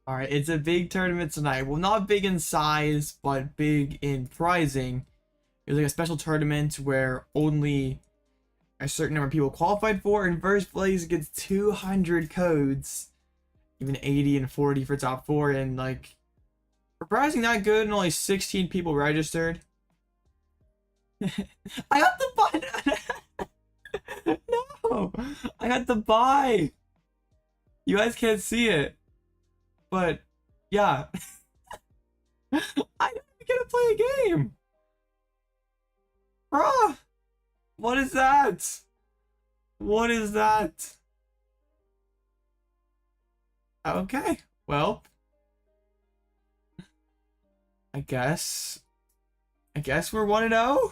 All right, it's a big tournament tonight. Well, not big in size, but big in prizing. It was like a special tournament where only a certain number of people qualified for, and first place gets 200 codes, even 80 and 40 for top 4, and like for prizing that good, and only 16 people registered. I got the buy. No, I got the buy. You guys can't see it. But yeah, I don't even get to play a game, bruh. What is that? What is that? Okay, well, I guess we're 1-0.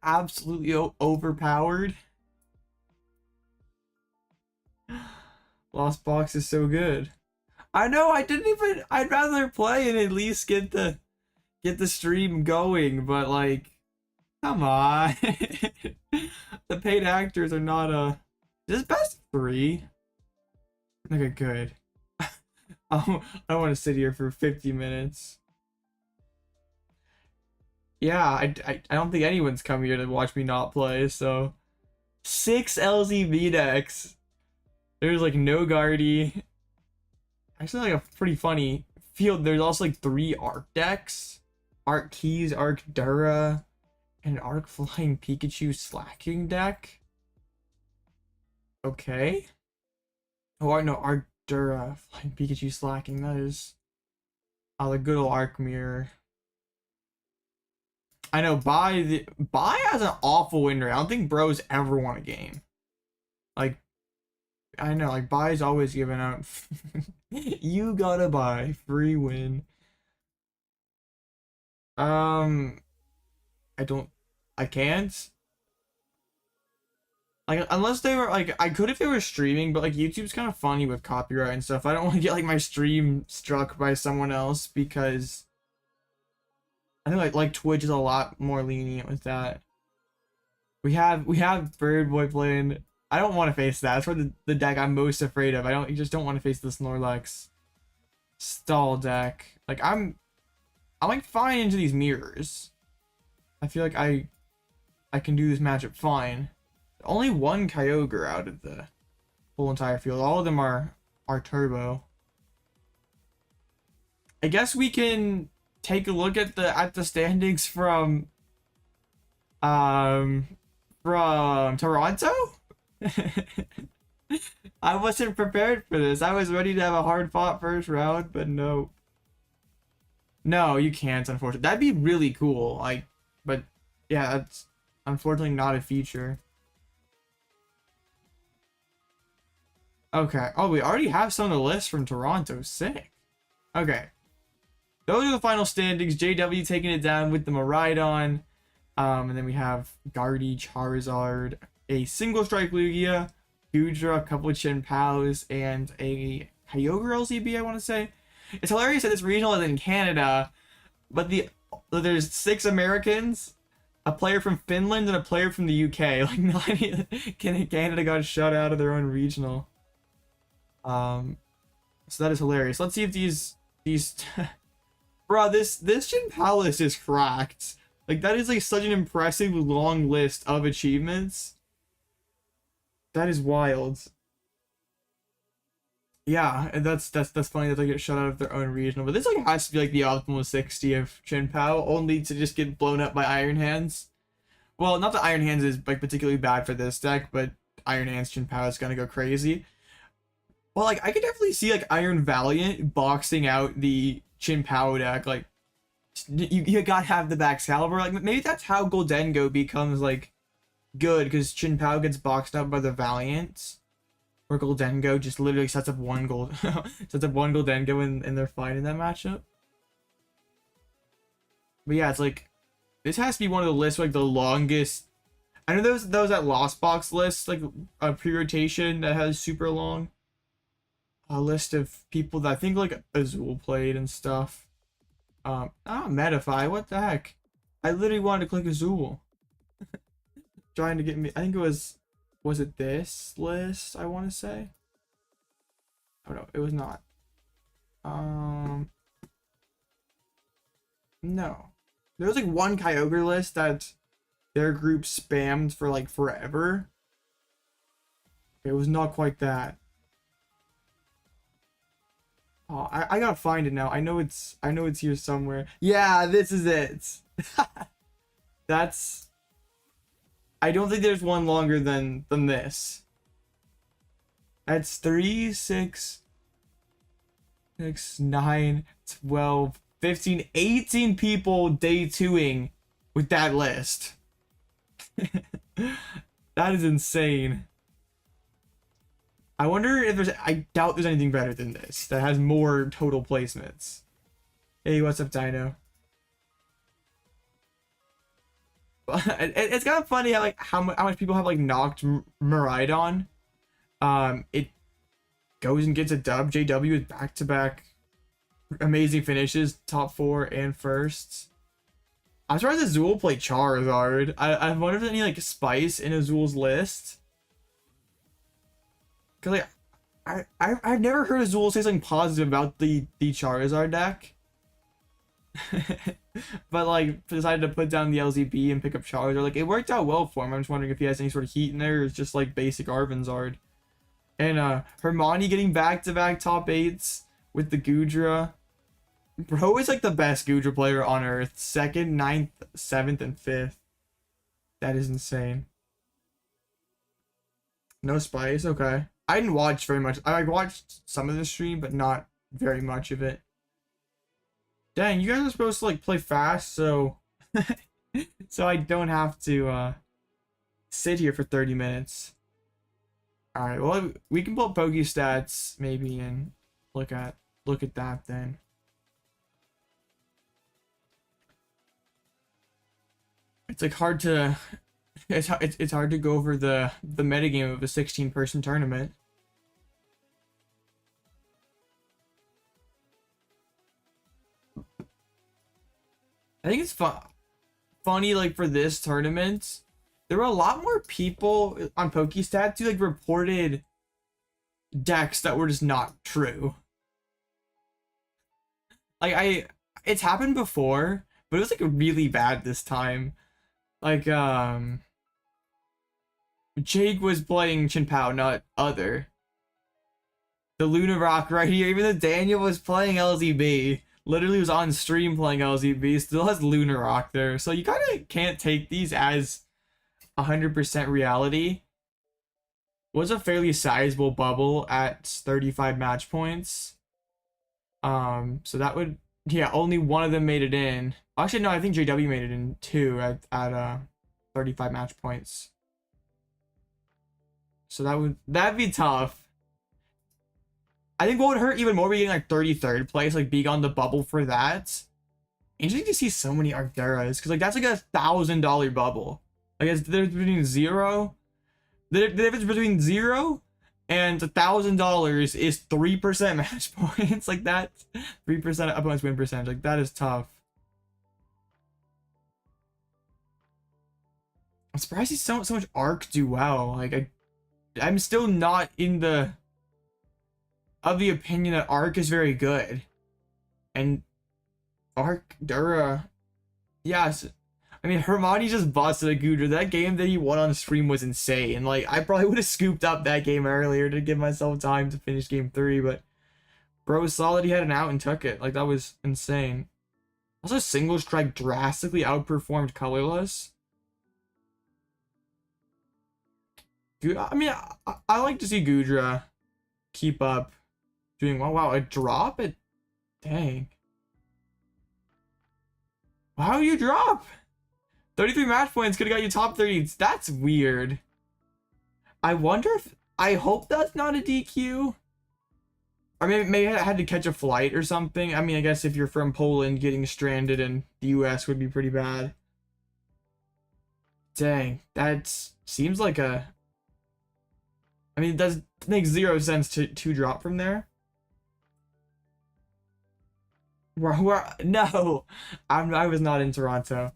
Absolutely overpowered. Lost Box is so good. I know, I'd rather play and at least get the stream going, but like, come on. The paid actors are not this is best 3. Okay, good. I don't want to sit here for 50 minutes. Yeah, I don't think anyone's come here to watch me not play, so 6 LZB decks. There's like no Guardy. Actually, like a pretty funny field. There's also like 3 Arc decks. Arc Keys, Arc Dura, and an Arc Flying Pikachu Slacking deck. Okay. Oh, no, Arc Dura, Flying Pikachu Slacking. That is the good old Arc Mirror. I know, Bai has an awful win rate. I don't think Bro's ever won a game. Like, I know, like, Bai's always giving out. You gotta buy free win. I can't. Like, unless they were like, I could if they were streaming, but like YouTube's kind of funny with copyright and stuff. I don't want to get like my stream struck by someone else, because I think like Twitch is a lot more lenient with that. We have Bird Boy playing. I don't want to face that. That's for the deck I'm most afraid of. You just don't want to face the Snorlax stall deck. Like I'm like fine into these mirrors. I feel like I can do this matchup fine. Only one Kyogre out of the whole entire field. All of them are turbo. I guess we can take a look at the standings from Toronto. I wasn't prepared for this. I was ready to have a hard fought first round, but no. No, you can't, unfortunately. That'd be really cool. Like, but yeah, that's unfortunately not a feature. Okay. Oh, we already have some on the list from Toronto. Sick. Okay. Those are the final standings. JW taking it down with the Miraidon. And then we have Guardy, Charizard, a single strike Lugia, Goodra, a couple of Chinpows, and a Kyogre LCB, I want to say. It's hilarious that this regional is in Canada, but there's 6 Americans, a player from Finland, and a player from the UK. Like, Canada got shut out of their own regional. So that is hilarious. Let's see if these bro, this Chinpow list is cracked. Like, that is like such an impressive long list of achievements. That is wild. Yeah, and that's funny that they get shut out of their own regional. But this like has to be like the optimal 60 of Chinpow, only to just get blown up by Iron Hands. Well, not that Iron Hands is like particularly bad for this deck, but Iron Hands Chinpow is gonna go crazy. Well, like I could definitely see like Iron Valiant boxing out the Chinpow deck. Like you gotta have the Baxcalibur. Like maybe that's how Goldengo becomes like good, because Chinpow gets boxed up by the Valiant, where Goldengo just literally sets up one Goldengo in their fight in that matchup. But yeah, it's like this has to be one of the lists like the longest. I know those that Lost Box list, like a pre-rotation that has super long a list of people that I think like Azul played and stuff. Metafy, what the heck? I literally wanted to click Azul. Trying to get me, I think it was it this list, I want to say? Oh no, it was not. No. There was like one Kyogre list that their group spammed for like forever. It was not quite that. Oh, I gotta find it now. I know it's here somewhere. Yeah, this is it. That's, I don't think there's one longer than this. That's 3, 6, 9, 12, 15, 18 people day 2ing with that list. That is insane. I wonder if there's, I doubt there's anything better than this that has more total placements. Hey, what's up, Dino? It's kind of funny how like how much people have like knocked Miraidon. It goes and gets a dub. JW is back-to-back amazing finishes, top 4 and firsts. I'm surprised Azul played Charizard. I wonder if there's any like spice in Azul's list. Cause like I've never heard Azul say something positive about the Charizard deck. But like decided to put down the LZB and pick up Charizard. Like it worked out well for him. I'm just wondering if he has any sort of heat in there or it's just like basic Arvanzard. And Hermione getting back-to-back top 8s with the Goodra. Bro is like the best Goodra player on earth. 2nd, 9th, 7th, and 5th. That is insane. No spice, okay. I didn't watch very much. I watched some of the stream, but not very much of it. Dang, you guys are supposed to like play fast, so so I don't have to sit here for 30 minutes. Alright, well we can pull up Pokestats maybe and look at that then. It's like hard to it's hard to go over the metagame of a 16-person tournament. I think it's funny like for this tournament, there were a lot more people on Pokestats who like reported decks that were just not true. Like it's happened before, but it was like really bad this time. Like Jake was playing Chinpao, not other. The Luna Rock right here, even though Daniel was playing LZB, literally was on stream playing LZB, still has Luna Rock there. So you kind of can't take these as 100% reality. Was a fairly sizable bubble at 35 match points. So that would, yeah, only one of them made it in. Actually, no, I think JW made it in 2 at 35 match points. So that'd be tough. I think what would hurt even more would be getting like 33rd place, like being on the bubble for that. Interesting to see so many Arcteras, because like that's like a $1,000 bubble. Like it's the difference between the difference between 0 and $1,000 is 3% match points. Like that, 3% opponent's win percentage. Like that is tough. I'm surprised he's so much Arc do well. Like I'm still not in the opinion that Arc is very good. And Arc Dura, yes. I mean, Hermione just busted a Goodra. That game that he won on stream was insane. Like, I probably would have scooped up that game earlier to give myself time to finish game 3, but bro was solid. He had an out and took it. Like, that was insane. Also, Single Strike drastically outperformed Colorless. I mean, I like to see Goodra keep up doing well. Wow, a drop? Dang. How you drop? 33 match points could have got you top 30. That's weird. I wonder if, I hope that's not a DQ. Or maybe I had to catch a flight or something. I mean, I guess if you're from Poland, getting stranded in the US would be pretty bad. Dang, that seems like a, I mean, it does make 0 sense to drop from there. No, I was not in Toronto.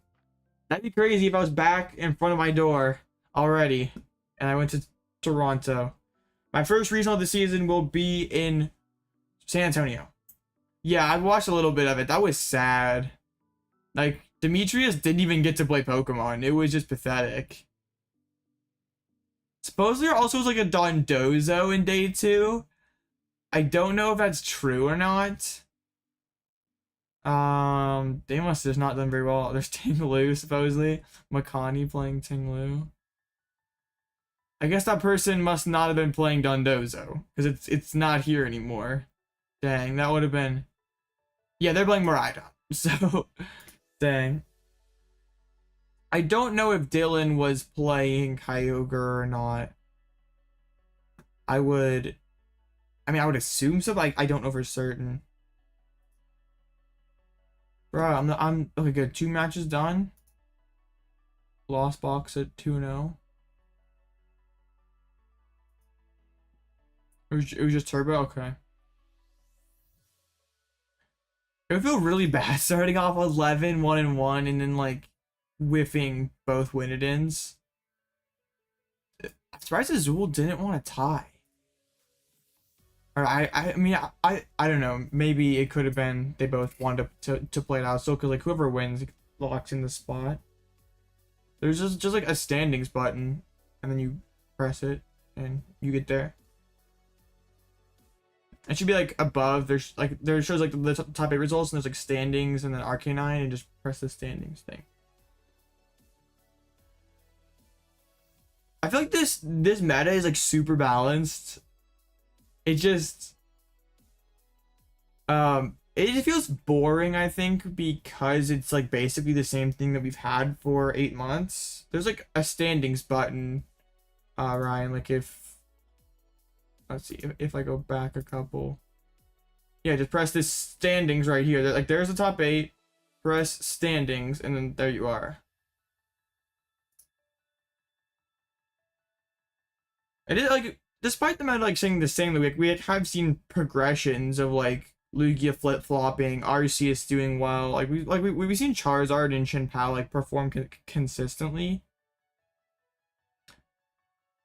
That'd be crazy if I was back in front of my door already and I went to Toronto. My first regional of the season will be in San Antonio. Yeah, I watched a little bit of it. That was sad. Like, Demetrius didn't even get to play Pokemon. It was just pathetic. Supposedly there also was like a Dondozo in day 2. I don't know if that's true or not. They must have not done very well. There's Tinglu, supposedly. Makani playing Tinglu. I guess that person must not have been playing Dondozo, because it's not here anymore. Dang, that would have been... Yeah, they're playing Miraida. So, dang. I don't know if Dylan was playing Kyogre or not. I would assume so, but I don't know for certain. Bro, I'm okay, good. 2 matches done. Lost box at 2-0. It was just Turbo? Okay. It would feel really bad starting off 11, 1-1, and then like whiffing both Winnidins. I'm surprised Azul didn't want to tie. Or I mean I don't know. Maybe it could have been they both wanted to play it out. So because like whoever wins locks in the spot. There's just like a standings button, and then you press it and you get there. It should be like above. There's like there shows like the top 8 results, and there's like standings and then Arcanine, and just press the standings thing. I feel like this meta is like super balanced. It just it feels boring, I think, because it's like basically the same thing that we've had for 8 months. There's like a standings button, Ryan, like let's see if I go back a couple. Yeah, just press this standings right here. Like there's the top 8, press standings, and then there you are. It is like, despite the meta like saying the same, like we have seen progressions of like Lugia flip-flopping, Arceus doing well. Like we've seen Charizard and Chien-Pao like perform consistently.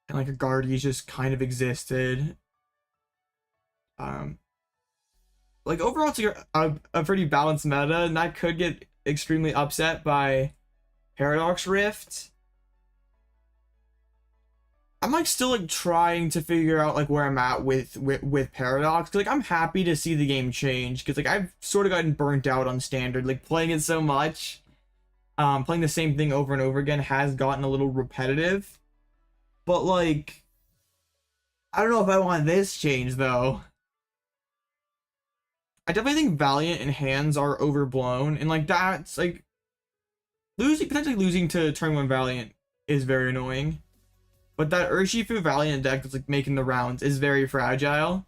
And like a Guardians just kind of existed. Like overall it's like a pretty balanced meta, and that could get extremely upset by Paradox Rift. I'm like still like trying to figure out like where I'm at with Paradox. Like I'm happy to see the game change, because like I've sort of gotten burnt out on standard, like playing it so much. Playing the same thing over and over again has gotten a little repetitive. But like I don't know if I want this change though. I definitely think Valiant and Hands are overblown, and like that's like potentially losing to turn 1 Valiant is very annoying. But that Urshifu Valiant deck that's like making the rounds is very fragile.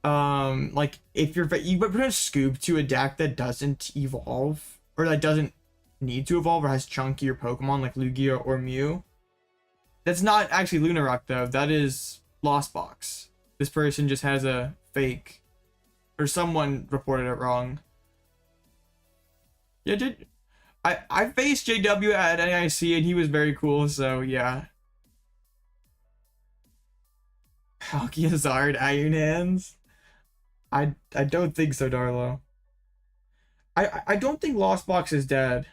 Like if you put a scoop to a deck that doesn't evolve, or that doesn't need to evolve, or has chunkier Pokemon like Lugia or Mew. That's not actually Lunarok though. That is Lost Box. This person just has a fake, or someone reported it wrong. Yeah, I faced JW at NIC and he was very cool. So yeah. Alkiazard, Iron Hands? I don't think so, Darlo. I don't think Lost Box is dead.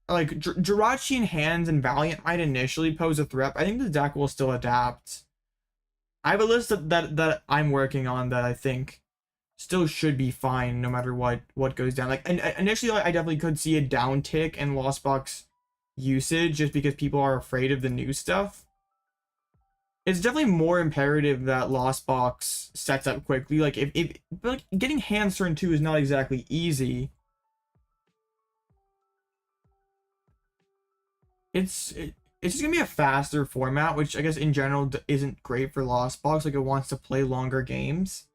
Like Jirachi and Hands and Valiant might initially pose a threat. I think the deck will still adapt. I have a list that I'm working on that I think still should be fine no matter what goes down. Like initially I definitely could see a downtick in Lost Box usage just because people are afraid of the new stuff. It's definitely more imperative that Lost Box sets up quickly. Like but like getting Hands turn 2 is not exactly easy. It's just gonna be a faster format, which I guess in general isn't great for Lost Box. Like it wants to play longer games,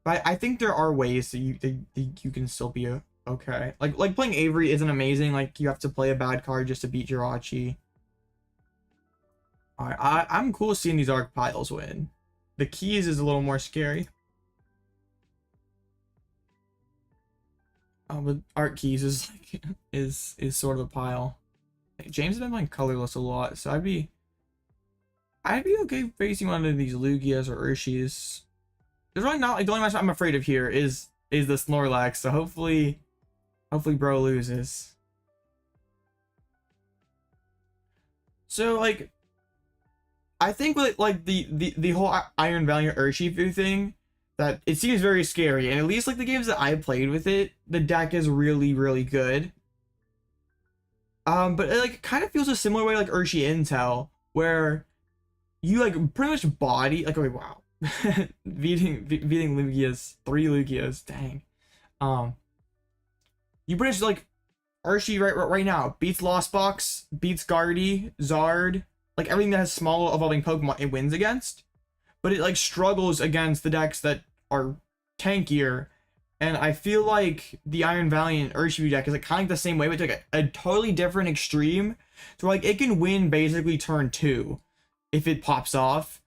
but I think there are ways that you can still be okay. Like playing Avery isn't amazing. Like you have to play a bad card just to beat Jirachi. Alright, I'm cool seeing these arc piles win. The keys is a little more scary. But art keys is like is sort of a pile. James has been playing colorless a lot, so I'd be okay facing one of these Lugias or Urshis. there's really not like the only match I'm afraid of here is the Snorlax. So hopefully bro loses. So like, I think with like the whole Iron Valiant Urshifu thing, that it seems very scary, and at least like the games that I played with it, the deck is really good. But it like kind of feels a similar way like Urshi Intel, where you like pretty much body like, okay, wow. beating Lugias, 3 Lugias, dang. You pretty much like Urshi right now beats Lost Box, beats Guardy, Zard, like everything that has small evolving Pokemon it wins against, but it like struggles against the decks that are tankier. And I feel like the Iron Valiant Urshifu deck is like kind of the same way, but it's like a totally different extreme. So like it can win basically turn 2 if it pops off.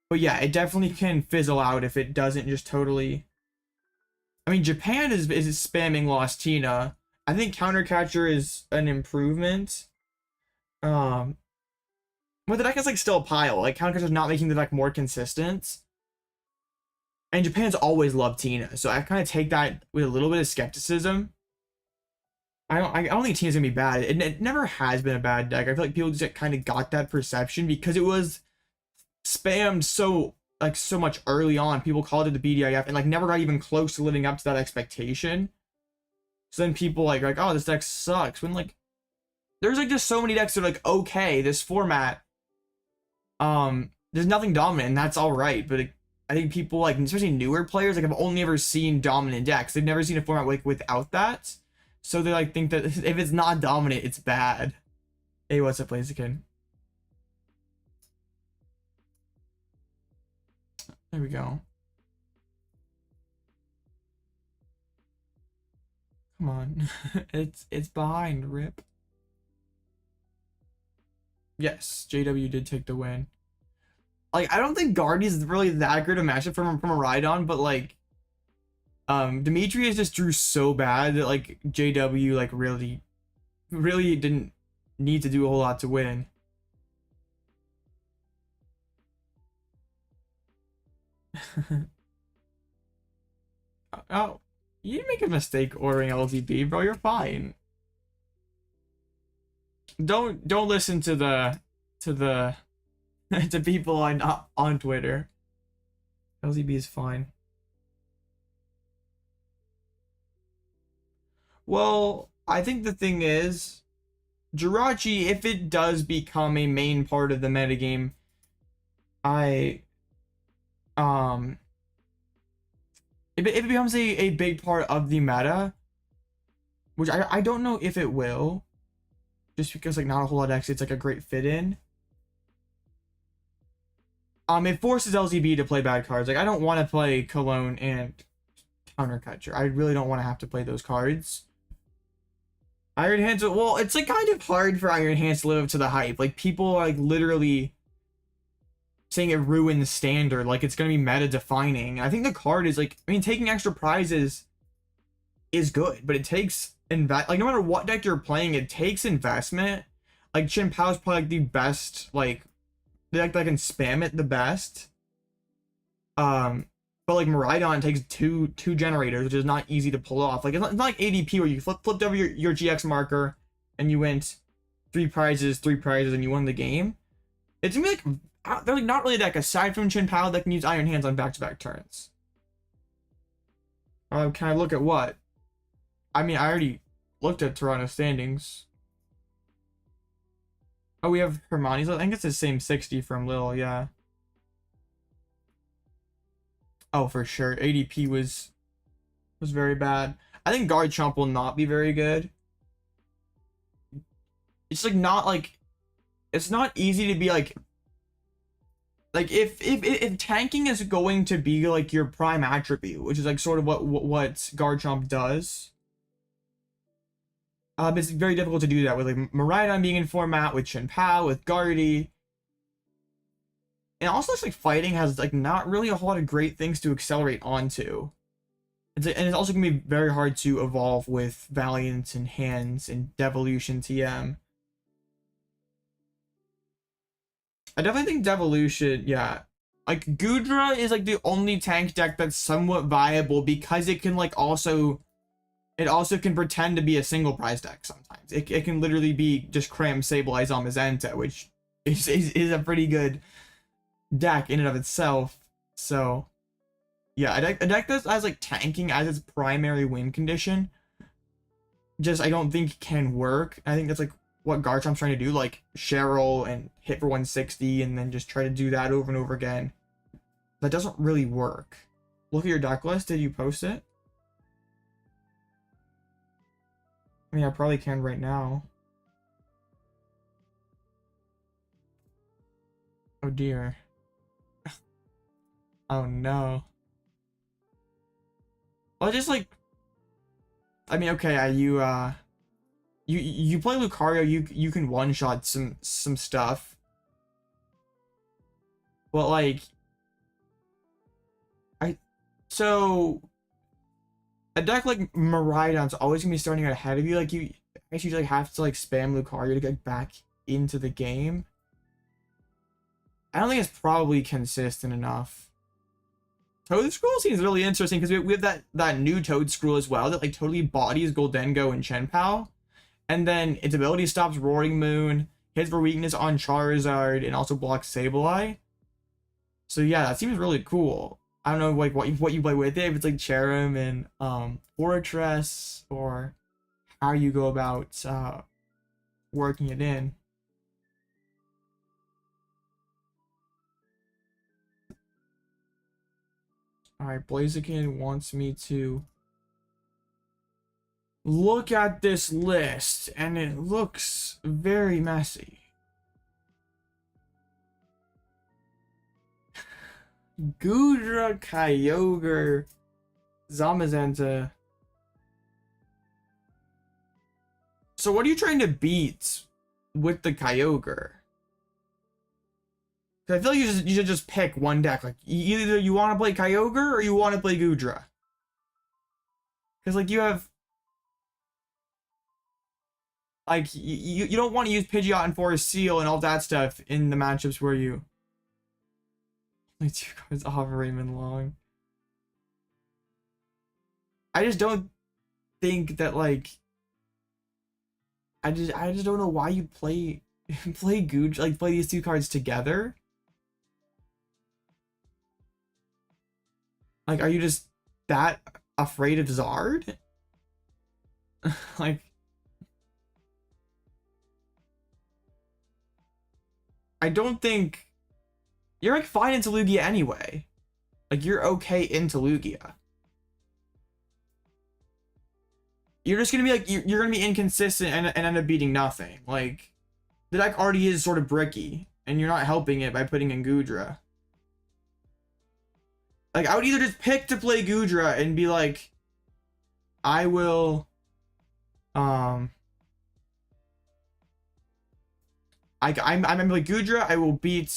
But yeah, it definitely can fizzle out if it doesn't just totally. I mean, Japan is spamming Lost Tina. I think Countercatcher is an improvement. But the deck is like still a pile. Like Countercatcher is not making the deck more consistent. And Japan's always loved Tina, so I kind of take that with a little bit of skepticism. I don't think Tina's gonna be bad. It never has been a bad deck. I feel like people just kind of got that perception because it was spammed so much early on. People called it the BDIF and like never got even close to living up to that expectation. So then people like, oh, this deck sucks. When like there's like just so many decks that are like, okay, this format, there's nothing dominant, and that's all right. But I think people like, especially newer players, like have only ever seen dominant decks. They've never seen a format like without that. So they like think that if it's not dominant, it's bad. Hey, what's up, Blaziken? There we go. Come on. it's behind, rip. Yes, JW did take the win. Like, I don't think Guardy is really that good a matchup from a Rhydon, but like Demetrius just drew so bad that like JW like really didn't need to do a whole lot to win. Oh, you didn't make a mistake ordering LZB, bro. You're fine. Don't listen to the to people on Twitter. LZB is fine. Well, I think the thing is, Jirachi, if it does become a main part of the metagame, if it becomes a big part of the meta, which I don't know if it will, just because like not a whole lot of decks, it's like a great fit in. It forces LZB to play bad cards. Like I don't want to play Cologne and Countercatcher. I really don't want to have to play those cards. Iron Hands, well, it's like kind of hard for Iron Hands to live up to the hype. Like people are like literally saying it ruined the standard, like it's gonna be meta defining. I think the card is like, I mean, taking extra prizes is good, but it takes like no matter what deck you're playing, it takes investment. Like Chin Pao is probably like the best, like the deck that can spam it the best. But like Miraidon takes two generators, which is not easy to pull off. Like it's not like ADP where you flipped over your GX marker and you went 3 prizes and you won the game. It's gonna be like, they're like not really a deck aside from Chin Pao that can use Iron Hands on back-to-back turns. Can I look at what? I mean, I already looked at Toronto standings. Oh, we have Hermione's. I think it's the same 60 from Lil, yeah. Oh, for sure. ADP was very bad. I think Garchomp will not be very good. It's like not like, it's not easy to be like if tanking is going to be like your prime attribute, which is like sort of what Garchomp does, it's very difficult to do that with like Miraidon being in format, with Chin Pao, with Guardy. And also, it's like fighting has like not really a whole lot of great things to accelerate onto. And it's also gonna be very hard to evolve with Valiant and Hands and Devolution TM. I definitely think Devolution, yeah. Like Goodra is like the only tank deck that's somewhat viable because it can like it also can pretend to be a single prize deck sometimes. It can literally be just cram Sableye Zamazenta, which is a pretty good deck in and of itself. So yeah, a deck that has like tanking as its primary win condition, just I don't think can work. I think that's like what Garchomp's trying to do, like Cheryl and hit for 160 and then just try to do that over and over again. That doesn't really work. Look at your deck list. Did you post it? I mean, I probably can right now. Oh dear. Oh no. Well, just like, I mean, okay, you play Lucario, you can one-shot some stuff. But like, so a deck like Miraidon's always gonna be starting out ahead of you. Like you actually like have to like spam Lucario to get back into the game. I don't think it's probably consistent enough. Toad Scroll seems really interesting because we have that new Toad Scroll as well that like totally bodies Goldengo and Chenpao. And then its ability stops Roaring Moon, hits for weakness on Charizard, and also blocks Sableye. So yeah, that seems really cool. I don't know like what you play with it, if it's like Cherrim and Fortress, or how you go about working it in. Alright, Blaziken wants me to look at this list, and it looks very messy. Goodra, Kyogre, Zamazenta. So what are you trying to beat with the Kyogre? I feel like you should just pick one deck. Like either you want to play Kyogre or you want to play Goodra. Because like you have, like you don't want to use Pidgeot and Forest Seal and all that stuff in the matchups where you only 2 cards off Raymond Long. I just don't think that like I just don't know why you play Goodra, like play these 2 cards together. Like, are you just that afraid of Zard? Like, I don't think you're like fine into Lugia anyway. Like, you're okay into Lugia. You're just gonna be like, you're gonna be inconsistent and end up beating nothing. Like, the deck already is sort of bricky, and you're not helping it by putting in Goodra. Like, I would either just pick to play Goodra and be like, I will, I'm like Goodra, I will beat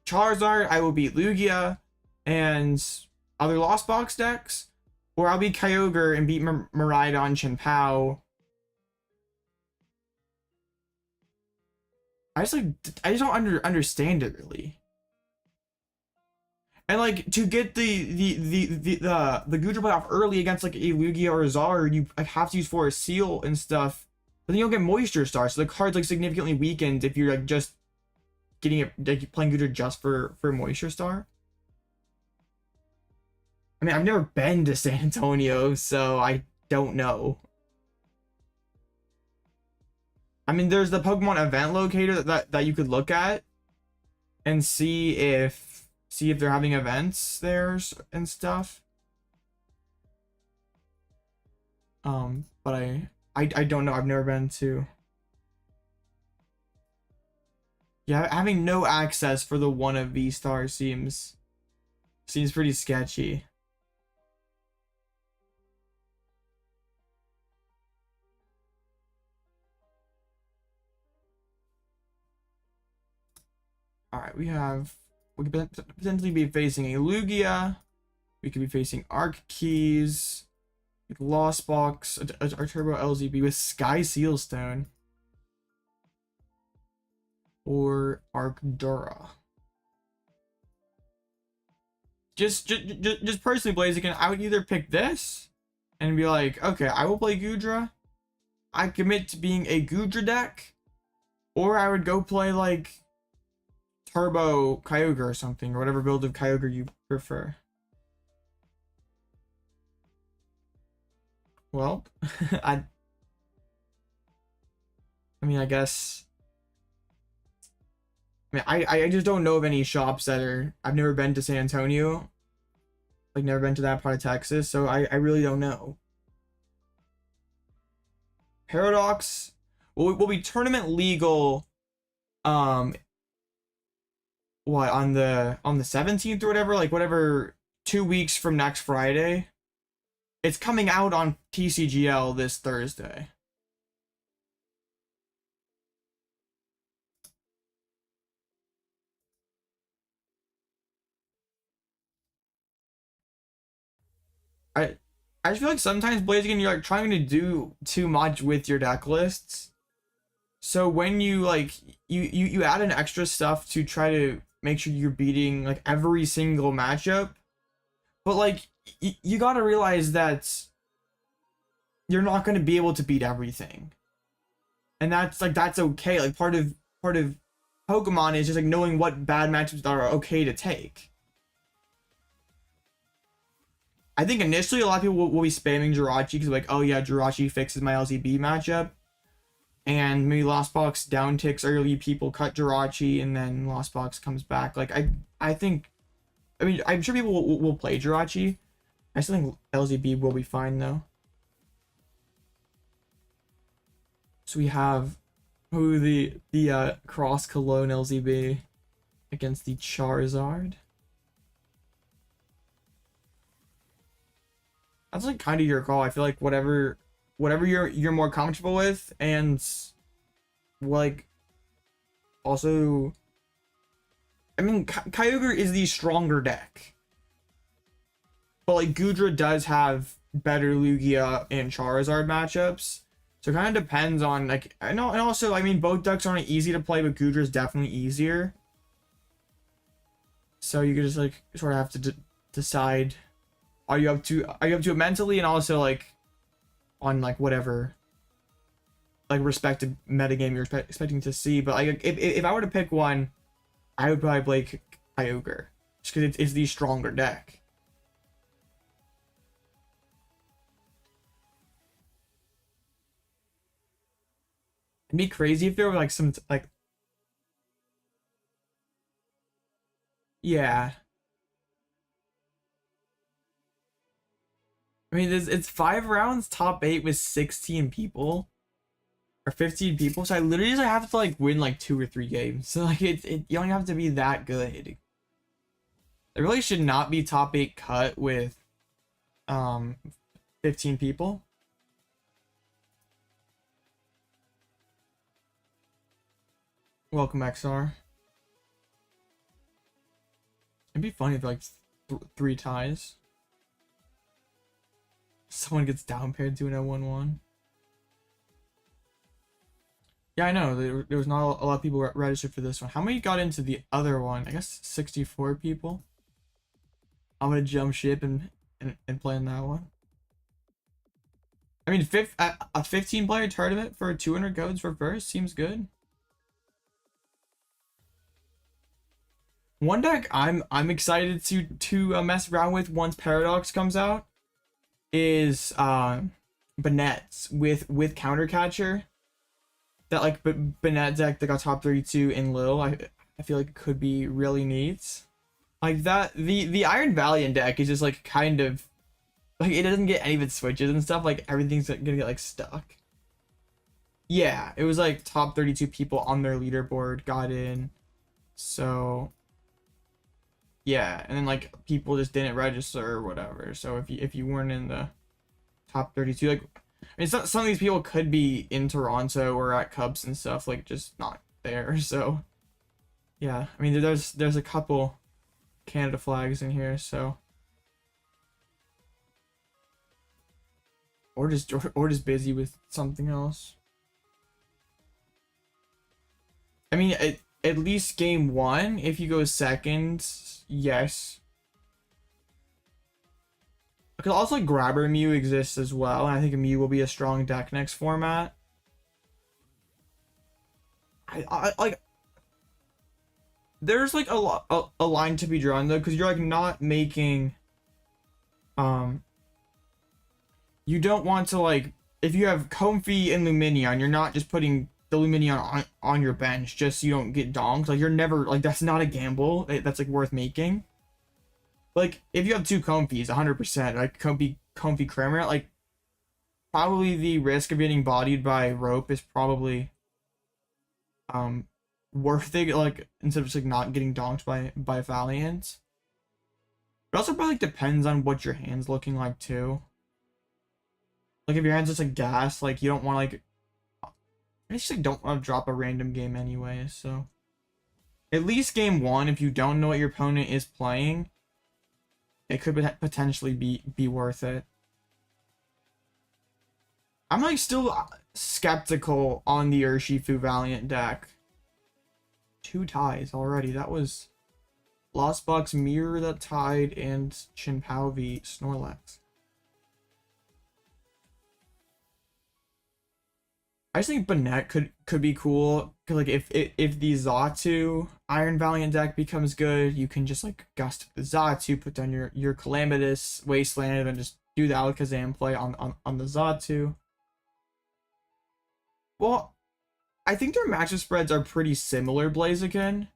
Charizard, I will beat Lugia, and other Lost Box decks, or I'll beat Kyogre and beat Miraidon, Chenpao. I just don't understand it really. And like to get the Goodra play off early against like a Lugia or a Zard, you have to use Forest Seal and stuff. But then you'll get Moisture Star, so the card's like significantly weakened if you're like just getting it, like playing Goodra just for Moisture Star. I mean, I've never been to San Antonio, so I don't know. I mean, there's the Pokemon event locator that you could look at and see if they're having events there and stuff. But I don't know. I've never been to. Yeah, having no access for the one of V-Star seems pretty sketchy. Alright, we could potentially be facing a Lugia. We could be facing Arc Keys, Lost Box, a Turbo LZB with Sky Sealstone, or Arcdura. just personally, Blaziken, I would either pick this and be like, okay, I will play Goodra. I commit to being a Goodra deck, or I would go play like Turbo Kyogre or something, or whatever build of Kyogre you prefer. Well, I mean, I guess. I mean, I just don't know of any shops that are. I've never been to San Antonio, like never been to that part of Texas, so I really don't know. Paradox will be tournament legal. What, on the 17th or whatever, like whatever, 2 weeks from next Friday. It's coming out on TCGL this Thursday. I just feel like sometimes Blaziken, you're like trying to do too much with your deck lists. So when you like you add in extra stuff to try to make sure you're beating like every single matchup, but like you gotta realize that you're not gonna be able to beat everything, and that's okay. Like part of Pokemon is just like knowing what bad matchups are okay to take. I think initially a lot of people will be spamming Jirachi because like, oh yeah, Jirachi fixes my LZB matchup. And maybe Lost Box down ticks early, people cut Jirachi, and then Lost Box comes back. Like, I think, I mean, I'm sure people will play Jirachi. I still think LZB will be fine, though. So we have the Cross Cologne LZB against the Charizard. That's like kind of your call. I feel like whatever you're more comfortable with, and like also, I mean, Kyogre is the stronger deck, but like Goodra does have better Lugia and Charizard matchups, so it kind of depends on like, I know, and also I mean both decks aren't easy to play, but Goodra is definitely easier, so you can just like sort of have to decide, are you up to it mentally, and also like on like whatever like respective metagame you're expecting to see. But like if I were to pick one, I would probably play Kyogre just because it's the stronger deck. It'd be crazy if there were like some like, yeah, I mean it's 5 rounds, top 8 with 16 people or 15 people, so I literally just have to like win like 2 or 3 games. So like you don't have to be that good. There really should not be top 8 cut with 15 people. Welcome XR. It'd be funny if like 3 ties. Someone gets down paired to an L11. Yeah, I know. There was not a lot of people registered for this one. How many got into the other one? I guess 64 people. I'm gonna jump ship and play in that one. I mean, a 15 player tournament for 200 codes for first seems good. One deck I'm excited to mess around with once Paradox comes out is Banette's with Counter Catcher. That like Banette deck that got top 32 in Lil, I feel like it could be really neat. Like that, the Iron Valiant deck is just like kind of like, it doesn't get any of its switches and stuff. Like everything's gonna get like stuck. Yeah, it was like top 32 people on their leaderboard got in, so yeah, and then like people just didn't register or whatever. So if you weren't in the top 32, like, I mean, some of these people could be in Toronto or at Cubs and stuff, like just not there. So yeah, I mean, there's a couple Canada flags in here, so or just busy with something else. I mean, at least game 1, if you go second, yes. Because also like Grabber Mew exists as well, and I think a Mew will be a strong deck next format. I like. There's like a line to be drawn though, because you're like not making. You don't want to like, if you have Comfey and Lumineon, you're not just putting the Lumineon on your bench just so you don't get donked. Like you're never like, that's not a gamble that's like worth making. Like if you have two Comfeys, 100%, like Comfey Cramorant, like probably the risk of getting bodied by rope is probably worth it, like instead of just like not getting donked by Valiant. It also probably like, depends on what your hand's looking like too. Like if your hand's just like gas, like you don't want to like, I just like don't want to drop a random game anyway. So at least game one, if you don't know what your opponent is playing, it could potentially be worth it. I'm like still skeptical on the Urshifu Valiant deck. 2 ties already. That was Lost Box Mirror that tied and Chinpao v Snorlax. I just think Banette could be cool. Cause like if the Xatu Iron Valiant deck becomes good, you can just like gust the Xatu, put down your Calamitous Wasteland, and then just do the Alakazam play on the Xatu. Well, I think their matchup spreads are pretty similar, Blaziken,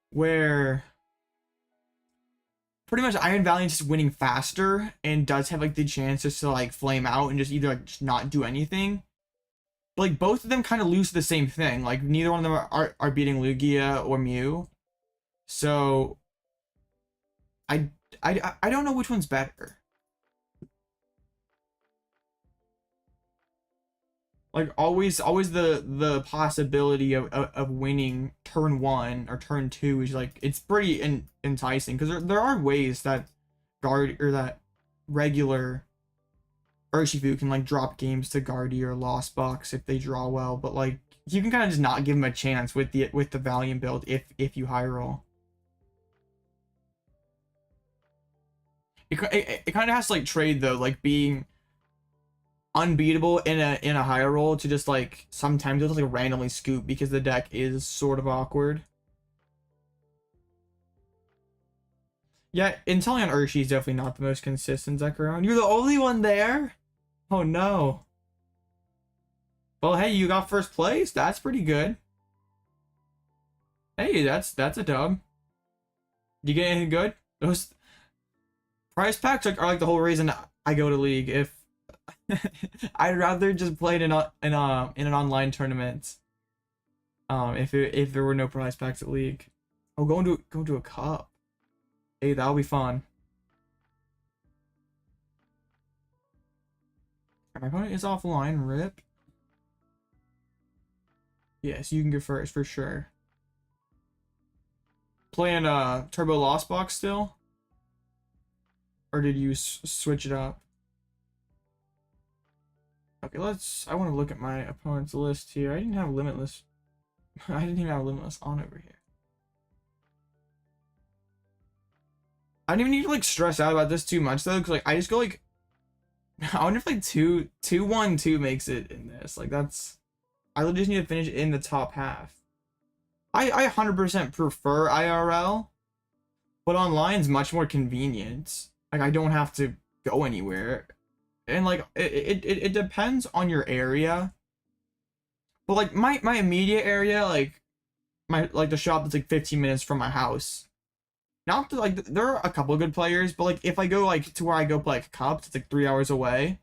where pretty much Iron Valiant is winning faster and does have like the chances to like flame out and just either like just not do anything. But like both of them kind of lose to the same thing. Like neither one of them are beating Lugia or Mew. So I don't know which one's better. Like always the possibility of winning turn 1 or turn 2 is like, it's pretty enticing, because there are ways that that regular Urshifu can like drop games to Guardy or Lost Box if they draw well, but like you can kind of just not give them a chance with the Valiant build if you high roll. It kind of has to like trade though, like being unbeatable in a high roll to just like sometimes it'll like randomly scoop because the deck is sort of awkward. Yeah, Inteleon Urshi is definitely not the most consistent deck around. You're the only one there? Oh no. Well, hey, you got first place. That's pretty good. Hey, that's a dub. Do you get anything good? Those prize packs are like the whole reason I go to League. If I'd rather just play it in an online tournament. If there were no prize packs at League. Oh, go into a cup. Hey, that'll be fun. My opponent is offline. Rip. Yes, you can go first for sure. Playing Turbo Lost Box still, or did you switch it up? Okay, I want to look at my opponent's list here. I didn't have Limitless. I didn't even have Limitless on over here. I don't even need to like stress out about this too much though, because like I just go like, I wonder if like 2-1-2 makes it in this. Like that's, I just need to finish it in the top half. I 100% prefer IRL, but online is much more convenient. Like I don't have to go anywhere. And like it depends on your area, but like my immediate area, like the shop that's like 15 minutes from my house, not like there are a couple of good players, but like if I go like to where I go play like Cups, it's like 3 hours away.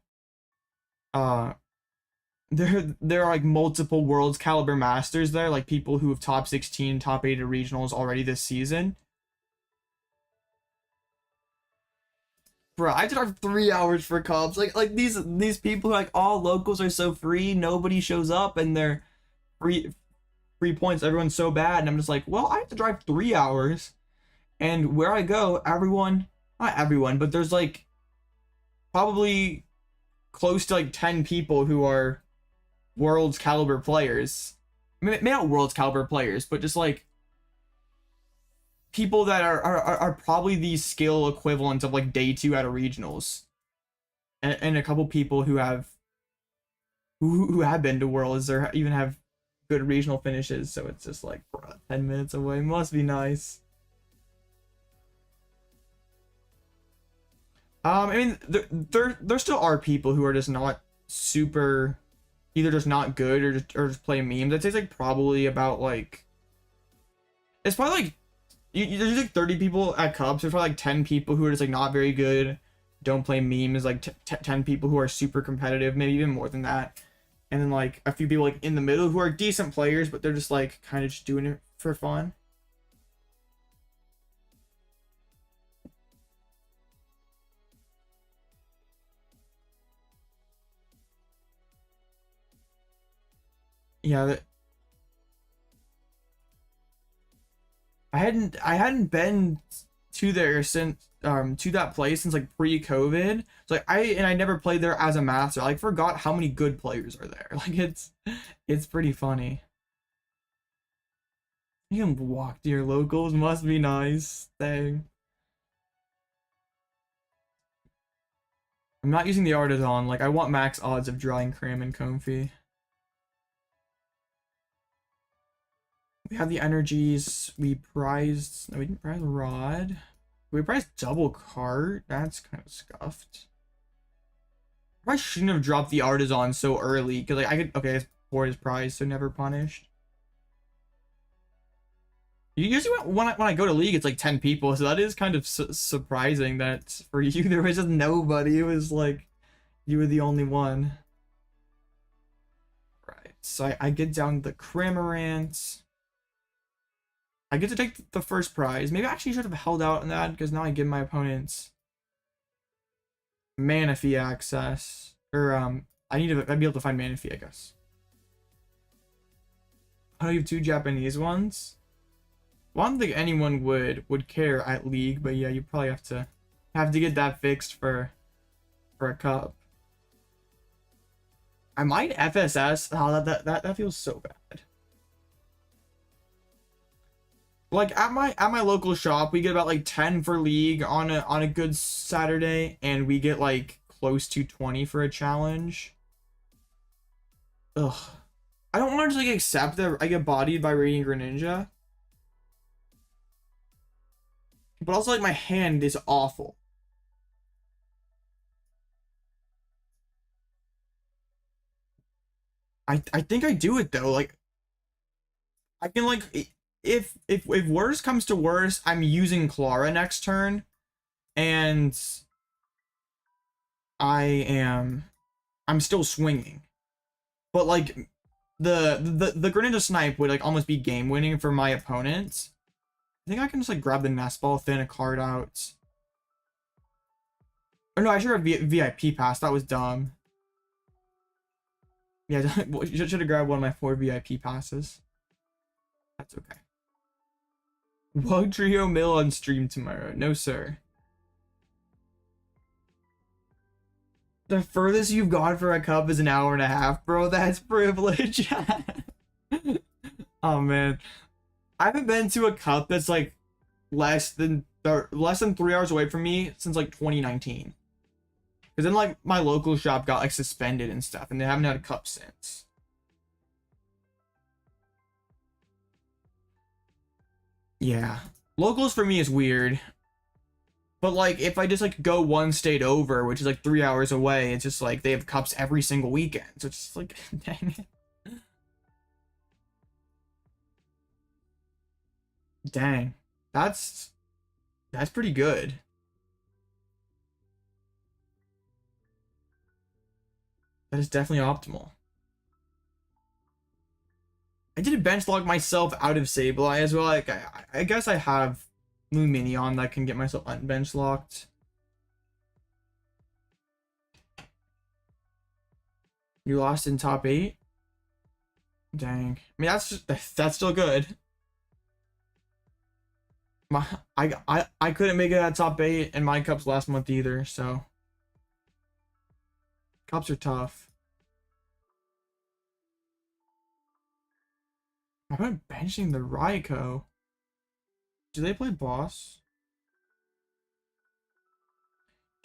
There are like multiple Worlds caliber masters there, like people who have top 16, top 8 at regionals already this season. Bro, I drive 3 hours for Cubs. Like these people who like all locals are so free, nobody shows up, and they're free points. Everyone's so bad, and I'm just like, well, I have to drive 3 hours, and where I go, not everyone, but there's like probably close to like 10 people who are Worlds caliber players. Maybe not Worlds caliber players, but just like people that are probably the skill equivalent of like day 2 out of regionals. and a couple people who have been to Worlds or even have good regional finishes. So it's just like, bro, 10 minutes away must be nice. I mean, there still are people who are just not super, either just not good or just play memes. I'd say it's like probably about like, it's probably like there's like 30 people at Cups. There's probably like 10 people who are just like not very good, don't play memes. Like 10 people who are super competitive, maybe even more than that. And then like a few people like in the middle who are decent players, but they're just like kind of just doing it for fun. Yeah, I hadn't been to there since to that place since like pre-COVID. So like I never played there as a master. I like forgot how many good players are there. Like it's pretty funny. You can walk to your locals, must be nice. Dang. I'm not using the Artazon. Like I want max odds of drawing Cram and Comfey. We have the energies. We prized. No, we didn't prize Rod. We priced double cart. That's kind of scuffed. I shouldn't have dropped the Artazon so early because like I could. Okay, it's for his prize, so never punished. Usually when I go to league, it's like 10 people, so that is kind of surprising that for you there was just nobody. It was like you were the only one. Right. So I get down the Cramorant. I get to take the first prize. Maybe I actually should have held out on that because now I give my opponents Manaphy access. Or I'd be able to find Manaphy, I guess. Oh, you have 2 Japanese ones? Well, I don't think anyone would care at League, but yeah, you probably have to get that fixed for a cup. I might FSS. Oh, that feels so bad. Like at my local shop, we get about like 10 for League on a good Saturday, and we get like close to 20 for a challenge. Ugh. I don't want to just like accept that I get bodied by Radiant Greninja. But also like my hand is awful. I think I do it though. Like I can like if worse comes to worse, I'm using Klara next turn, and I'm still swinging. But like the Greninja snipe would like almost be game winning for my opponents. I think I can just like grab the nest ball, thin a card out. Oh no, I should have VIP pass. That was dumb. Yeah, you should have grabbed one of my 4 VIP passes. That's okay. Wug Trio Mill on stream tomorrow. No, sir. The furthest you've gone for a cup is an hour and a half, bro. That's privilege. Oh man, I haven't been to a cup that's like less than 3 hours away from me since like 2019. Because then like my local shop got like suspended and stuff, and they haven't had a cup since. Yeah, locals for me is weird. But like if I just like go one state over, which is like 3 hours away, it's just like they have cups every single weekend. So it's just like dang it. Dang. That's pretty good. That is definitely optimal. I did a bench lock myself out of Sableye as well. Like I guess I have Lumineon that can get myself unbench locked. You lost in top 8? Dang. I mean that's still good. I couldn't make it at top 8 in my cups last month either, so cups are tough. How about benching the Raikou? Do they play boss?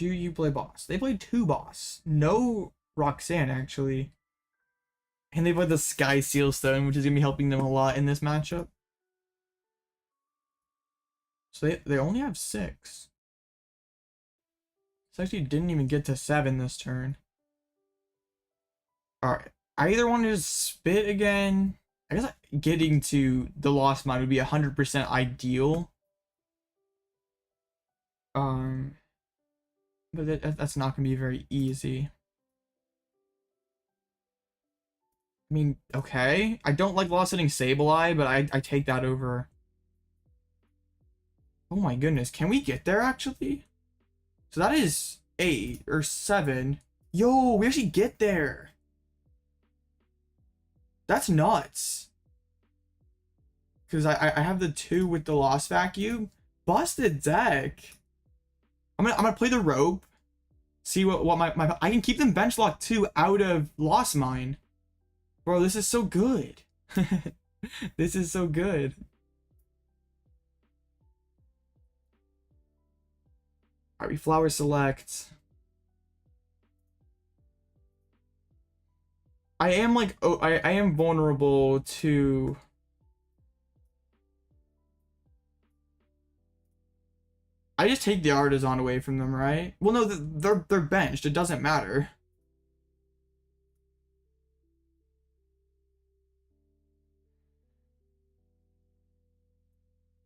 do you play boss? They played 2 boss. No Roxanne, actually. And they played the Sky Seal Stone, which is going to be helping them a lot in this matchup. So they only have 6. So actually didn't even get to 7 this turn. Alright. I either want to just spit again. I guess getting to the Lost Mine would be 100% ideal. But that's not going to be very easy. I mean, okay. I don't like lost hitting Sableye, but I take that over. Oh my goodness. Can we get there, actually? So that is 8 or 7. Yo, we actually get there. That's nuts. Because I have the 2 with the Lost Vacuum. Busted deck. I'm gonna play the rope. See what my I can keep them bench locked too out of Lost Mine. Bro, this is so good. This is so good. Alright, we flower select. I am like, oh, I am vulnerable to... I just take the Artazon away from them, right? Well, no, they're benched. It doesn't matter.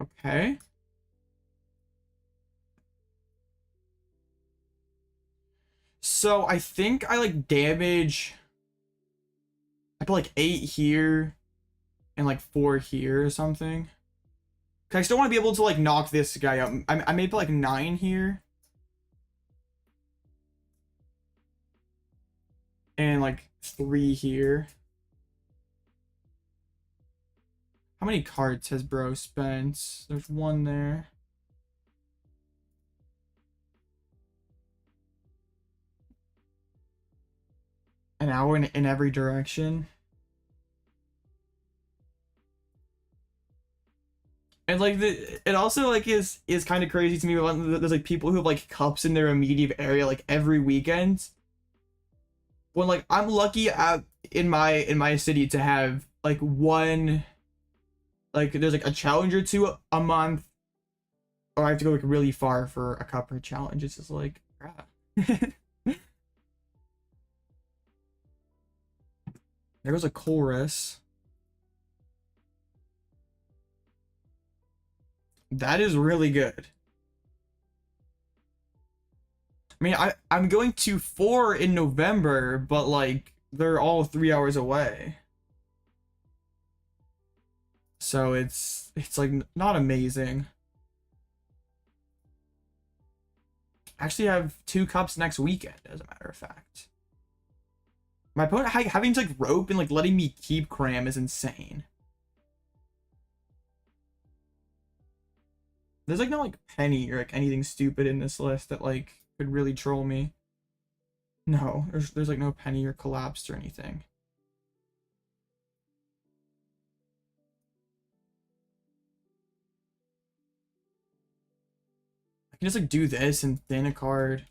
Okay. So I think I like damage. I put like 8 here and like 4 here or something. Cause I still want to be able to like knock this guy out. I may put like 9 here. And like 3 here. How many cards has bro spent? There's 1 there. An hour in every direction. And like it also like is kind of crazy to me when there's like people who have like cups in their immediate area like every weekend. When like I'm lucky in my city to have like 1, like there's like a challenge or 2 a month, or I have to go like really far for a cup or challenge. It's just like crap. There goes a Colress. That is really good. I mean, I'm going to 4 in November, but like they're all 3 hours away. So it's like not amazing. I actually have 2 cups next weekend, as a matter of fact. My opponent having to like rope and like letting me keep Cram is insane. There's like no like penny or like anything stupid in this list that like could really troll me. No, there's like no penny or collapsed or anything. I can just like do this and thin a card.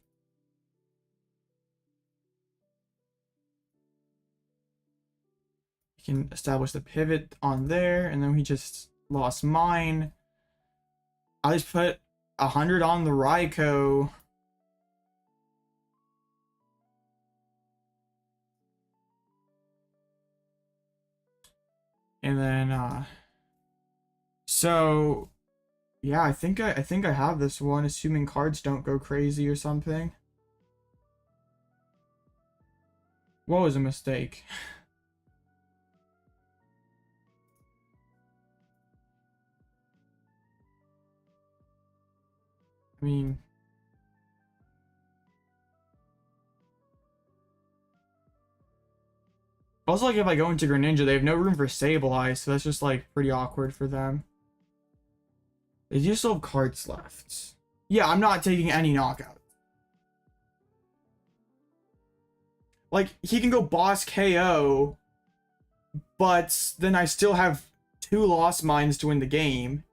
You can establish the pivot on there, and then we just lost mine. I just put 100 on the Raikou. And then so yeah, I think I have this one, assuming cards don't go crazy or something. What was a mistake? I mean, also like if I go into Greninja, they have no room for Sableye, so that's just like pretty awkward for them. They do still have cards left. Yeah, I'm not taking any knockout. Like, he can go boss KO, but then I still have 2 Lost Mines to win the game.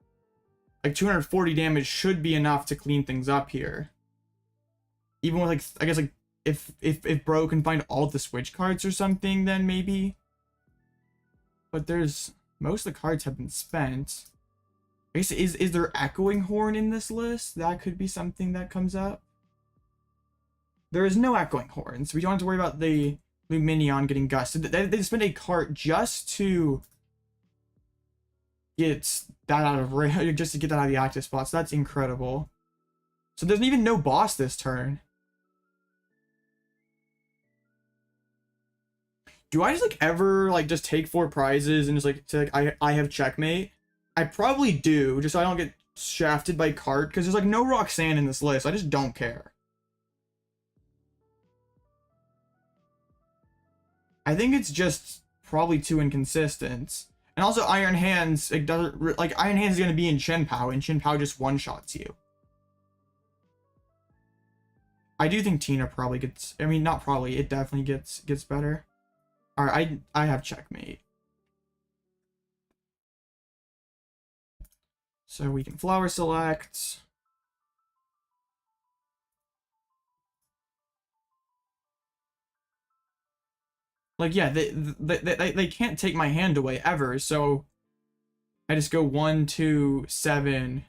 Like, 240 damage should be enough to clean things up here. even with like, I guess like if Bro can find all the Switch cards or something, then maybe. But there's, most of the cards have been spent. I guess, is there Echoing Horn in this list? That could be something that comes up. There is no Echoing Horn, so we don't have to worry about the Lumineon getting gusted. They spent a cart just to get that out of just to get that out of the active spot. So that's incredible. So there's even no boss this turn. Do I just like ever like just take 4 prizes and just like say like I have checkmate? I probably do, just so I don't get shafted by cart, because there's like no Roxanne in this list. I just don't care. I think it's just probably too inconsistent. And also Iron Hands, it doesn't like Iron Hands is gonna be in Chien-Pao, and Chien-Pao just one-shots you. I do think Tina probably gets, I mean not probably, it definitely gets better. Alright, I have checkmate. So we can flower select. Like, yeah, they can't take my hand away ever, so I just go 1, 2, 7.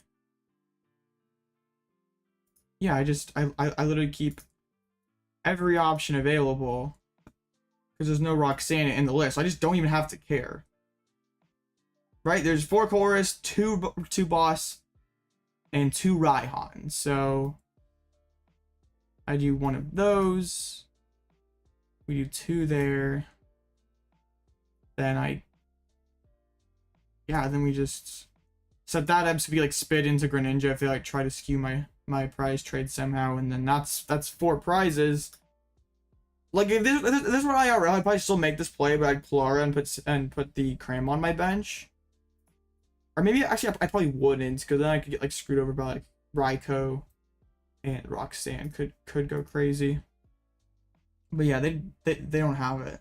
Yeah, I literally keep every option available because there's no Roxanne in the list. I just don't even have to care. Right, there's 4 Colress, 2 Boss, and 2 Raihan. So I do 1 of those. We do 2 there. Then then we just set that up to be like spit into Greninja if they like try to skew my prize trade somehow, and then that's 4 prizes. Like if this were IRL, I'd probably still make this play, but I'd Klara and put the Cram on my bench. Or maybe actually I probably wouldn't, because then I could get like screwed over by like Raikou and Roxanne could go crazy. But yeah, they don't have it.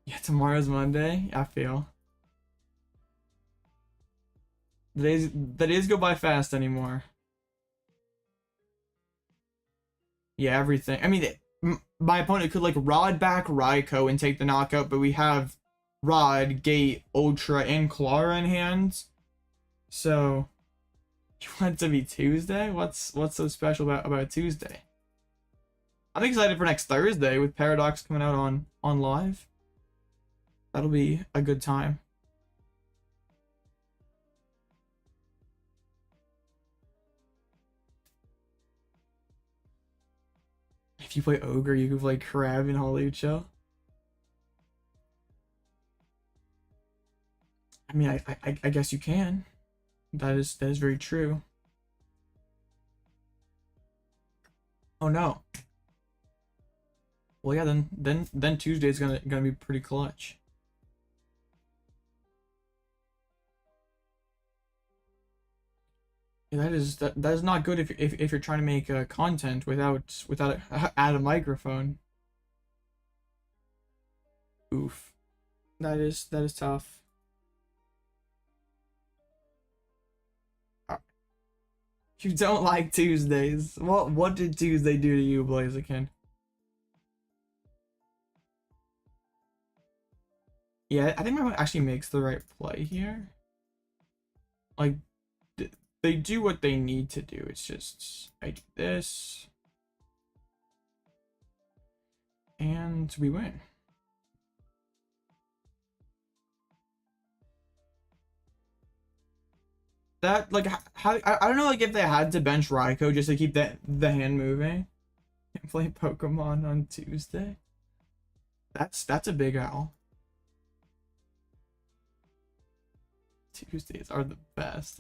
Yeah, tomorrow's Monday. I feel the days go by fast anymore. Yeah, everything. I mean, my opponent could like Rod back Raikou and take the knockout, but we have Rod, Gate, Ultra, and Klara in hands. So you want it to be Tuesday? What's so special about Tuesday? I'm excited for next Thursday with Paradox coming out on live. That'll be a good time. If you play Ogre, you can play Crab in Holucho. I mean, I guess you can. That is very true. Oh no. Well, yeah, then Tuesday's gonna be pretty clutch. Yeah, that is not good if you're trying to make content without add a microphone. Oof. That is tough. You don't like Tuesdays. What did Tuesday do to you, Blaziken? Yeah, I think my one actually makes the right play here. Like, they do what they need to do. It's just, I do this. And we win. That, like, how, I don't know, like, if they had to bench Raikou just to keep the hand moving and play Pokemon on Tuesday. That's a big L. Tuesdays are the best.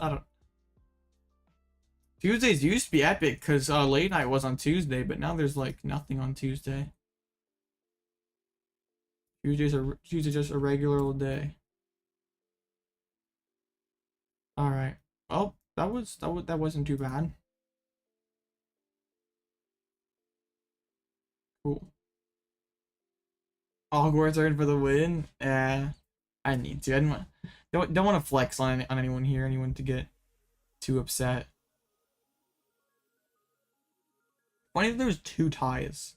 Tuesdays used to be epic because late night was on Tuesday, but now there's like nothing on Tuesday. Tuesday's just a regular old day. All right. Oh, that wasn't too bad. Cool. Hogwarts are in for the win. I need to. I don't want to flex on anyone here. Anyone to get too upset. Funny if there was 2 ties.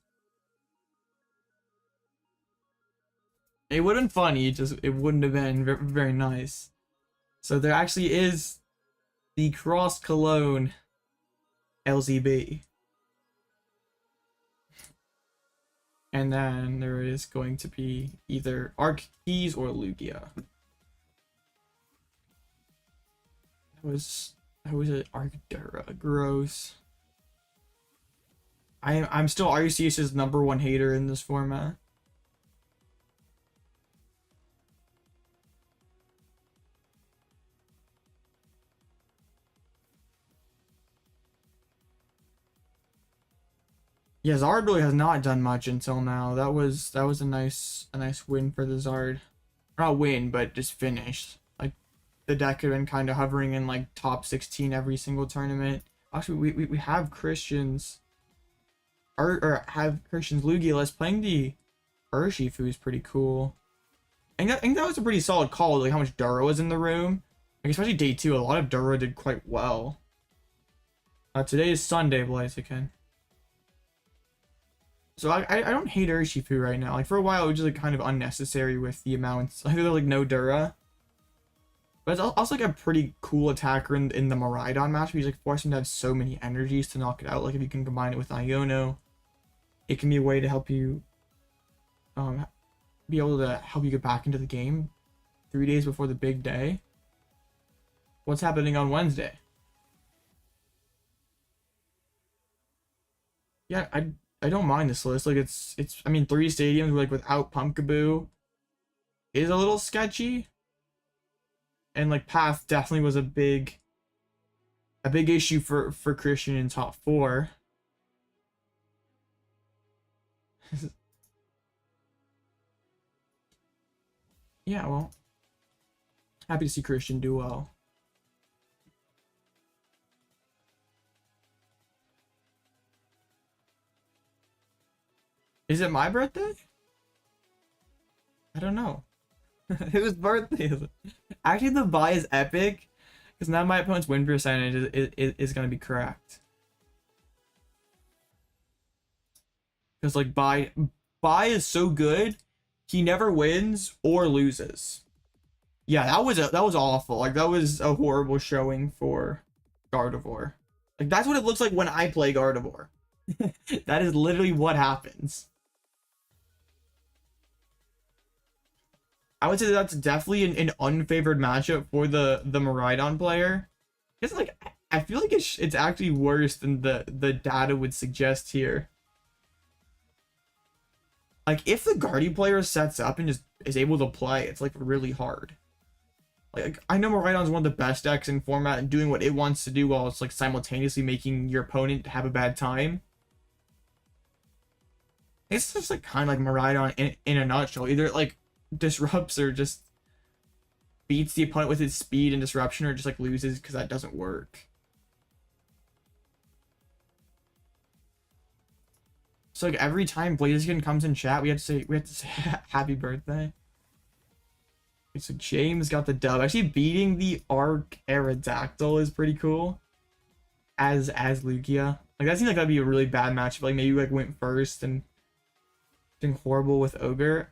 It would have been funny, it wouldn't have been very nice. So there actually is the Cross Cologne LZB. And then there is going to be either Arceus or Lugia. That was an Arctura. Gross. I'm still Arceus' #1 hater in this format. Yeah, Zard really has not done much until now. That was a nice win for the Zard. Not win, but just finished. Like the deck had been kind of hovering in like top 16 every single tournament. Actually, we have Christian's or have Christian's Lugia. Playing the Urshifu is pretty cool. I think that was a pretty solid call, like how much Duro was in the room. Like especially day 2, a lot of Duro did quite well. Today is Sunday, Blaziken. So I don't hate Urshifu right now. Like for a while it was just like kind of unnecessary with the amounts. Like there's like no Dura. But it's also like a pretty cool attacker in the Miraidon match. He's like forcing to have so many energies to knock it out. Like if you can combine it with Iono, it can be a way to help you be able to help you get back into the game 3 days before the big day. What's happening on Wednesday? Yeah, I don't mind this list. Like it's I mean 3 stadiums like without Pumpkaboo is a little sketchy. And like Path definitely was a big issue for Christian in top 4. Yeah, well, happy to see Christian do well. Is it my birthday? I don't know. Whose birthday is it? Actually, the buy is epic because now my opponent's win percentage is going to be correct. Because like buy is so good, he never wins or loses. Yeah, that was awful. Like that was a horrible showing for Gardevoir. Like that's what it looks like when I play Gardevoir. That is literally what happens. I would say that's definitely an unfavored matchup for the Miraidon player. It's like I feel like it's actually worse than the data would suggest here. Like if the Guardy player sets up and just is able to play, it's like really hard. Like I know Miraidon's one of the best decks in format and doing what it wants to do while it's like simultaneously making your opponent have a bad time. It's just like kind of like Miraidon in a nutshell. Either it like disrupts or just beats the opponent with his speed and disruption, or just like loses because that doesn't work. So like every time Blaziken comes in chat, we have to say happy birthday. Okay, so James got the dub. Actually beating the Aerodactyl is pretty cool. As Lugia. Like that seems like that'd be a really bad match. Like maybe like went first and doing horrible with Ogre.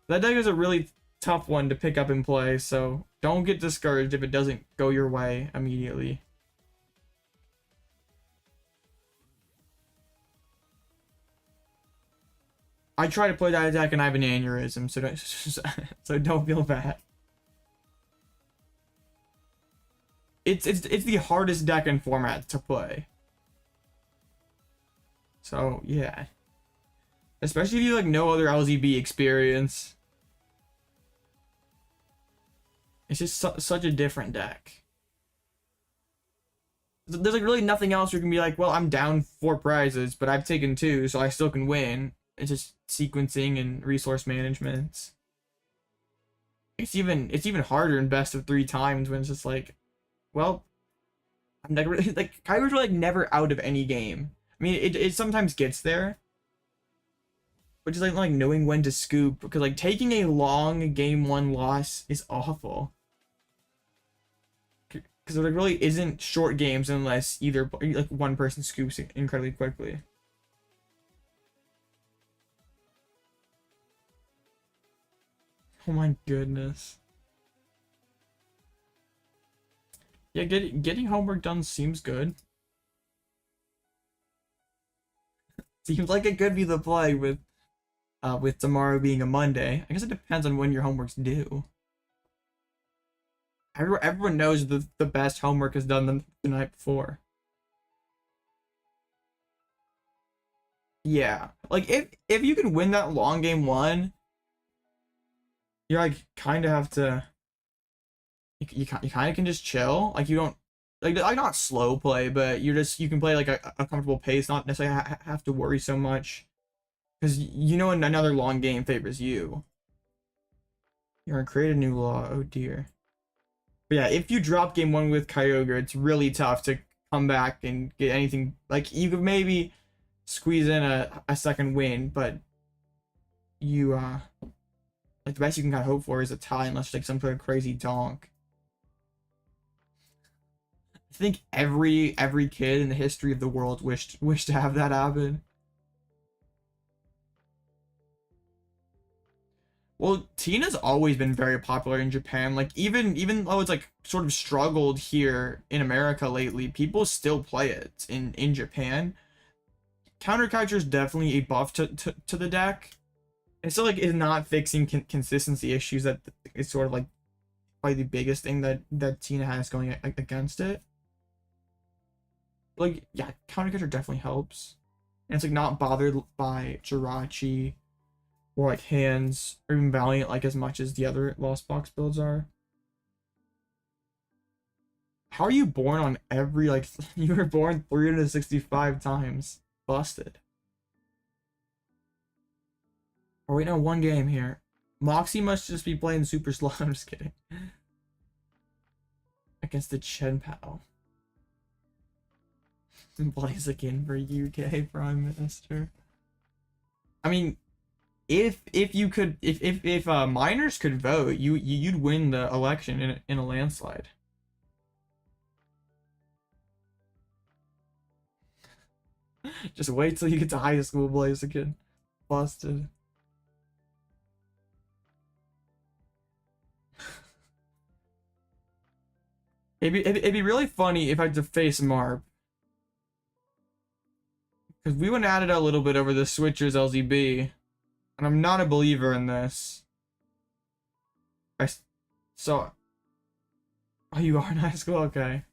That deck is a really tough one to pick up and play, so don't get discouraged if it doesn't go your way immediately. I try to play that deck and I have an aneurysm, so don't feel bad. It's the hardest deck in format to play. So yeah. Especially if you like no other LZB experience. It's just such a different deck. There's like really nothing else you can be like, well, I'm down 4 prizes, but I've taken 2, so I still can win. It's just sequencing and resource management. It's even harder in best of 3 times when it's just like, well, I'm like really like Kyber's like never out of any game. I mean, it sometimes gets there. Which is like knowing when to scoop, because like taking a long game 1 loss is awful. Because there really isn't short games unless either like one person scoops it incredibly quickly. Oh my goodness. Yeah, getting homework done seems good. Seems like it could be the play with tomorrow being a Monday. I guess it depends on when your homework's due. Everyone knows the best homework is done the night before. Yeah, like if you can win that long game one, you're like kind of have to. You kind of can just chill. Like you don't like not slow play, but you can play like a comfortable pace, not necessarily have to worry so much, because you know another long game favors you. You're gonna create a new law. Oh dear. But yeah, if you drop game one with Kyogre, it's really tough to come back and get anything. Like you could maybe squeeze in a second win, but you like the best you can kind of hope for is a tie, unless like some sort of crazy donk. I think every kid in the history of the world wished to have that happen. Well, Tina's always been very popular in Japan. Like even though it's like sort of struggled here in America lately, people still play it in Japan. Counter Capture is definitely a buff to the deck. It's still like is not fixing consistency issues that is sort of like probably the biggest thing that Tina has going against it. Like yeah, Counter Capture definitely helps, and it's like not bothered by Jirachi or like hands or even Valiant like as much as the other Lost Box builds are. How are you born on every like you were born 365 times? Busted. Oh wait, no, one game here. Moxie must just be playing super slow. I'm just kidding. Against the Chen Pao. Blaziken for UK Prime Minister. I mean, if minors could vote, you'd win the election in a landslide. Just wait till you get to high school, Blaziken. Busted. It'd be really funny if I had to face Marp. Because we went at it a little bit over the Switchers LZB. And I'm not a believer in this. Oh, you are in high school? Okay.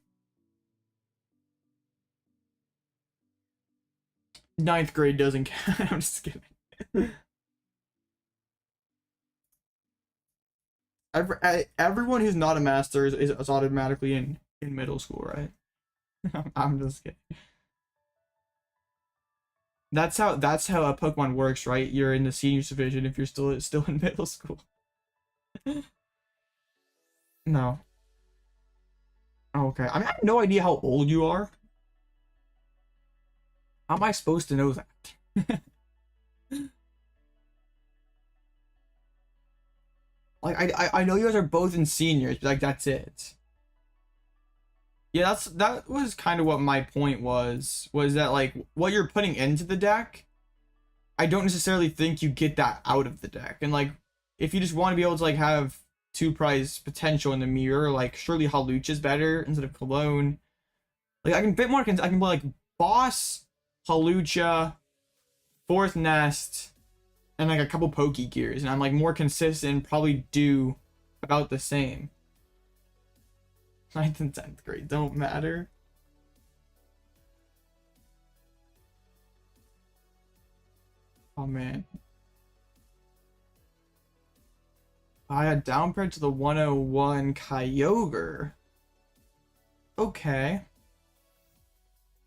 9th grade doesn't count. I'm just kidding. Everyone who's not a master is automatically in middle school, right? I'm just kidding. That's how a Pokemon works, right? You're in the seniors division if you're still in middle school. No. Okay. I mean, I have no idea how old you are. How am I supposed to know that? Like I know you guys are both in seniors, but like that's it. Yeah, that was kind of what my point was that like what you're putting into the deck, I don't necessarily think you get that out of the deck. And like if you just want to be able to like have 2-prize potential in the mirror, like surely Hawlucha is better instead of Cologne. Like I can play like Boss, Hawlucha, 4th Nest, and like a couple Pokegears, and I'm like more consistent, probably do about the same. 9th and 10th grade don't matter. Oh man. I had downpaired to the 101 Kyogre. Okay.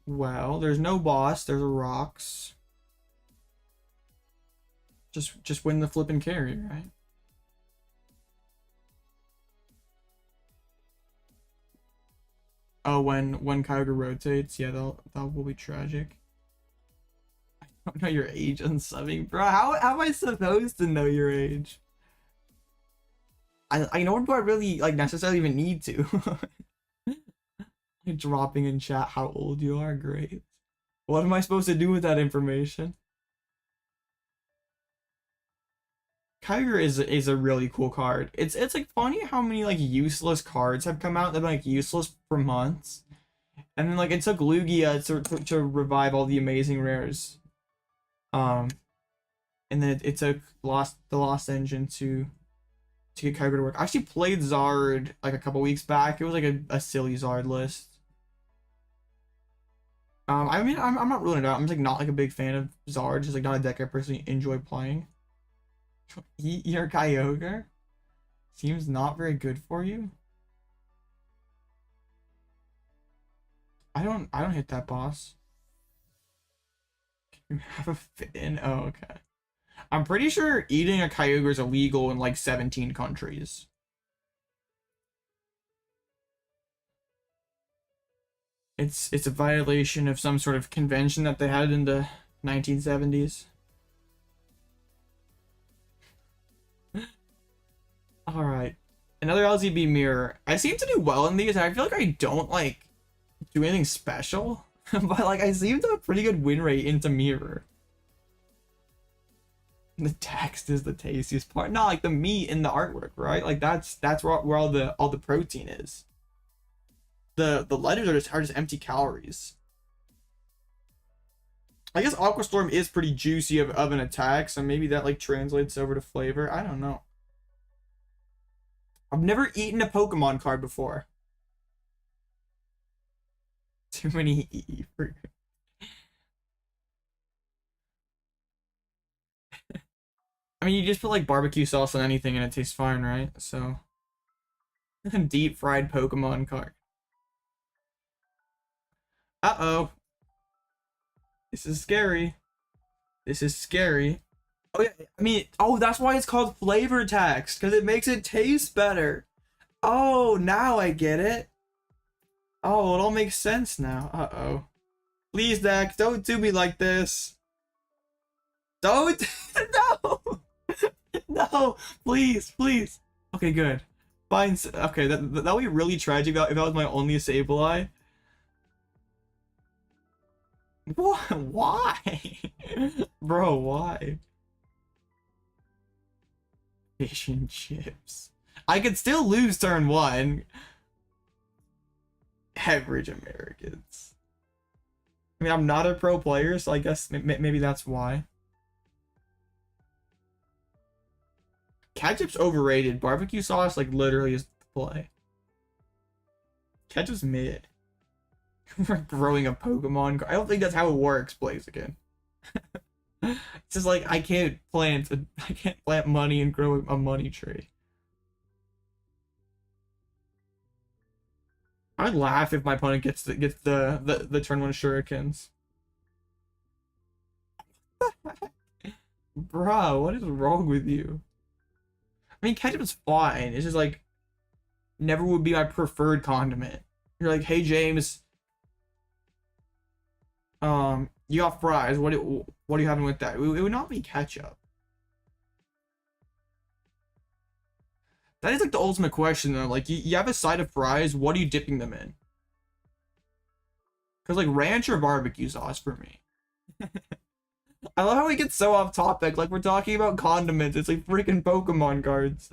Well, there's no boss, there's a rocks. Just win the flipping carry, right? Oh, when Kyogre rotates, yeah, that will be tragic. I don't know your age on subbing, bro. How am I supposed to know your age? I nor do I really like necessarily even need to. Dropping in chat how old you are. Great. What am I supposed to do with that information? Kyogre is a really cool card. It's like funny how many like useless cards have come out that have been like useless for months. And then like it took Lugia to revive all the amazing rares. And then it took the Lost Engine to get Kyogre to work. I actually played Zard like a couple weeks back. It was like a silly Zard list. I mean, I'm not ruling it out. I'm just like not like a big fan of Zard. Just like not a deck I personally enjoy playing. Eat your Kyogre? Seems not very good for you. I don't hit that boss. Can you have a fin? Oh, okay. I'm pretty sure eating a Kyogre is illegal in like 17 countries. It's a violation of some sort of convention that they had in the 1970s. Alright. Another LZB mirror. I seem to do well in these. I feel like I don't like do anything special. But like I seem to have a pretty good win rate into mirror. The text is the tastiest part. Not like the meat in the artwork, right? Like that's where all the protein is. The letters are just empty calories. I guess Aqua Storm is pretty juicy of an attack, so maybe that like translates over to flavor. I don't know. I've never eaten a Pokemon card before. Too many E for... I mean, you just put like barbecue sauce on anything and it tastes fine, right? So, deep fried Pokemon card. Uh-oh. This is scary. This is scary. Oh yeah, I mean, oh, that's why it's called flavor text, because it makes it taste better. Oh, now I get it. Oh, it all makes sense now. Uh-oh. Please, Dex, don't do me like this. Don't. No. No, please, please. Okay, good. Fine. Okay, that would be really tragic if that was my only Sableye. What? Why? Bro, why? Fish and chips. I could still lose turn 1. Average Americans. I mean, I'm not a pro player, so I guess maybe that's why. Ketchup's overrated. Barbecue sauce, like, literally is the play. Ketchup's mid. We're growing a Pokemon. I don't think that's how it works, Blaziken. It's just like I can't plant money and grow a money tree. I'd laugh if my opponent gets the turn 1 shurikens. Bro, what is wrong with you? I mean, ketchup is fine. It's just like never would be my preferred condiment. You're like, hey James, you got fries. What are you having with that? It would not be ketchup. That is like the ultimate question though. Like you have a side of fries. What are you dipping them in? Because like ranch or barbecue sauce for me. I love how we get so off topic. Like we're talking about condiments. It's like freaking Pokemon cards.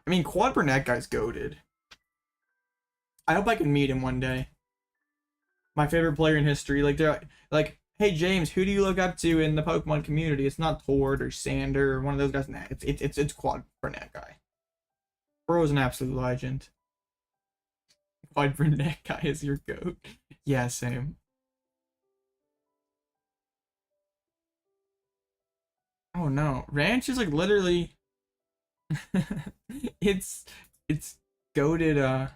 I mean, Quad Burnett guy's goated. I hope I can meet him one day. My favorite player in history. Like they're like, hey James, who do you look up to in the Pokemon community? It's not Tord or Sander or one of those guys. Nah, it's Quad Burnett guy. Bro is an absolute legend. Quad Burnett guy is your goat. Yeah, same. Oh no, ranch is like literally. it's goated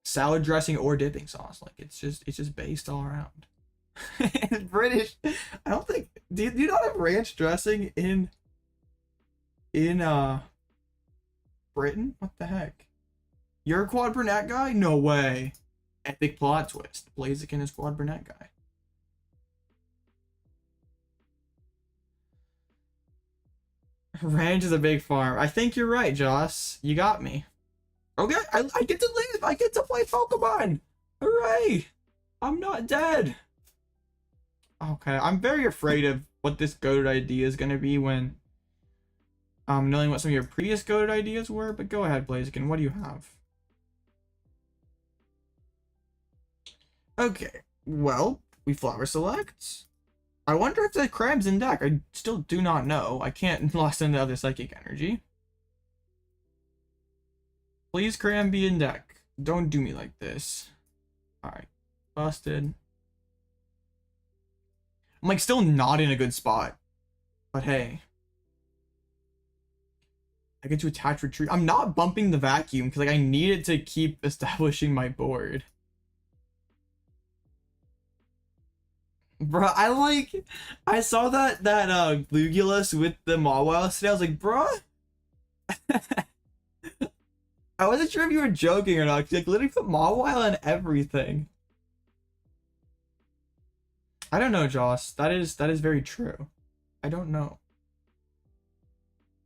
salad dressing or dipping sauce. Like it's just based all around. It's British. I don't think do you not have ranch dressing in Britain? What the heck? You're a Quad Burnett guy? No way. Epic plot twist. Blaziken is Quad Burnett guy. Ranch is a big farm. I think you're right, Joss. You got me. Okay, I get to live. I get to play Pokemon. Hooray! I'm not dead. Okay, I'm very afraid of what this goated idea is gonna be when knowing what some of your previous goated ideas were. But go ahead, Blaziken. What do you have? Okay, well, we flower select. I wonder if the Crab's in deck. I still do not know. I can't lost into other Psychic Energy. Please, Cram, be in deck. Don't do me like this. Alright, busted. I'm like still not in a good spot. But hey. I get to attach retreat. I'm not bumping the vacuum because like I need it to keep establishing my board. Bro, I saw that Glugulus with the Mawile today. I was like, bro. I wasn't sure if you were joking or not. Like literally put Mawile in everything. I don't know, Joss. That is very true. I don't know.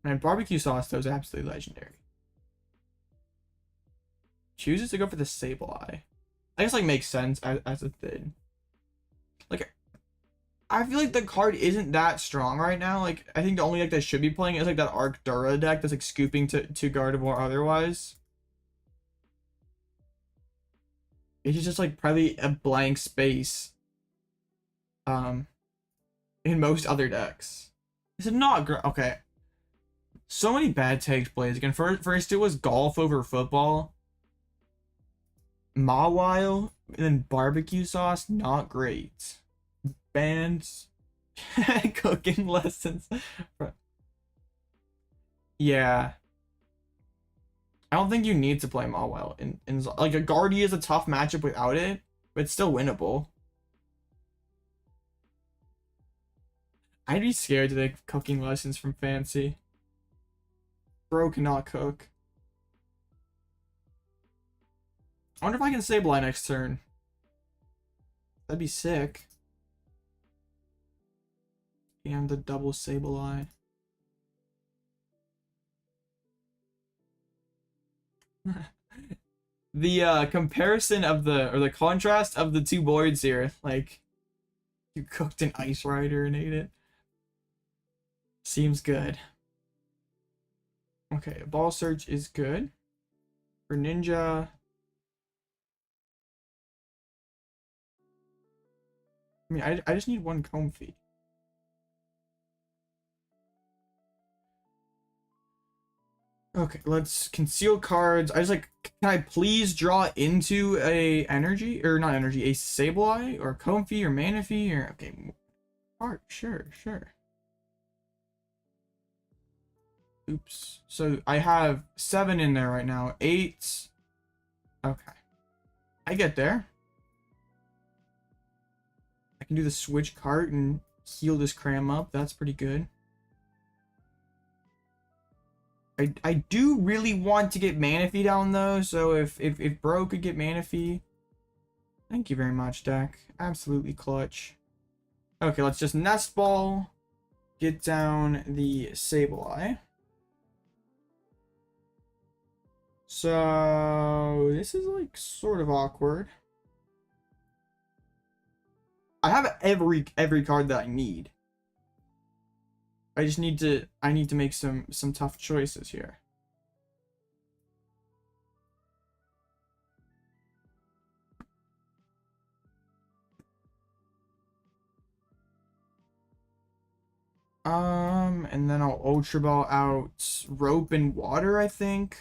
And barbecue sauce though is absolutely legendary. Chooses to go for the Sableye. I guess like makes sense as a thing. Like I feel like the card isn't that strong right now. Like I think the only deck that should be playing is like that Arctura deck that's like scooping to Gardevoir otherwise. It's just like probably a blank space. In most other decks. Is it not great? Okay. So many bad takes, Blaziken. First it was golf over football. Mawile and then barbecue sauce, not great. Bands. Cooking lessons. Yeah. I don't think you need to play Mawile. In like a Guardy is a tough matchup without it, but it's still winnable. I'd be scared to take cooking lessons from Fancy. Bro cannot cook. I wonder if I can Sableye next turn. That'd be sick. And the double Sableye. The comparison of the contrast of the two boards here, like you cooked an Ice Rider and ate it. Seems good. Okay, Ball Search is good. For Ninja. I mean, I just need one Comfey. Okay, let's conceal cards. I just like, can I please draw into a energy, or not energy, a Sableye, or Comfey, or Manaphy, or, okay, art, sure. Oops. So I have 7 in there right now. 8. Okay. I get there. I can do the Switch Cart and heal this Cram up. That's pretty good. I do really want to get Manaphy down though, so if Bro could get Manaphy. Thank you very much, deck. Absolutely clutch. Okay, let's just Nest Ball. Get down the Sableye. So this is like sort of awkward. I have every card that I need. I need to make some tough choices here. And then I'll Ultra Ball out Rope and Water, I think.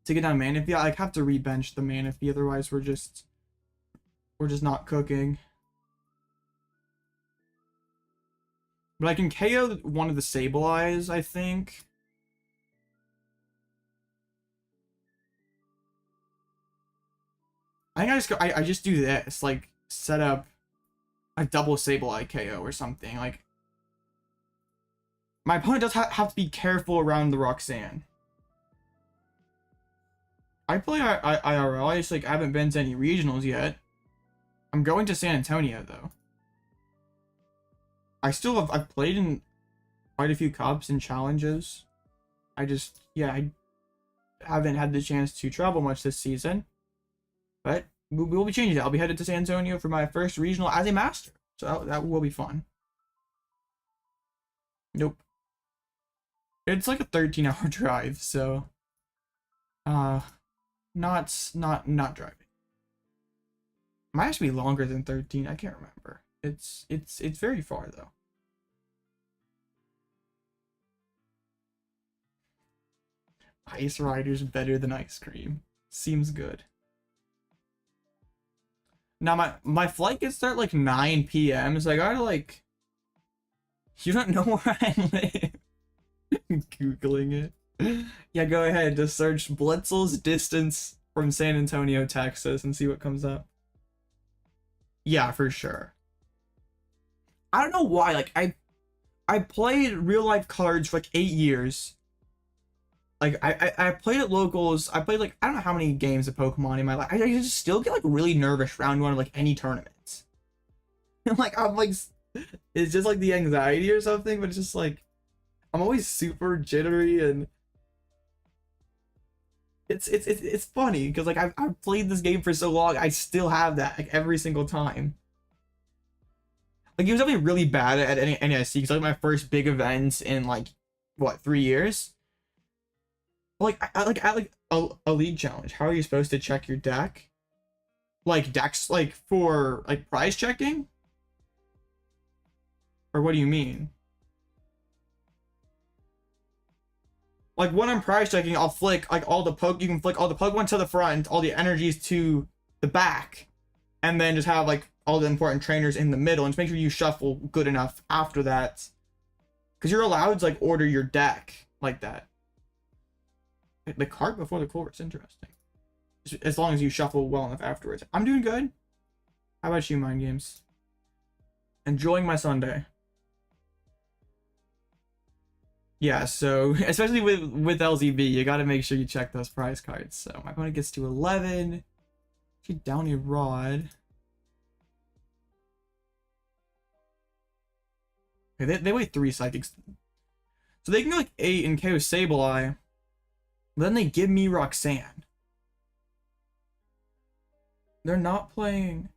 To get down Manaphy, I have to rebench the Manaphy, otherwise we're just not cooking. But I can KO one of the Sableyes, I think. I think I just do this, like set up a double Sableye KO or something. Like my opponent does have to be careful around the Roxanne. I play IRL. I just like haven't been to any regionals yet. I'm going to San Antonio though. I've played in quite a few cups and challenges. I haven't had the chance to travel much this season. But we will be changing it. I'll be headed to San Antonio for my first regional as a master. So that will be fun. Nope. It's like a 13-hour drive, so not driving. Might actually be longer than 13. I can't remember. It's very far though. Ice Rider's better than ice cream. Seems good. Now my flight gets start like 9 p.m. So I gotta like. You don't know where I live. Googling it. Yeah, go ahead. Just search Blitzle's distance from San Antonio, Texas, and see what comes up. Yeah, for sure. I don't know why. Like I played real life cards for like 8 years. Like I played at locals. I played like I don't know how many games of Pokemon in my life. I just still get like really nervous round one of like any tournaments. Like I'm like, it's just like the anxiety or something. But it's just like I'm always super jittery and it's funny because like I've played this game for so long. I still have that like every single time. Like it was definitely really bad at NIC because like my first big events in like what 3 years. Like I a league challenge. How are you supposed to check your deck? Like decks like for like prize checking? Or what do you mean? Like when I'm prize checking, I'll flick like all the you can flick all the Pokemon to the front, all the energies to the back, and then just have like all the important trainers in the middle, and just make sure you shuffle good enough after that. Because you're allowed to like order your deck like that. The cart before the Colress, interesting. As long as you shuffle well enough afterwards. I'm doing good. How about you, Mind Games? Enjoying my Sunday. Yeah, so especially with LZB, you got to make sure you check those prize cards. So my opponent gets to 11. She down a rod. Okay, they weigh 3 psychics, so they can go like 8 and KO Sableye. Then they give me Roxanne. They're not playing.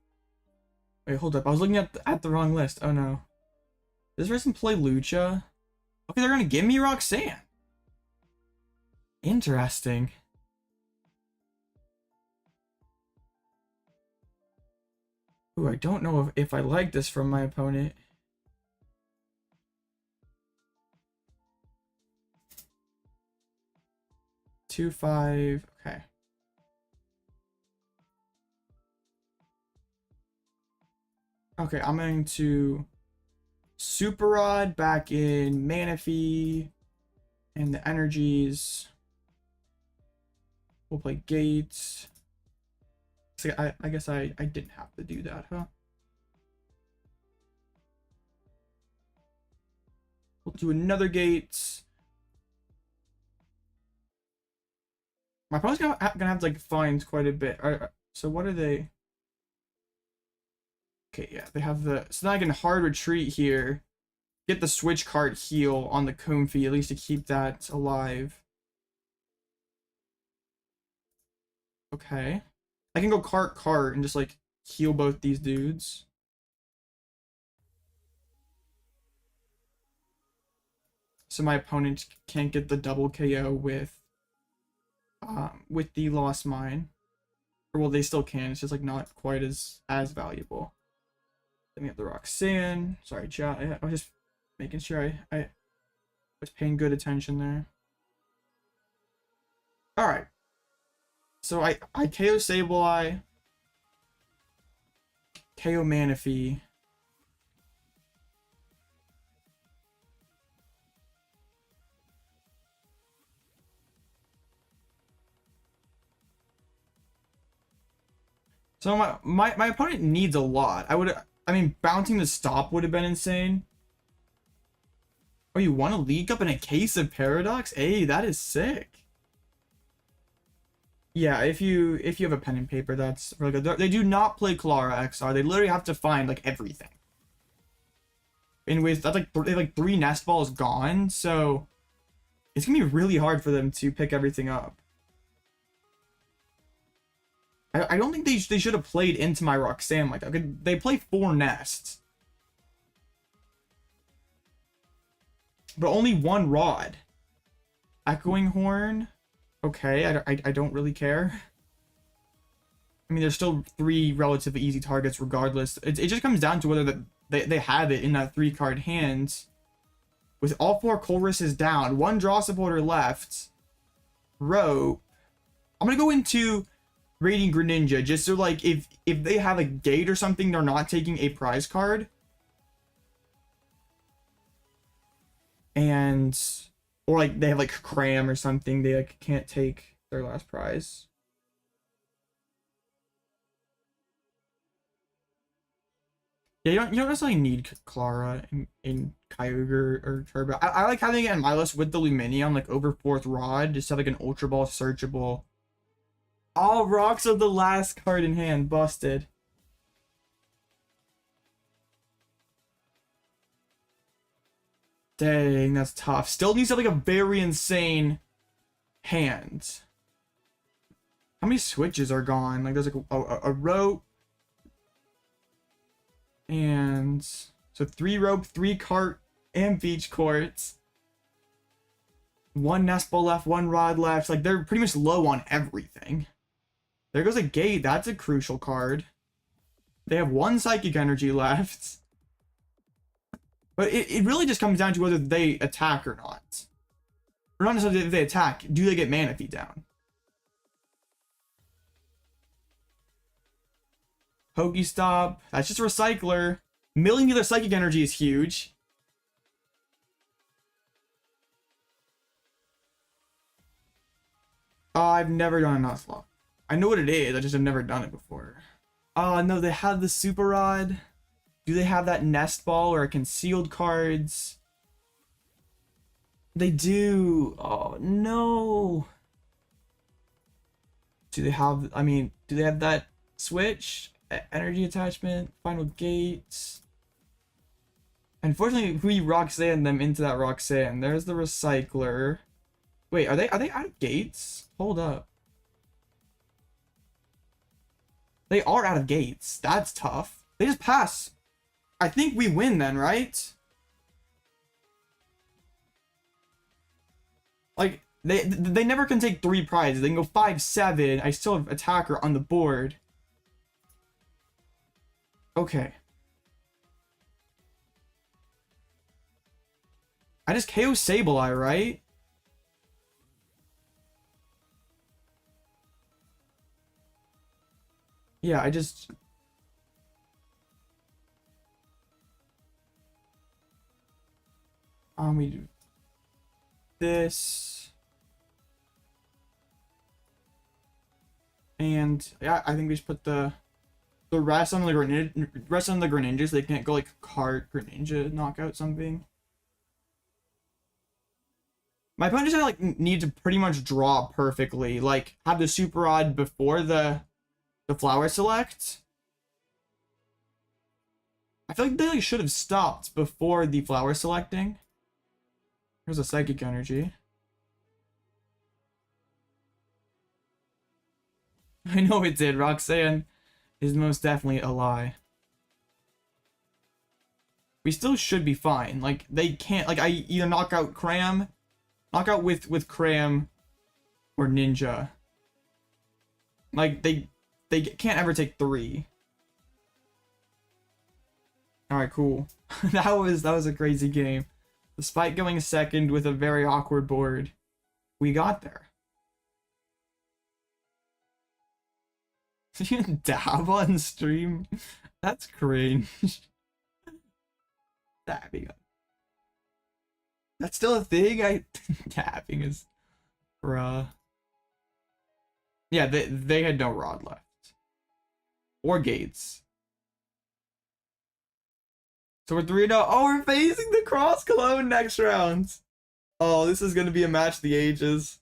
Wait, hold up. I was looking at the wrong list. Oh no. Does this person play Lucha? Okay, they're gonna give me Roxanne. Interesting. Ooh, I don't know if I like this from my opponent. Two, 5, okay. Okay, I'm going to Super Rod back in Manaphy and the energies. We'll play Gates. So I guess I didn't have to do that, huh? We'll do another Gates. My opponent's gonna have to like find quite a bit. So what are they? Okay, yeah, they have the. So now I can hard retreat here. Get the Switch Cart heal on the Comfey, at least to keep that alive. Okay. I can go cart and just like heal both these dudes. So my opponent can't get the double KO with the Lost Mine. Or well, they still can, it's just like not quite as valuable. Then we have the Roxanne. Sorry, chat. I was just making sure I was paying good attention there. Alright. So I KO Sableye. KO Manaphy. So my opponent needs a lot. I mean, bouncing the stop would have been insane. Oh, you want to leak up in a case of Paradox? Hey, that is sick. Yeah, if you have a pen and paper, that's really good. They do not play Klara XR. They literally have to find like everything. Anyways, that's like they have like 3 nest balls gone, so it's gonna be really hard for them to pick everything up. I don't think they should have played into my Roxanne like that. They play 4 nests. But only 1 rod. Echoing Horn. Okay, I don't really care. I mean, there's still 3 relatively easy targets regardless. It just comes down to whether they have it in that 3-card hand. With all 4 Colresses down, 1 draw supporter left. Rope. I'm gonna go into Radiant Greninja just so like if they have a gate or something, they're not taking a prize card. And or like they have like Cram or something, they like can't take their last prize. Yeah, you don't necessarily need Klara in Kyogre or Turbo. I like having it in my list with the Lumineon, like over 4th Rod, just have like an Ultra Ball searchable. All rocks of the last card in hand, busted. Dang, that's tough. Still needs to have like a very insane hand. How many switches are gone? Like there's like a rope. And so 3 rope, 3 cart, and beach courts. 1 nest ball left, 1 rod left. Like they're pretty much low on everything. There goes a gate. That's a crucial card. They have 1 psychic energy left. But it really just comes down to whether they attack or not. Or not necessarily if they attack. Do they get Manaphy down? Pokestop. That's just a recycler. Millimeter psychic energy is huge. Oh, I've never done a Nuzlocke. I know what it is. I just have never done it before. Oh no, they have the Super Rod. Do they have that Nest Ball or concealed cards? They do. Oh no. Do they have? I mean, do they have that Switch? Energy attachment, final gates. Unfortunately, we Roxanne them into that Roxanne. There's the recycler. Wait, are they out of gates? Hold up. They are out of gates. That's tough. They just pass. I think we win then, right? Like they never can take 3 prizes. They can go 5-7. I still have attacker on the board. Okay. I just KO Sableye, right? Yeah, I just... we do this. And yeah, I think we should put the rest on the Greninjas. They can't go like cart Greninja knockout something. My opponent just like need to pretty much draw perfectly, like have the Super Rod before the flower select. I feel like they like, should have stopped before the flower selecting. Here's a psychic energy. I know it did. Roxanne is most definitely a lie. We still should be fine. Like they can't. Like I either knock out Cram, knock out with Cram, or Ninja. Like they can't ever take 3. All right, cool. that was a crazy game. Despite going second with a very awkward board, we got there. You dab on stream? That's cringe. Dabbing. That's still a thing? Dabbing is... Bruh. Yeah, they had no rod left. Or gates. So we're 3-0. Oh, we're facing the Cross Cologne next round. Oh, this is going to be a match of the ages.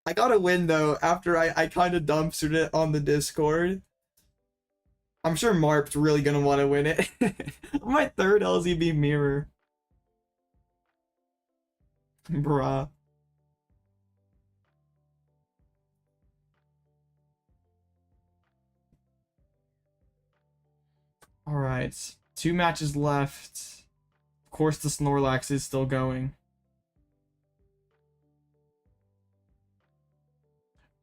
I got a win, though, after I kind of dumpstered it on the Discord. I'm sure Marp's really going to want to win it. My 3rd LZB mirror. Bruh. Alright. 2 matches left. Of course, the Snorlax is still going.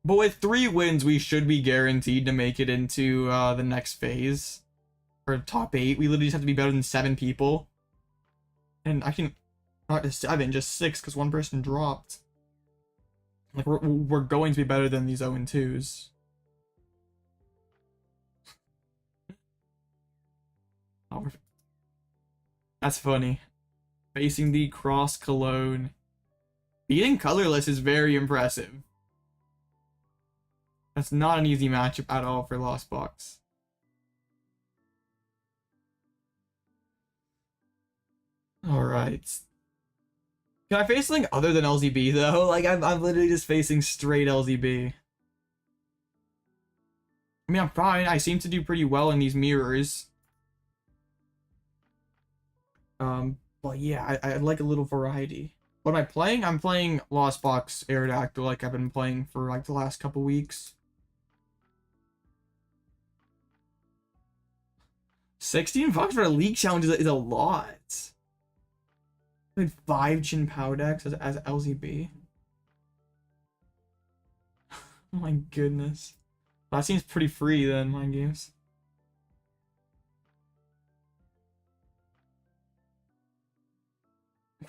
But with 3 wins, we should be guaranteed to make it into the next phase. For top 8. We literally just have to be better than 7 people. And I can... Not just 7, just 6, because 1 person dropped. Like, we're going to be better than these 0-2s. Oh, that's funny. Facing the Cross Cologne. Beating Colorless is very impressive. That's not an easy matchup at all for Lost Box. Alright. Can I face something other than LZB though? Like, I'm literally just facing straight LZB. I mean, I'm fine. I seem to do pretty well in these mirrors. But yeah, I'd like a little variety. What am I playing? I'm playing Lost Box Aerodactyl like I've been playing for like the last couple weeks. 16 bucks for a league challenge is a lot. Like 5 Chin Pow decks as LZB. Oh my goodness. That seems pretty free then, mind games.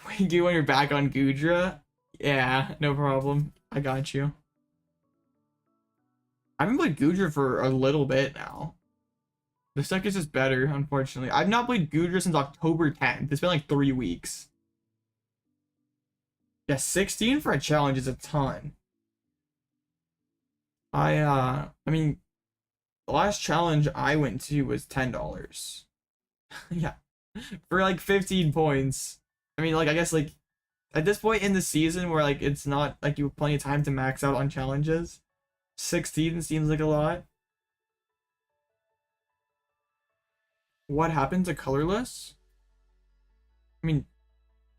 Wait, you when you're back on Goodra? Yeah, no problem. I got you. I haven't played Goodra for a little bit now. This deck is just better, unfortunately. I've not played Goodra since October 10th. It's been like 3 weeks. Yeah, 16 for a challenge is a ton. I mean, the last challenge I went to was $10. Yeah, for like 15 points. I mean, like, I guess, like, at this point in the season where, like, it's not, like, you have plenty of time to max out on challenges, 16 seems like a lot. What happened to Colorless? I mean,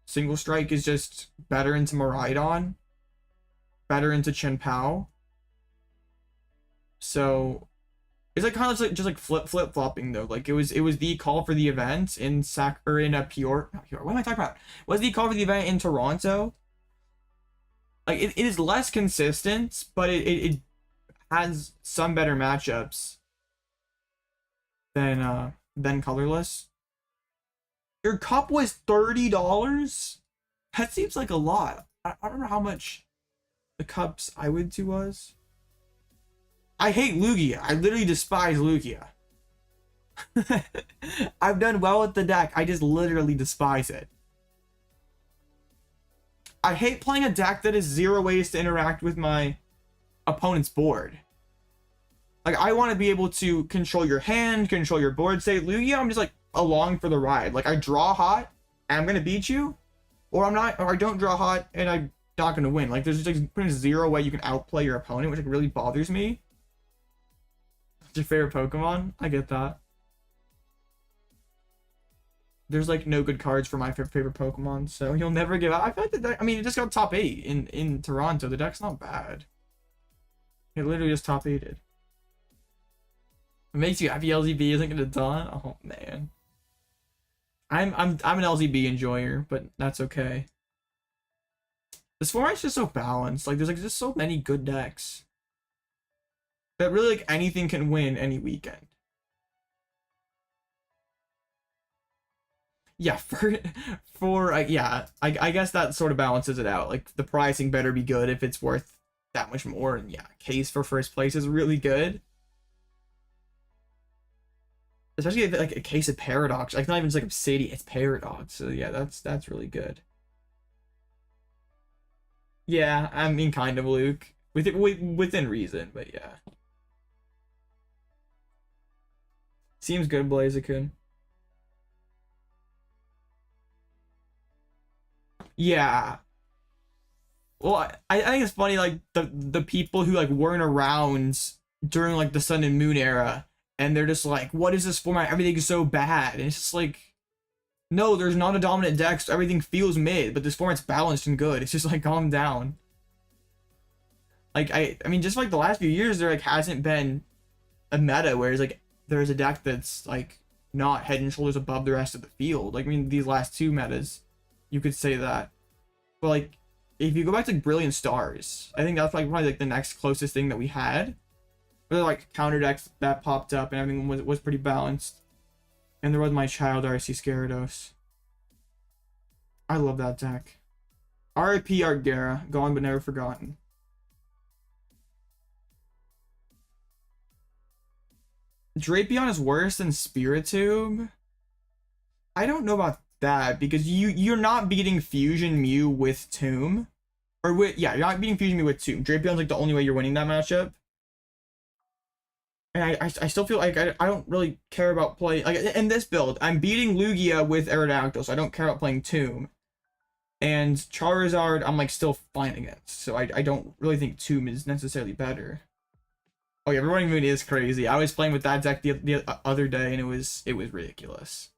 Single Strike is just better into Miraidon, better into Chien-Pao. So it's like kind of just like flip flopping though. Like it was the call for the event in Pure. What am I talking about? Was the call for the event in Toronto? Like it is less consistent, but it has some better matchups than Colorless. Your cup was $30? That seems like a lot. I don't remember how much the cups I went to was. I hate Lugia. I literally despise Lugia. I've done well with the deck. I just literally despise it. I hate playing a deck that is 0 ways to interact with my opponent's board. Like, I want to be able to control your hand, control your board state. Lugia, I'm just like along for the ride. Like, I draw hot and I'm going to beat you. Or I'm not, or I don't draw hot and I'm not going to win. Like, there's just like pretty 0 way you can outplay your opponent, which like really bothers me. It's your favorite Pokemon? I get that. There's like no good cards for my favorite Pokemon, so you'll never give up. I feel like the deck, I mean, it just got top 8 in Toronto. The deck's not bad. It literally just top 8'd. It makes you happy LZB isn't gonna done? Oh man. I'm an LZB enjoyer, but that's okay. This format's just so balanced. Like there's like just so many good decks that really like anything can win any weekend. Yeah, for yeah, I guess that sort of balances it out. Like the pricing better be good if it's worth that much more, and yeah, case for first place is really good. Especially if, like a case of Paradox, like not even just like Obsidian, it's Paradox. So yeah, that's really good. Yeah, I mean kind of Luke, within reason, but yeah. Seems good, Blaziken. Yeah. Well, I think it's funny, like the people who like weren't around during like the Sun and Moon era, and they're just like, what is this format? Everything is so bad. And it's just like, no, there's not a dominant deck, so everything feels mid, but this format's balanced and good. It's just like, calm down. Like I mean, just like the last few years, there like hasn't been a meta where it's like there's a deck that's like not head and shoulders above the rest of the field. Like, I mean, these last two metas, you could say that. But like, if you go back to Brilliant Stars, I think that's like probably like the next closest thing that we had. But like counter decks that popped up and everything was pretty balanced. And there was my child RC Gyarados. I love that deck. RIP Art Gara, gone but never forgotten. Drapion is worse than Spiritomb. I don't know about that because you're not beating Fusion Mew with Tomb. Or with, yeah, you're not beating Fusion Mew with Tomb. Drapion's like the only way you're winning that matchup. And I still feel like I don't really care about playing, like in this build, I'm beating Lugia with Aerodactyl, so I don't care about playing Tomb. And Charizard, I'm like still fine against, so I don't really think Tomb is necessarily better. Oh yeah, Running Moon is crazy. I was playing with that deck the other day, and it was ridiculous.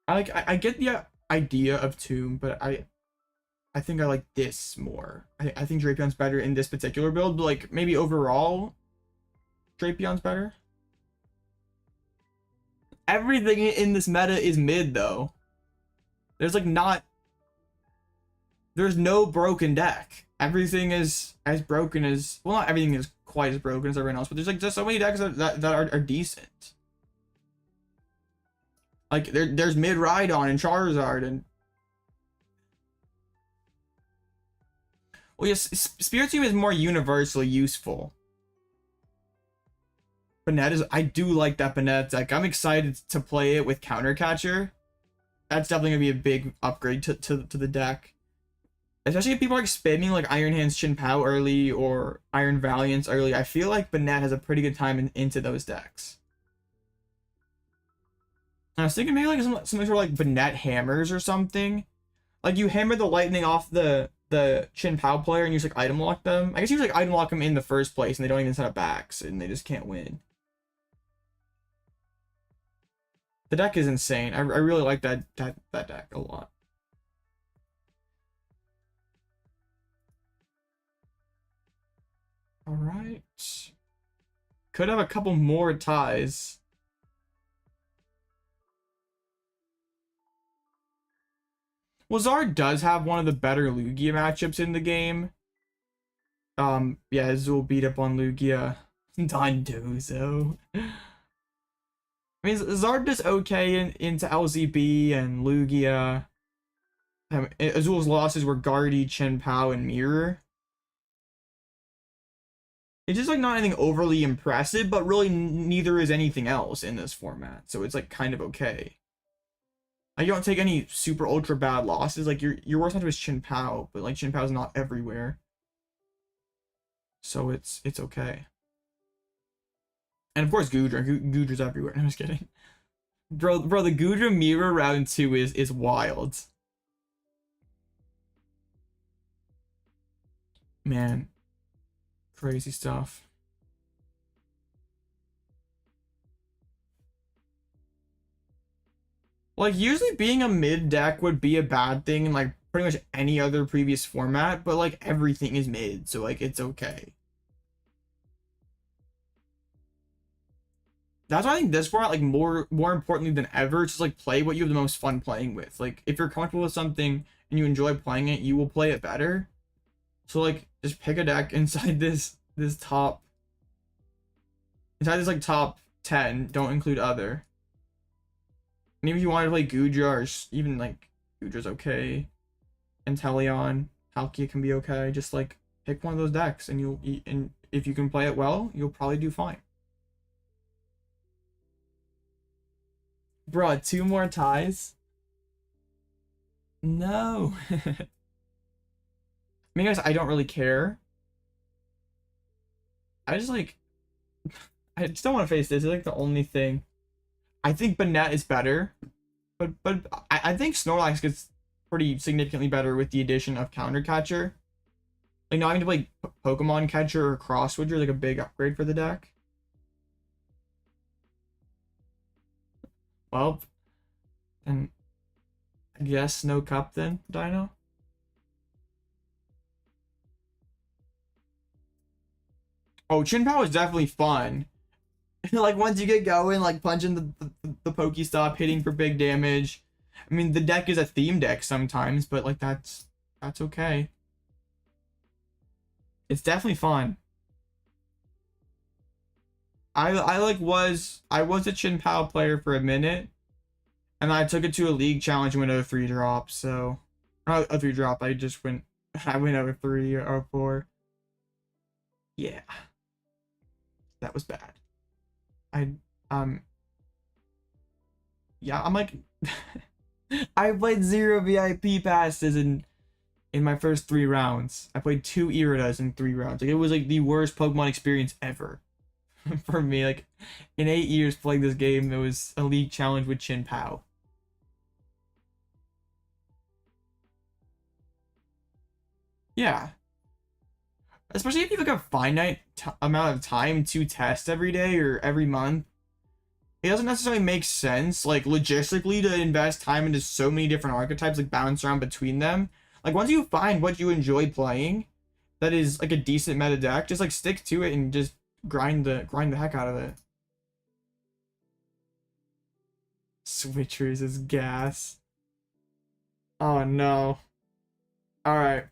I get the idea of Tomb, but I think I like this more. I think Drapion's better in this particular build, but like maybe overall, Drapion's better. Everything in this meta is mid though. There's like there's no broken deck. Everything is as broken as, well, not everything is quite as broken as everyone else, but there's like just so many decks that are decent. Like there's mid Rhydon and Charizard and, well, yes, Spiritomb is more universally useful. Banette is, I do like that Banette deck. I'm excited to play it with Counter Catcher. That's definitely gonna be a big upgrade to the deck. Especially if people are like spamming like Iron Hands Chin Pao early or Iron Valiance early. I feel like Banette has a pretty good time into those decks. I was thinking maybe like something sort of like Banette Hammers or something. Like you hammer the lightning off the Chin Pao player and you just like item lock them. I guess you just like item lock them in the first place and they don't even set up backs and they just can't win. The deck is insane. I really like that deck a lot. All right. Could have a couple more ties. Well, Zard does have one of the better Lugia matchups in the game. Yeah, Azul beat up on Lugia. Dondozo. I mean, Zard does okay into LZB and Lugia. Azul's losses were Guardy, Chen Pao, and Mirror. It's just like not anything overly impressive, but really neither is anything else in this format. So it's like kind of okay. Like you don't take any super ultra bad losses. Like your worst matchup is Chin Pao, but like Chin Pao's not everywhere. So it's okay. And of course Goodra. Goodra's everywhere. I'm just kidding. Bro, the Goodra Mirror round 2 is wild. Man. Crazy stuff. Like usually being a mid deck would be a bad thing in like pretty much any other previous format, but like everything is mid, so like it's okay. That's why I think this format, like more importantly than ever, just like play what you have the most fun playing with. Like if you're comfortable with something and you enjoy playing it, you will play it better. So like just pick a deck inside this top, inside this like top 10. Don't include other. And even if you want to play Goodra or even like Goodra's okay, Inteleon, Palkia can be okay. Just like pick one of those decks and and if you can play it well, you'll probably do fine. Bruh, 2 more ties? No. I mean, guys, I don't really care. I just like, I just don't want to face this. It's like the only thing. I think Banette is better, but I think Snorlax gets pretty significantly better with the addition of Counter Catcher. Like not having to play Pokemon Catcher or Crosswitcher, like a big upgrade for the deck. Well, and I guess no cup then, Dino. Oh, Chin Pow is definitely fun. Like once you get going, like punching the Pokestop, hitting for big damage. I mean, the deck is a theme deck sometimes, but like that's okay. It's definitely fun. I was a Chin Pow player for a minute, and I took it to a league challenge and went over 3 drops. So, not a 3 drop. I just went. I went over 3 or 4. Yeah, that was bad. I yeah, I'm like I played 0 VIP passes in my first 3 rounds. I played 2 Iradas in 3 rounds. Like it was like the worst Pokemon experience ever for me. Like in 8 years playing this game, there was a league challenge with Chin Pow. Yeah, especially if you have like a finite amount of time to test every day or every month. It doesn't necessarily make sense, like, logistically to invest time into so many different archetypes, like, bounce around between them. Like, once you find what you enjoy playing, that is, like, a decent meta deck, just, like, stick to it and just grind the heck out of it. Switchers is gas. Oh, no. Alright.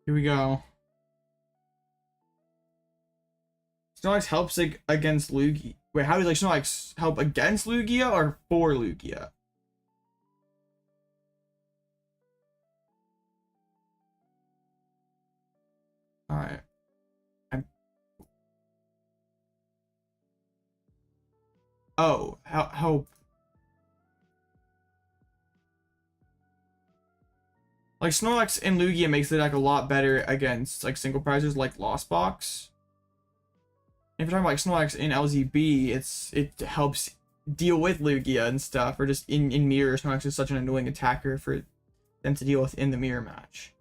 Here we go. Snorlax helps like against Lugia. Wait, how does like Snorlax help against Lugia or for Lugia? Alright. Oh, help. Like Snorlax and Lugia makes the deck a lot better against like single prizes like Lost Box. If you're talking about like Snorlax in LZB, it helps deal with Lugia and stuff, or just in mirror. Snorlax is such an annoying attacker for them to deal with in the mirror match.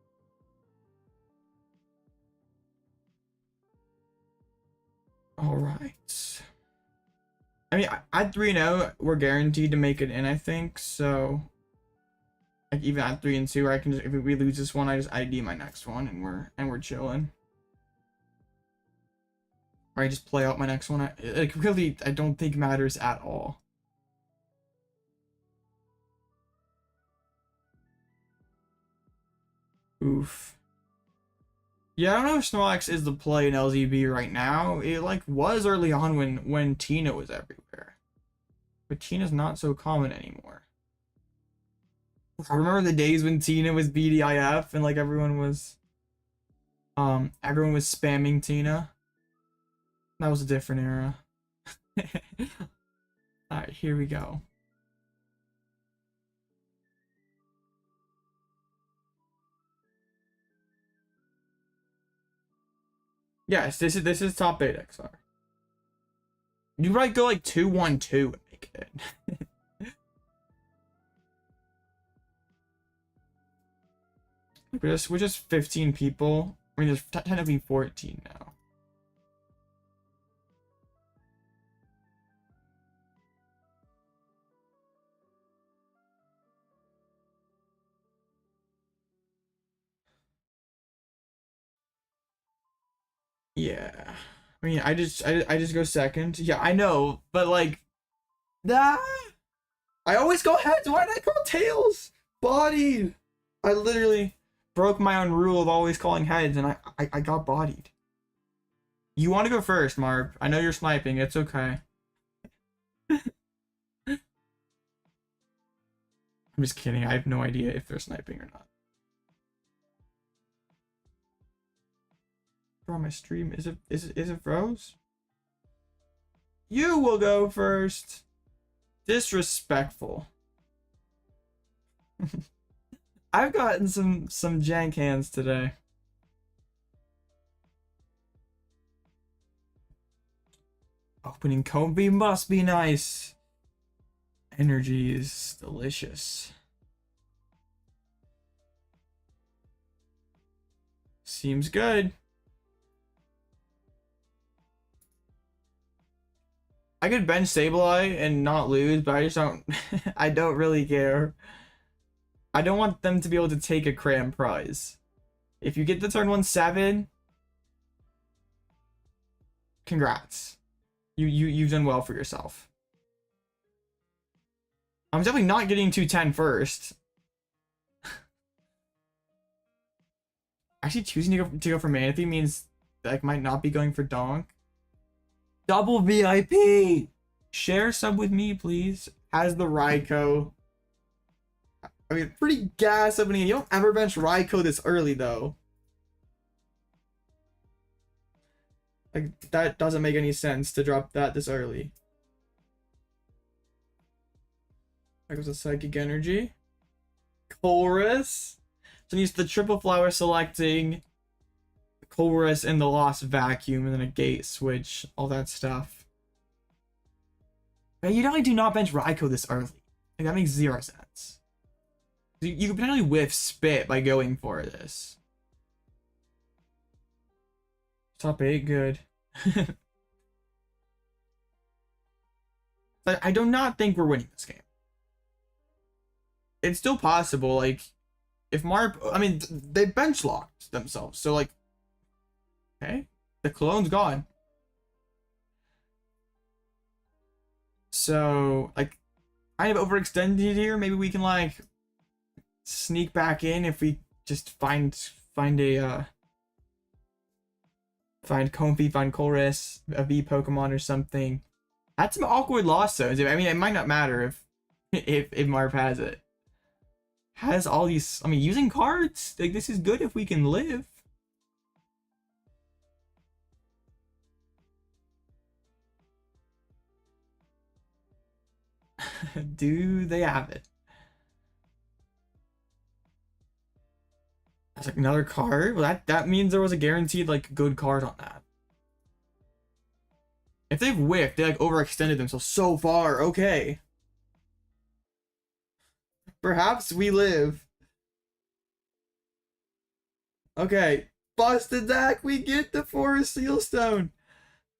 All right. I mean, at 3-0, we're guaranteed to make it in, I think. So, like even at 3-2, I can just, if we lose this one, I just ID my next one, and we're chilling. Or I just play out my next one. Like really, I don't think matters at all. Oof. Yeah, I don't know if Snorlax is the play in LZB right now. It like was early on when Tina was everywhere, but Tina's not so common anymore. I remember the days when Tina was BDIF and like everyone was spamming Tina. That was a different era. All right, here we go. Yes, this is top 8 XR. You might go like 2-1-2 and make it. we're just 15 people. I mean, there's technically 14 now. Yeah. I mean, I just go second. Yeah, I know, but like, nah. I always go heads. Why did I call tails? Bodied. I literally broke my own rule of always calling heads, and I got bodied. You want to go first, Marv? I know you're sniping. It's okay. I'm just kidding. I have no idea if they're sniping or not. Bro, my stream is it froze? You will go first. Disrespectful. I've gotten some jank hands today. Opening Comfey must be nice. Energy is delicious. Seems good. I could bench Sableye and not lose, but I just don't. I don't really care. I don't want them to be able to take a cram prize. If you get the turn 1/7, congrats. You've done well for yourself. I'm definitely not getting to 10 first. Actually, choosing to go for Manaphy means that I might not be going for Donk. Double VIP! Share sub with me, please. Has the Raikou. I mean, pretty gas opening. You don't ever bench Raikou this early, though. Like, that doesn't make any sense to drop that this early. There goes a Psychic Energy. Colress. So use the triple flower selecting Colress and the Lost Vacuum and then a gate switch, all that stuff. But you definitely do not bench Raikou this early. Like, that makes 0 sense. You could potentially whiff Spit by going for this. Top 8, good. I do not think we're winning this game. It's still possible, like, if I mean, they bench locked themselves, so, like, okay, the clone's gone. So, like, kind of overextended here. Maybe we can, like, sneak back in if we just find Comfey, find Colress, a V Pokemon or something. That's some awkward loss zones. I mean, it might not matter if Marv has it. Has all these, I mean, using cards, like, this is good if we can live. Do they have it? That's like another card. Well, that means there was a guaranteed, like, good card on that. If they've whiffed, they, like, overextended themselves so far. Okay. Perhaps we live. Okay. Bust attack. We get the Forest Seal Stone.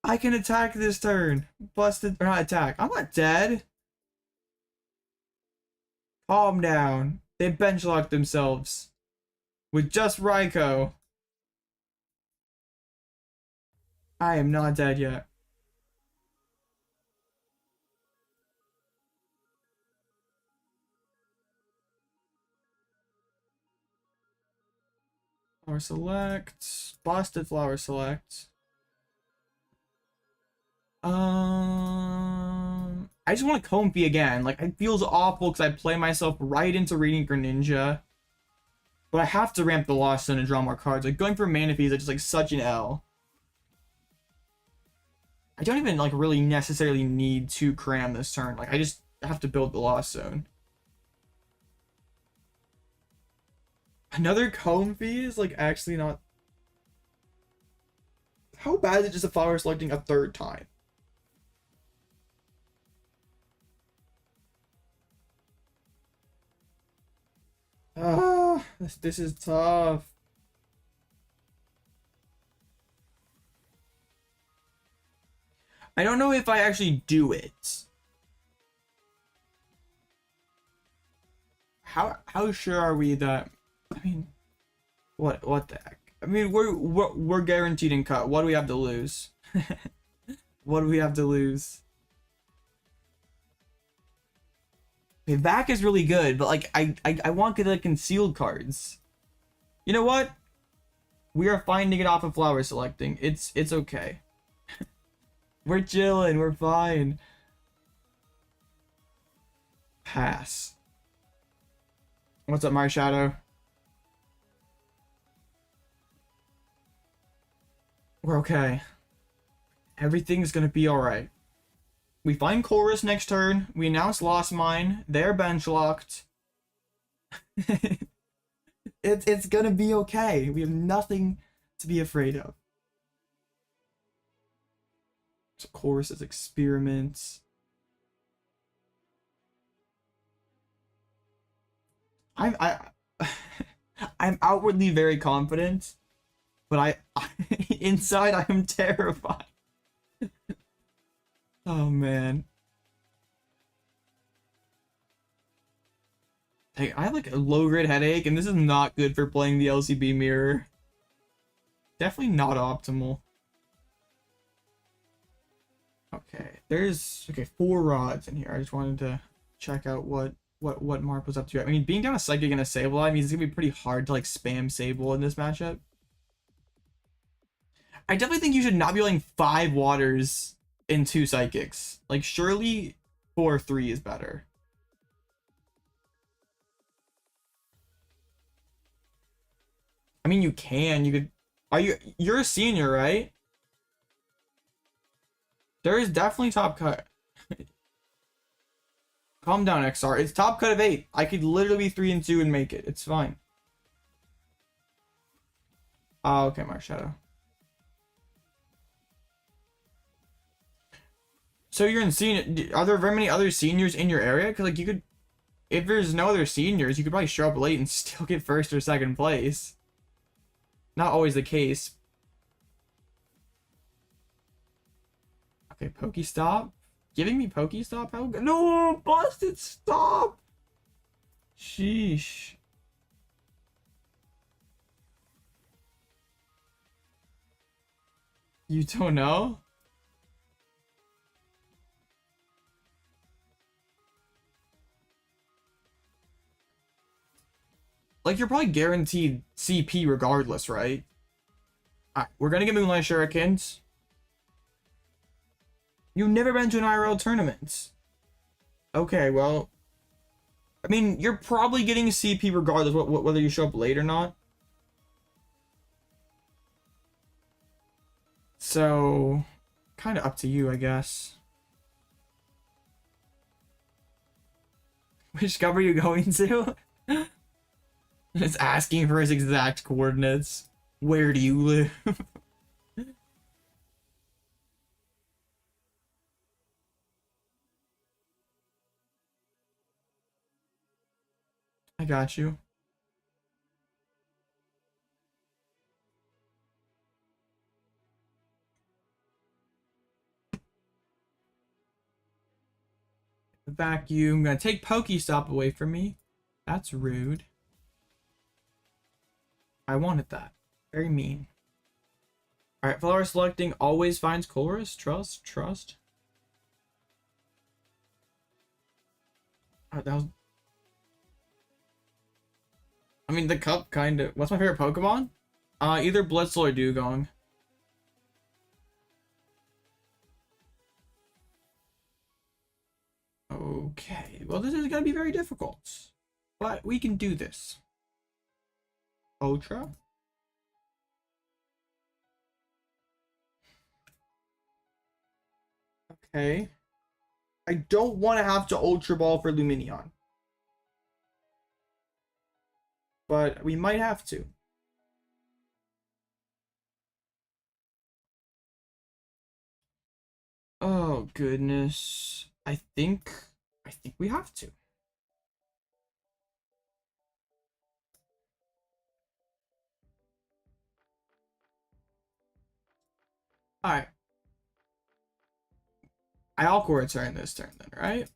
I can attack this turn. Busted, or not attack. I'm not dead. Calm down. They bench locked themselves. With just Raikou. I am not dead yet. Flower select. Busted flower select. I just want to Comfey again. Like, it feels awful because I play myself right into Radiant Greninja. But I have to ramp the Lost Zone and draw more cards. Like, going for Manaphy is just, like, such an L. I don't even, like, really necessarily need to cram this turn. Like, I just have to build the Lost Zone. Another Comfey is, like, actually not... How bad is it just a flower selecting a third time? Ah, this is tough. I don't know if I actually do it. How sure are we that? I mean, what the heck? I mean, we're guaranteed in cut. What do we have to lose? What do we have to lose? Okay, back is really good, but like I want the concealed cards. You know what? We are finding it off of flower selecting. It's okay. We're chilling. We're fine. Pass. What's up, Marshadow? We're okay. Everything's gonna be alright. We find Colress next turn. We announce Lost Mine. They're bench locked. It's gonna be okay. We have nothing to be afraid of. So Colress's experiments. I'm outwardly very confident, but inside I am terrified. Oh man. Hey, I have like a low grade headache, and this is not good for playing the LCB mirror. Definitely not optimal. Okay, there's 4 rods in here. I just wanted to check out what Marp was up to. I mean, being down a Psychic and a Sableye means it's gonna be pretty hard to like spam Sable in this matchup. I definitely think you should not be letting 5 waters in 2 Psychics. Like, surely 4 or 3 is better. I mean, you can. You could. You're a senior, right? There is definitely top cut. Calm down, XR. It's top cut of 8. I could literally be 3 and 2 and make it. It's fine. Oh, okay, Marshadow. So you're in senior. Are there very many other seniors in your area? Because like you could, if there's no other seniors, you could probably show up late and still get 1st or 2nd place. Not always the case. Okay, Pokestop. Giving me Pokestop? How good? No, busted, stop! Sheesh. You don't know? Like, you're probably guaranteed CP regardless, right? Alright, we're gonna get Moonlight Shurikens. You've never been to an IRL tournament. Okay, well, I mean, you're probably getting CP regardless whether you show up late or not. So, kind of up to you, I guess. Which cup are you going to? It's asking for his exact coordinates. Where do you live? I got you. Vacuum. Gonna take Pokestop away from me. That's rude. I wanted that. Very mean. Alright, flower selecting always finds Colress. Trust. Alright, that was... I mean, the cup kind of... What's my favorite Pokemon? Either Blitzle or Dugong. Okay, well, this is gonna be very difficult. But we can do this. Ultra. Okay. I don't want to have to Ultra Ball for Lumineon. But we might have to. Oh, goodness. I think we have to. Alright. I'll core turn this turn then, right?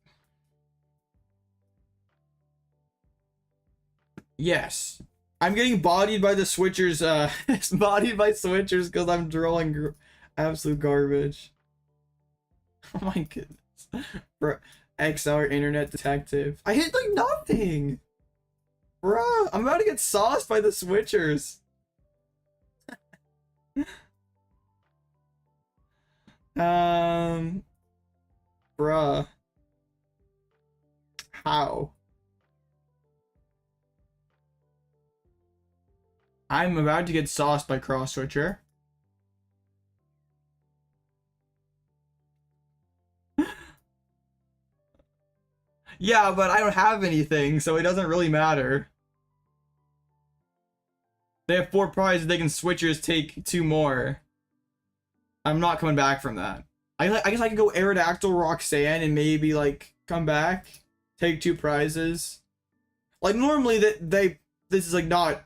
Yes. I'm getting bodied by the switchers, bodied by switchers because I'm drawing absolute garbage. Oh my goodness. Bro, XR internet detective. I hit like nothing. Bruh, I'm about to get sauced by the switchers. Bruh. How? I'm about to get sauced by Cross Switcher. Yeah, but I don't have anything, so it doesn't really matter. They have 4 prizes, they can switchers take 2 more. I'm not coming back from that. I guess I could go Aerodactyl Roxanne and maybe like come back, take 2 prizes. Like normally this is like not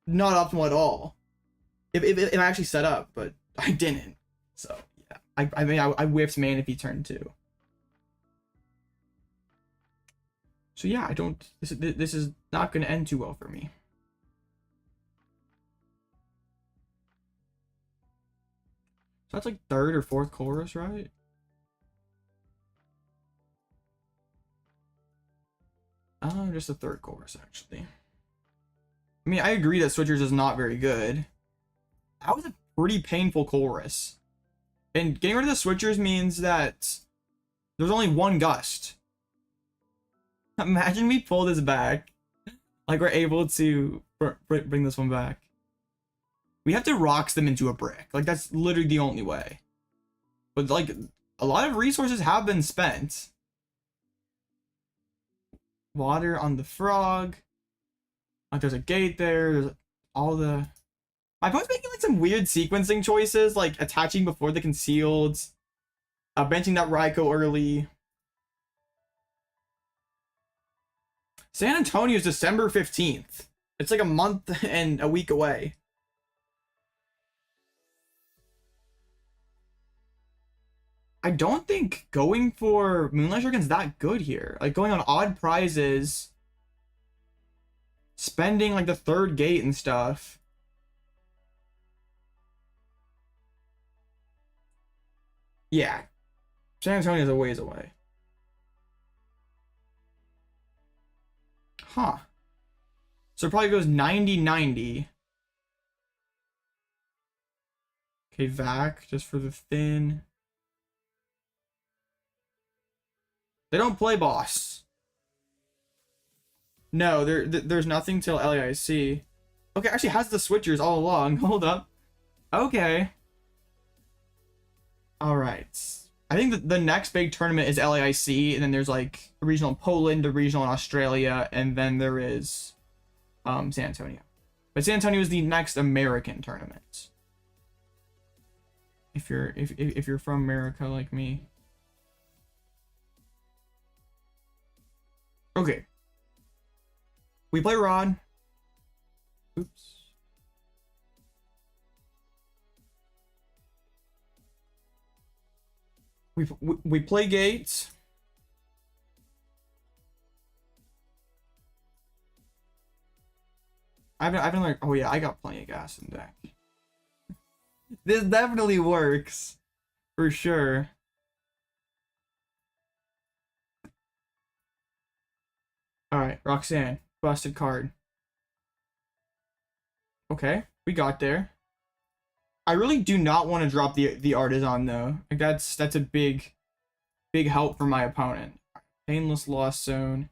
optimal at all. If I actually set up, but I didn't. So yeah. I mean, I whiffed Manaphy turn 2. So yeah, I don't. This is not going to end too well for me. So that's like 3rd or 4th Colress, right? Just a 3rd Colress, actually. I mean, I agree that Switchers is not very good. That was a pretty painful Colress. And getting rid of the Switchers means that there's only one Gust. Imagine we pull this back. Like, we're able to bring this one back. We have to Rocks them into a brick. Like, that's literally the only way. But, like, a lot of resources have been spent. Water on the frog. Like, there's a gate there. There's all the... My opponent's making, like, some weird sequencing choices. Like, attaching before the concealed. Benching that Raikou early. San Antonio is December 15th. It's like a month and a week away. I don't think going for Moonlight Shuriken's that good here. Like, going on odd prizes, spending like the 3rd gate and stuff. Yeah, San Antonio is a ways away. Huh. So it probably goes 90-90. Okay, Vac, just for the thin. They don't play boss. No, there's nothing till LAIC. Okay, actually has the Switchers all along. Hold up. Okay. Alright. I think that the next big tournament is LAIC, and then there's like a regional in Poland, a regional in Australia, and then there is San Antonio. But San Antonio is the next American tournament. If you're from America like me. Okay. We play Rod. Oops. We play Gates. I've been like, oh yeah, I got plenty of gas in deck. This definitely works. For sure. Alright, Roxanne. Busted card. Okay, we got there. I really do not want to drop the Artazon though. Like that's a big help for my opponent. Painless Lost Zone.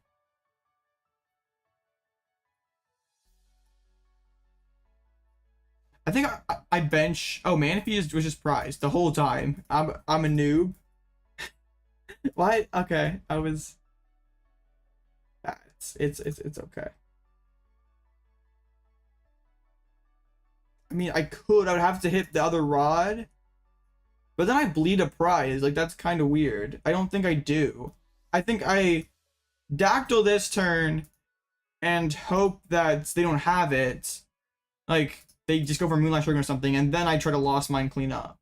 I think I bench. Oh, Manaphy was just prized the whole time. I'm a noob. What? Okay, I was. It's okay. I mean, I would have to hit the other rod, but then I bleed a prize. Like, that's kind of weird. I don't think I do. I think I Dactyl this turn and hope that they don't have it. Like, they just go for Moonlight Shuriken or something, and then I try to Lost Mine clean up.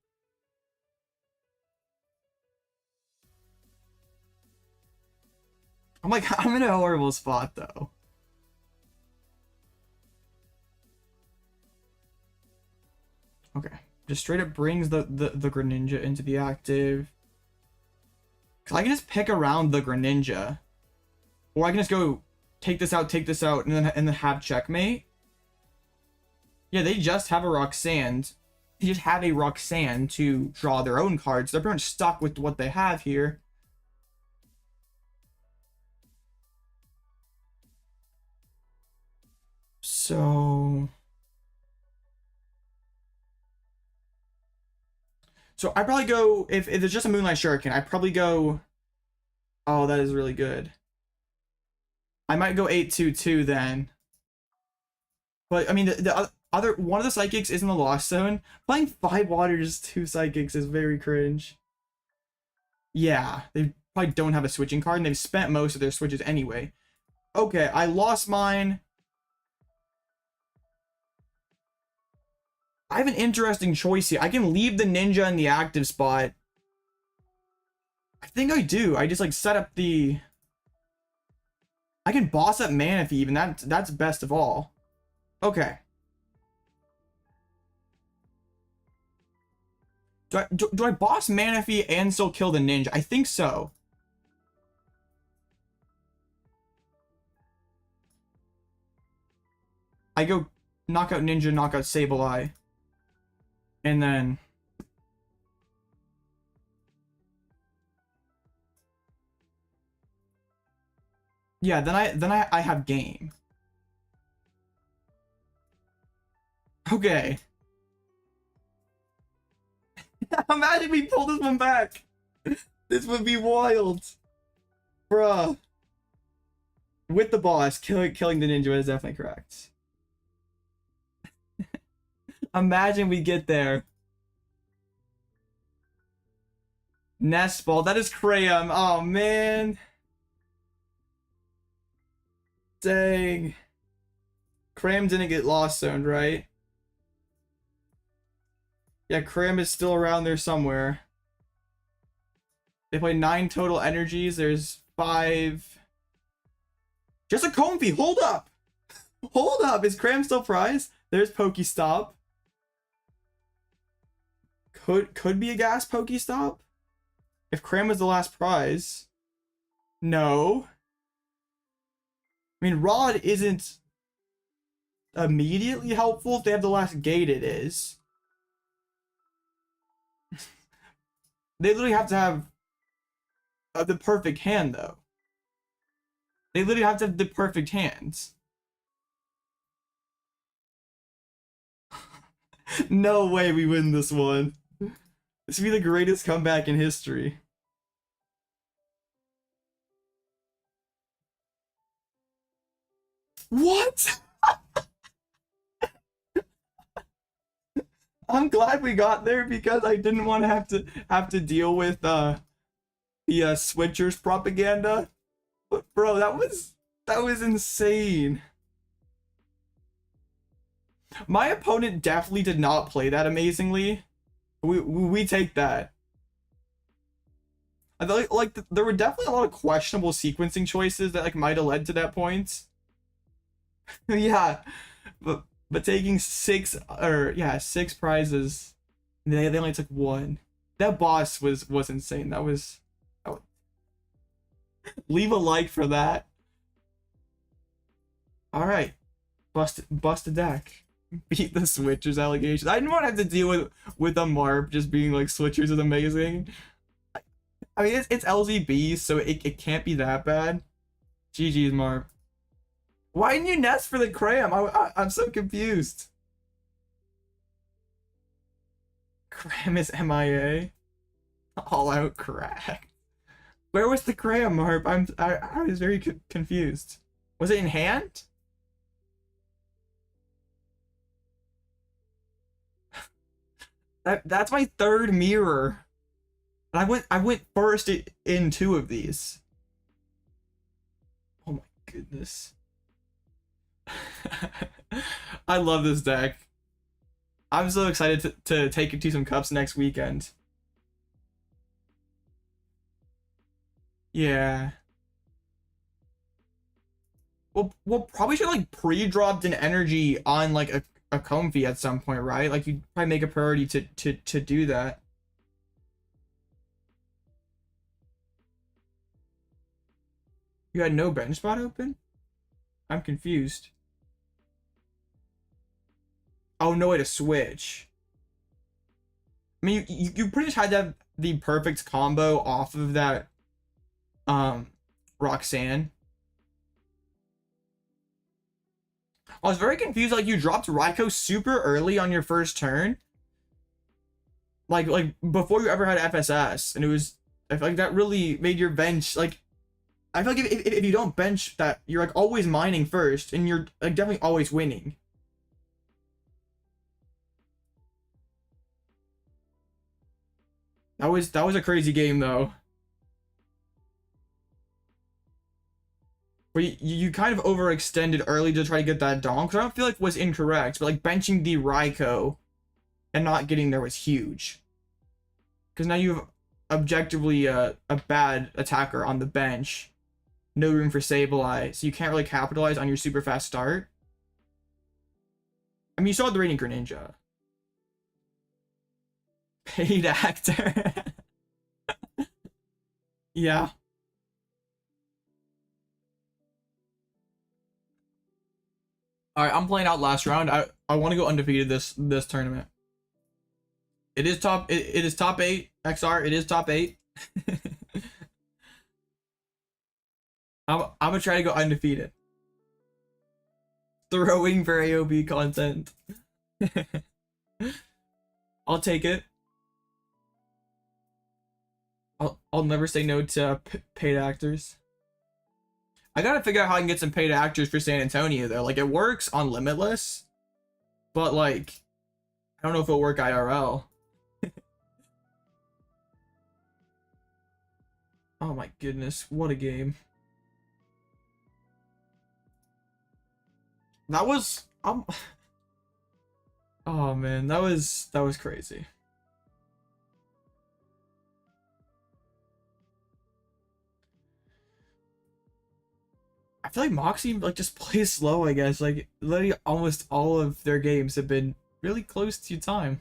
I'm like, I'm in a horrible spot, though. Okay, just straight up brings the Greninja into the active. Cause I can just pick around the Greninja, or I can just go take this out, and then have checkmate. Yeah, they just have a Roxanne. They just have a Roxanne to draw their own cards. They're pretty much stuck with what they have here. So I probably go, if it's just a Moonlight Shuriken, I probably go, oh, that is really good. I might go 8-2-2 then. But, I mean, the other, one of the Psychics is in the Lost Zone. Playing 5 Waters, 2 Psychics is very cringe. Yeah, they probably don't have a switching card, and they've spent most of their switches anyway. Okay, I lost mine. I have an interesting choice here. I can leave the Ninja in the active spot I think I do. I just like set up the... I can boss up Manaphy even. That's best of all. Okay. Do I boss Manaphy and still kill the ninja? I think so. I go knockout ninja, knockout Sableye. And then... yeah, then I have game. Okay. Imagine we pull this one back. This would be wild. Bruh. With the boss, killing the ninja is definitely correct. Imagine we get there. Nest Ball, that is Cram. Oh man. Dang. Cram didn't get Lost Zoned, right? Yeah, Cram is still around there somewhere. They play 9 total energies. There's 5. Just a Comfey. Hold up. Hold up. Is Cram still prize? There's Pokestop. Could be a gas Pokestop. If Cram was the last prize. No. I mean, Rod isn't immediately helpful. If they have the last gate, it is. They literally have to have the perfect hand, though. They literally have to have the perfect hands. No way we win this one. This would be the greatest comeback in history. What? I'm glad we got there because I didn't want to have to deal with the switchers propaganda. But bro, that was insane. My opponent definitely did not play that amazingly. We take that. I feel like there were definitely a lot of questionable sequencing choices that like might have led to that point. Yeah, but taking 6 prizes, they only took 1. That boss was insane. That was leave a like for that. All right, bust a deck. Beat the switchers allegations. I didn't want to have to deal with a Marp just being like switchers is amazing. I mean it's LZB, so it can't be that bad. GG's Marp. Why didn't you nest for the Cram? I'm so confused. Cram is MIA. All out cracked. Where was the Cram, Marp? I was very confused. Was it in hand? That's my 3rd mirror. And I went first in 2 of these. Oh my goodness. I love this deck. I'm so excited to take it to some cups next weekend. Yeah. We'll probably should like pre-dropped an energy on like a Comfey at some point, right? Like you'd probably make a priority to do that. You had no bench spot open? I'm confused. Oh, no way to switch. I mean, you pretty much had to have the perfect combo off of that Roxanne. I was very confused. Like, you dropped Raikou super early on your first turn. Like before you ever had FSS. And it was... I feel like that really made your bench, like... I feel like if you don't bench that, you're like always mining first, and you're like definitely always winning. That was a crazy game though. Where you kind of overextended early to try to get that donk, which I don't feel like was incorrect, but like benching the Raikou and not getting there was huge. Because now you have objectively a bad attacker on the bench. No room for Sableye, so you can't really capitalize on your super fast start. I mean, you saw the Radiant Greninja. Paid actor. Yeah. All right, I'm playing out last round. I want to go undefeated this tournament. It is top. It is top 8 XR. It is top 8. I'm gonna try to go undefeated. Throwing for AOB content. I'll take it. I'll never say no to paid actors. I gotta figure out how I can get some paid actors for San Antonio though. Like, it works on Limitless, but like, I don't know if it'll work IRL. Oh my goodness, what a game. That was oh man, that was crazy. I feel like Moxie like just plays slow, I guess. Like literally almost all of their games have been really close to time.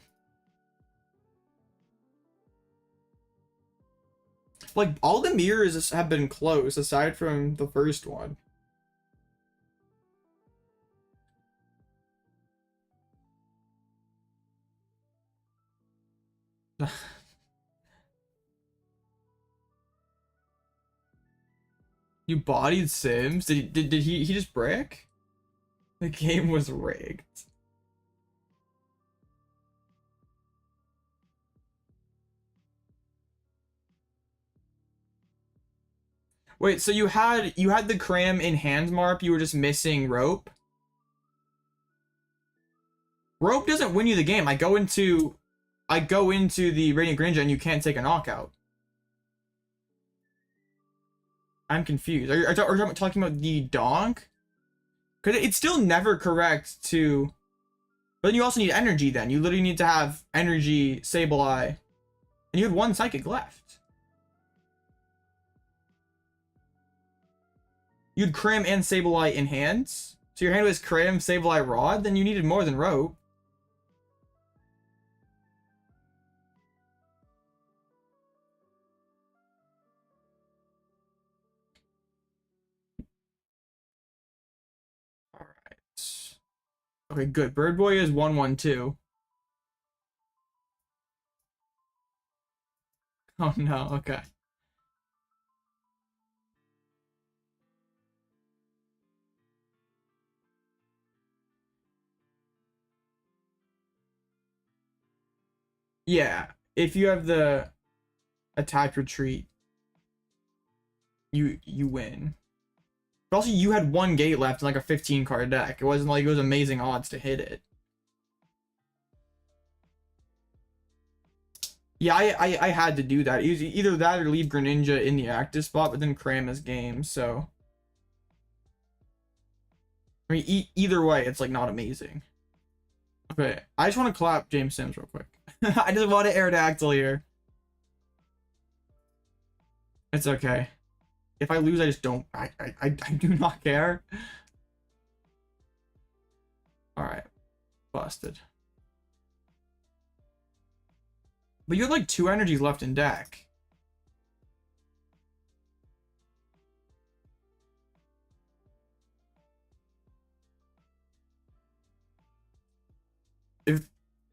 Like all the mirrors have been close aside from the first one. You bodied Sims? Did he just brick? The game was rigged. Wait, so you had the cram in hand marp, you were just missing rope? Rope doesn't win you the game. I go into the Radiant Greninja and you can't take a knockout. I'm confused. Are you talking about the donk? Because it's still never correct to... But then you also need energy then. You literally need to have energy, Sableye. And you had one psychic left. You had Cram and Sableye in hands. So your hand was Cram, Sableye, Rod. Then you needed more than rope. Okay, good. Bird Boy is 1-1-2. Oh no, okay. Yeah, if you have the attack retreat, you win. But also, you had one gate left in like a 15 card deck. It wasn't like it was amazing odds to hit it. Yeah, I had to do that. It was either that or leave Greninja in the active spot, but then cram his game, so... I mean, either way, it's like not amazing. Okay, I just want to clap James Sims real quick. I just want to Aerodactyl here. It's okay. If I lose, I just don't... I do not care. Alright. Busted. But you have like 2 energies left in deck.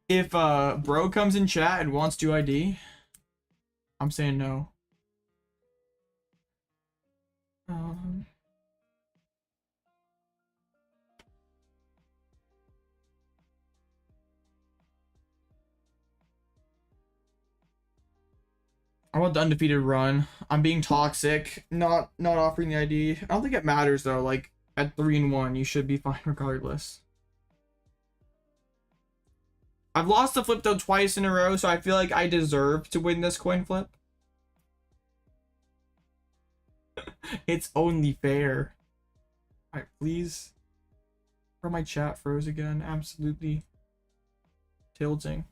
If bro comes in chat and wants to ID, I'm saying no. I want the undefeated run. I'm being toxic, not offering the ID. I don't think it matters though. Like at 3-1, you should be fine regardless. I've lost the flip though twice in a row, so I feel like I deserve to win this coin flip. It's only fair. Alright, please. Bro, my chat froze again. Absolutely tilting.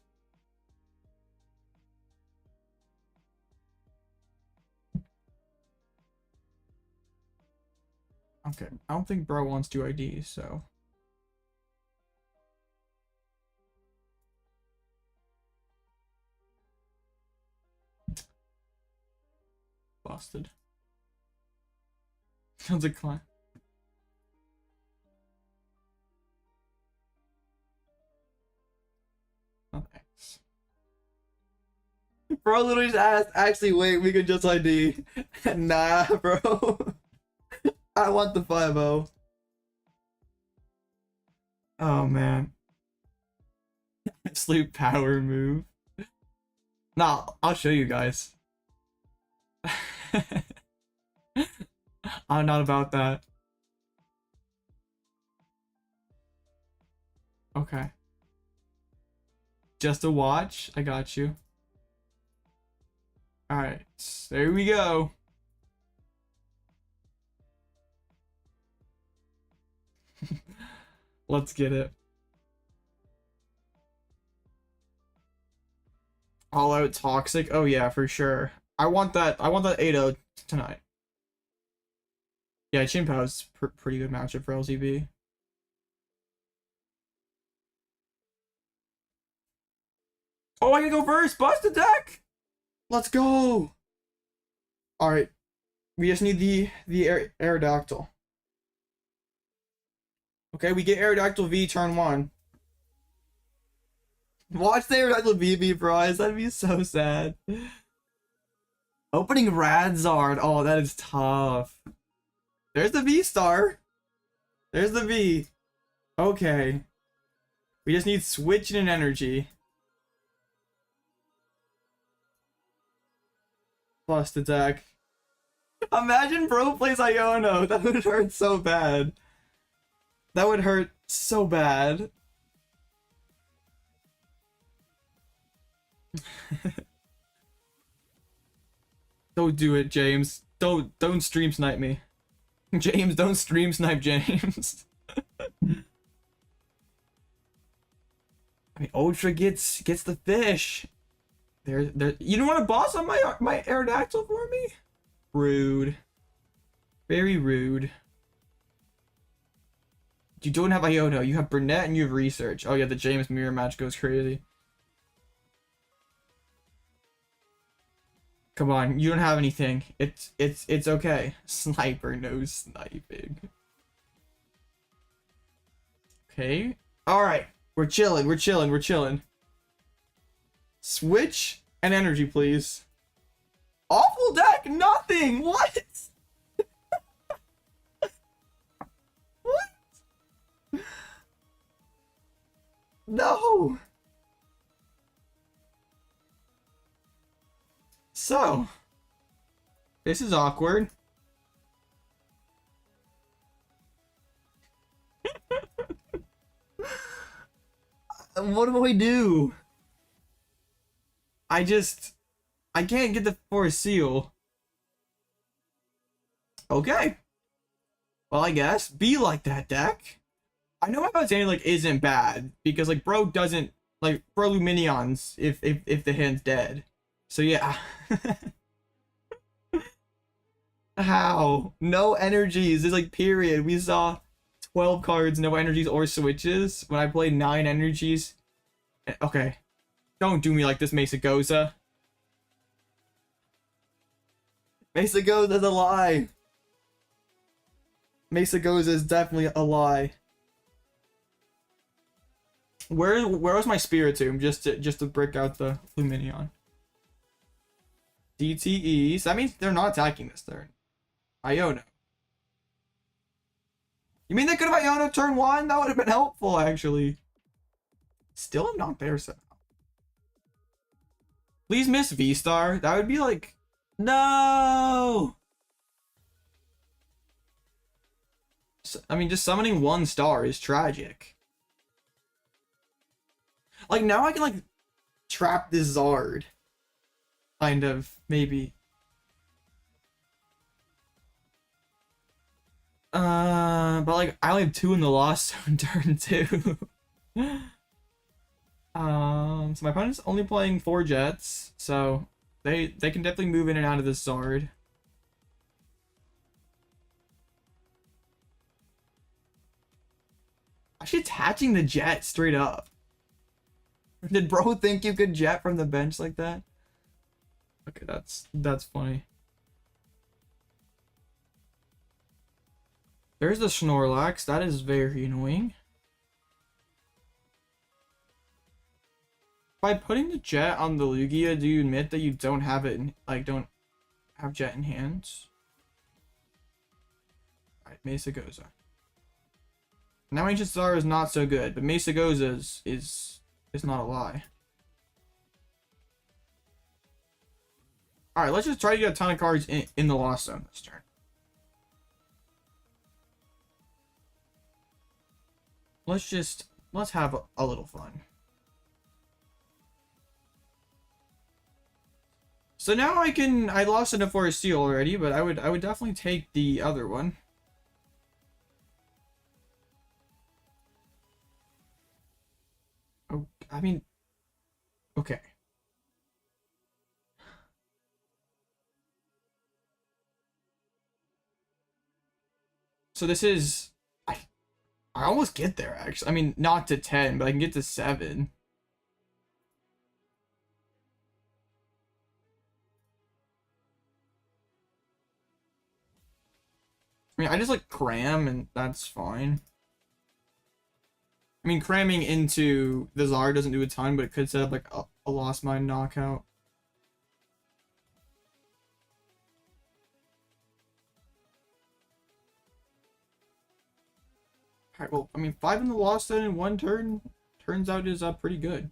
Okay, I don't think bro wants to ID, so. Busted. Sounds like climb. Oh, thanks. Bro literally just asked, actually, wait, we can just ID. Nah, bro. I want the 5-0. Oh, man. Sleep power move. Nah, I'll show you guys. I'm not about that. Okay. Just a watch. I got you. Alright. There we go. Let's get it. All out toxic. Oh yeah, for sure. I want that 8-0 tonight. Yeah, Chimpow's pretty good matchup for LZB. Oh, I can go first. Bust the deck. Let's go. All right, we just need the Aerodactyl. Okay, we get Aerodactyl V turn 1. Watch the Aerodactyl V be prize. That'd be so sad. Opening Radzard. Oh, that is tough. There's the V star. There's the V. Okay. We just need Switch and an energy. Plus attack. Imagine bro plays Iono. That would hurt so bad. That would hurt so bad. Don't do it, James. Don't stream snipe me. James, don't stream snipe James. I mean, Ultra gets the fish. There. You don't want to boss on my Aerodactyl for me? Rude. Very rude. You don't have Iono. You have Burnett and you have Research. Oh yeah, the James mirror match goes crazy. Come on, you don't have anything. It's okay. Sniper, no sniping. Okay. Alright. We're chilling. Switch and energy, please. Awful deck, nothing! What? What? No! So, this is awkward. What do I do? I can't get the Forest Seal. Okay. Well, I guess be like that deck. I know how it's like isn't bad because like bro doesn't like bro Lumineons if the hand's dead. So yeah. How? No energies. There's like period. We saw 12 cards, no energies or switches. When I played 9 energies. Okay. Don't do me like this, Mesagoza. Mesagoza's a lie. Mesagoza is definitely a lie. Where was my Spiritomb just to break out the Lumineon? DTE. So that means they're not attacking this turn. Iono. You mean they could have Iono turn 1? That would have been helpful, actually. Still not there somehow. Please miss V-Star. That would be like... No! I mean, just summoning 1 star is tragic. Like, now I can, like, trap this Zard. Kind of, maybe. But like I only have 2 in the Lost Zone turn 2. So my opponent's only playing 4 Jets, so they can definitely move in and out of this Zard. Actually attaching the jet straight up. Did bro think you could jet from the bench like that? Okay, that's funny. There's the Snorlax. That is very annoying. By putting the jet on the Lugia, do you admit that you don't have it in, like, don't have jet in hands? Alright, Mesagoza. Now Ancient Star is not so good, but Mesagoza is not a lie. Alright, let's just try to get a ton of cards in the Lost Zone this turn. Let's have a little fun. So now I lost it for a steal already, but I would definitely take the other one. Oh, I mean, okay. So this is, I almost get there actually. I mean, not to 10, but I can get to 7. I mean, I just like cram and that's fine. I mean, cramming into the Zard doesn't do a ton, but it could set up like a Lost Mine knockout. Alright, well, I mean, 5 in the Lost Zone in 1 turn turns out is pretty good.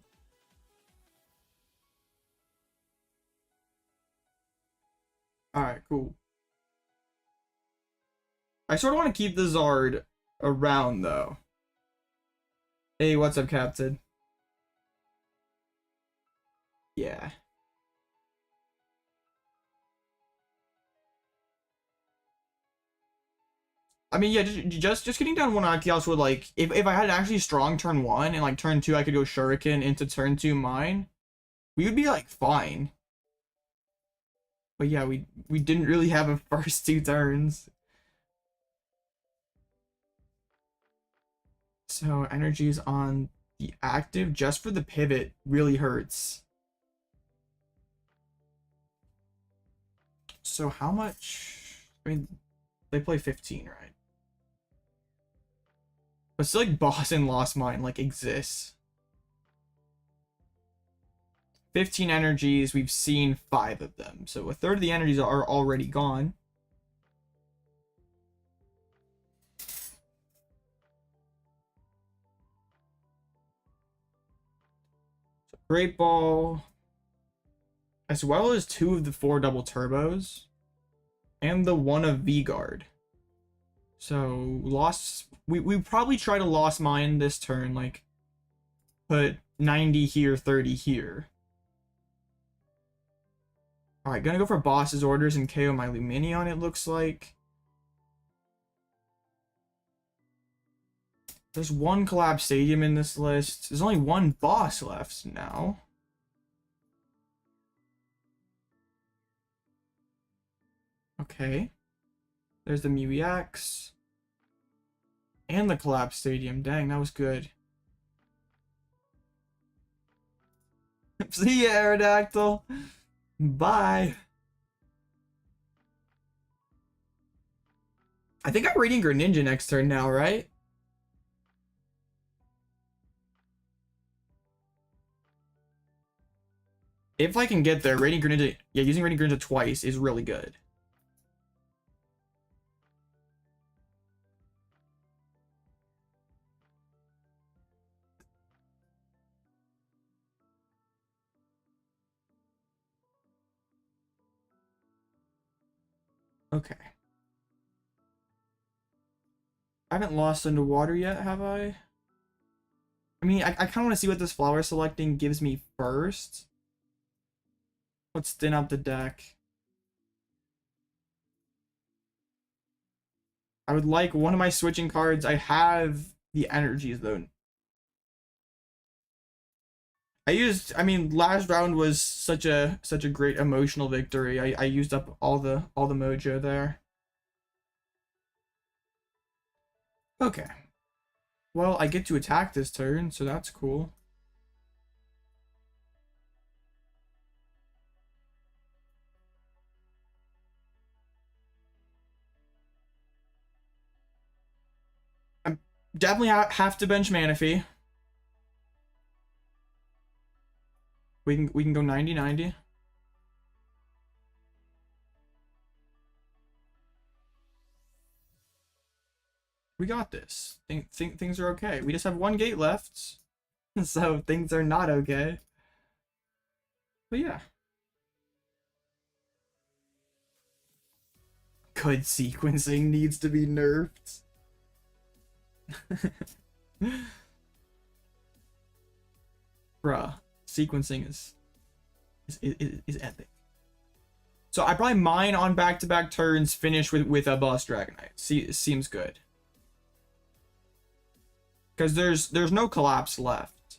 Alright, cool. I sort of want to keep the Zard around, though. Hey, what's up, Captain? Yeah. I mean, yeah, just getting down 1 Arceus would, like, if I had actually strong turn 1 and, like, turn 2 I could go Shuriken into turn 2 mine, we would be, like, fine. But yeah, we didn't really have a first 2 turns. So energies on the active just for the pivot really hurts. So how much? I mean, they play 15, right? But still, like, Boss and Lost Mine like exists. 15 energies, we've seen 5 of them. So a third of the energies are already gone. Great Ball, as well as 2 of the 4 double turbos, and the 1 of V-Guard. So we probably try to Lost Mine this turn, like put 90 here, 30 here. Alright, gonna go for Boss's Orders and KO my Lumineon, it looks like. There's 1 Collab Stadium in this list. There's only 1 boss left now. Okay. There's the Mew EX. And the Collab Stadium. Dang, that was good. See ya, Aerodactyl. Bye. I think I'm Radiant Greninja next turn now, right? If I can get there, Radiant Greninja, yeah, using Radiant Greninja twice is really good. Okay. I haven't lost into water yet, have I? I mean, I kind of want to see what this flower selecting gives me first. Let's thin out the deck. I would like one of my switching cards. I have the energies though. I mean, last round was such a great emotional victory. I used up all the mojo there. Okay. Well, I get to attack this turn, so that's cool. I definitely have to bench Manaphy. We can go 90-90. We got this. Think things are okay. We just have one gate left, so things are not okay. But yeah. Good sequencing needs to be nerfed. Bruh, sequencing is epic. So I probably mine on back-to-back turns, finish with a boss Dragonite. Seems good. Because there's no collapse left.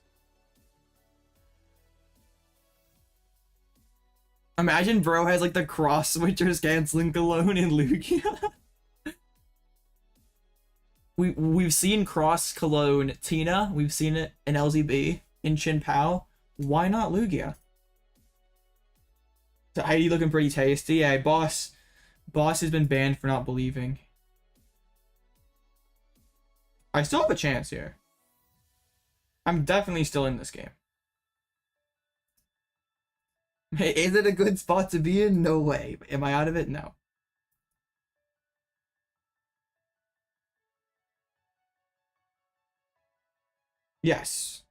Imagine bro has like the cross switchers canceling Cologne in Lugia. We've seen cross Cologne Tina. We've seen it in LZB, in Chin Pao. Why not Lugia? So Heidi looking pretty tasty. Yeah, boss has been banned for not believing. I still have a chance here. I'm definitely still in this game. Hey, is it a good spot to be in? No way. Am I out of it? No. Yes.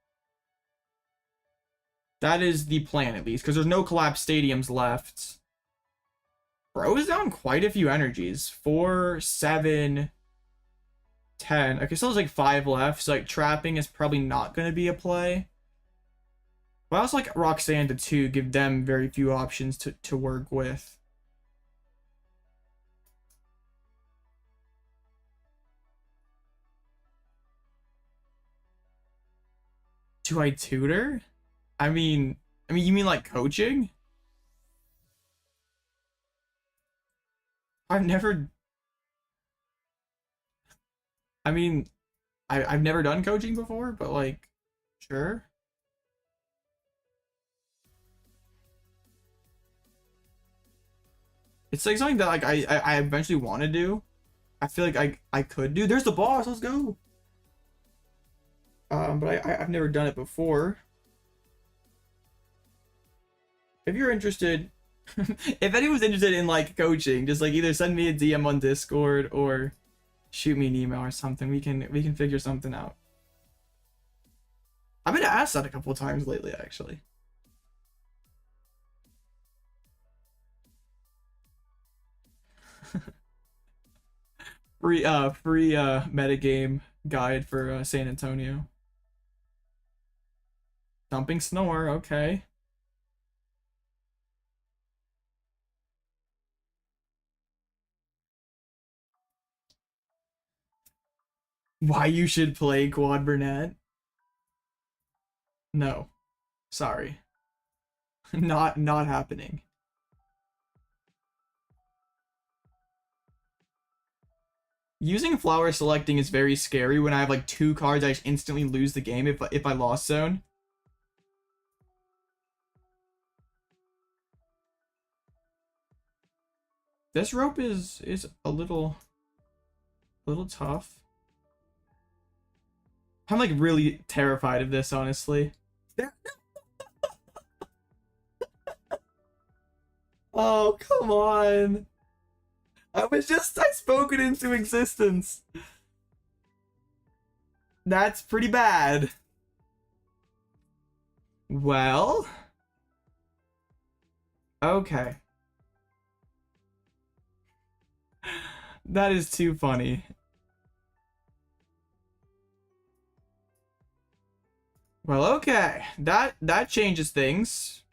That is the plan, at least, because there's no collapsed stadiums left. Bro is down quite a few energies. 4, 7, 10. Okay, so there's like 5 left, so like trapping is probably not going to be a play. But I also like Roxanne to 2, give them very few options to work with. Do I tutor? I mean, you mean like coaching? I've never... I mean, I've never done coaching before, but like, sure. It's like something that like I eventually want to do. I feel like I could do. There's the boss. Let's go. But I've never done it before. If you're interested, if anyone's interested in like coaching, just like either send me a DM on Discord or shoot me an email or something. We can figure something out. I've been asked that a couple of times lately, actually. free metagame guide for San Antonio. Dumping Snore, okay. Why you should play Quad Burnett? No. Sorry. Not happening. Using flower selecting is very scary when I have like 2 cards I just instantly lose the game if I lost zone. This rope is a little tough. I'm like really terrified of this, honestly. Oh, come on. I spoke it into existence. That's pretty bad. Well. Okay. That is too funny. Well, okay. That changes things.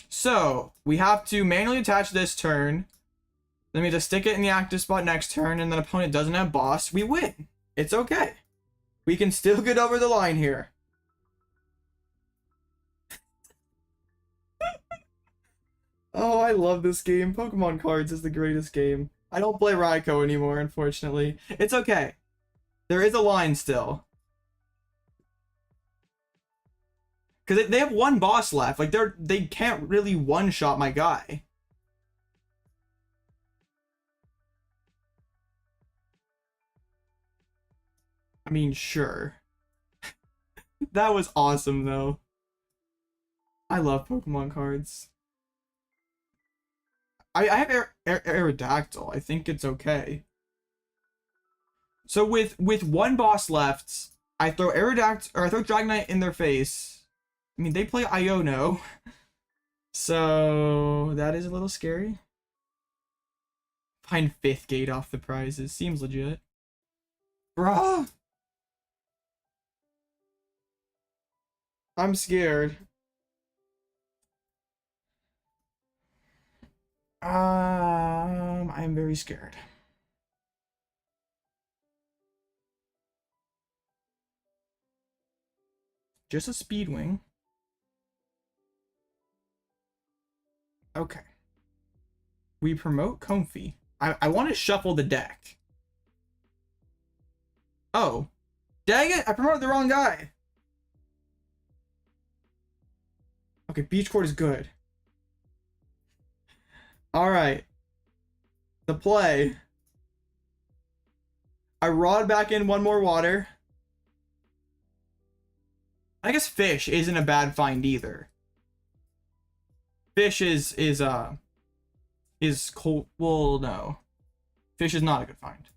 So, we have to manually attach this turn. Then we have to stick it in the active spot next turn, and then opponent doesn't have boss. We win. It's okay. We can still get over the line here. Oh, I love this game. Pokemon cards is the greatest game. I don't play Raikou anymore, unfortunately. It's okay. There is a line still. Because they have one boss left. Like, they can't really one-shot my guy. I mean, sure. That was awesome, though. I love Pokemon cards. I have Aerodactyl. I think it's okay. So with one boss left, I throw Aerodactyl, or I throw Dragonite in their face. I mean, they play Iono. So that is a little scary. Find 5th gate off the prizes. Seems legit. Bruh! I'm scared. I'm very scared. Just a Speedwing. Okay. We promote Comfey. I want to shuffle the deck. Oh. Dang it! I promoted the wrong guy. Okay, Beach Court is good. Alright. The play. I rod back in one more water. I guess fish isn't a bad find either. Fish is cold. Well, no. Fish is not a good find.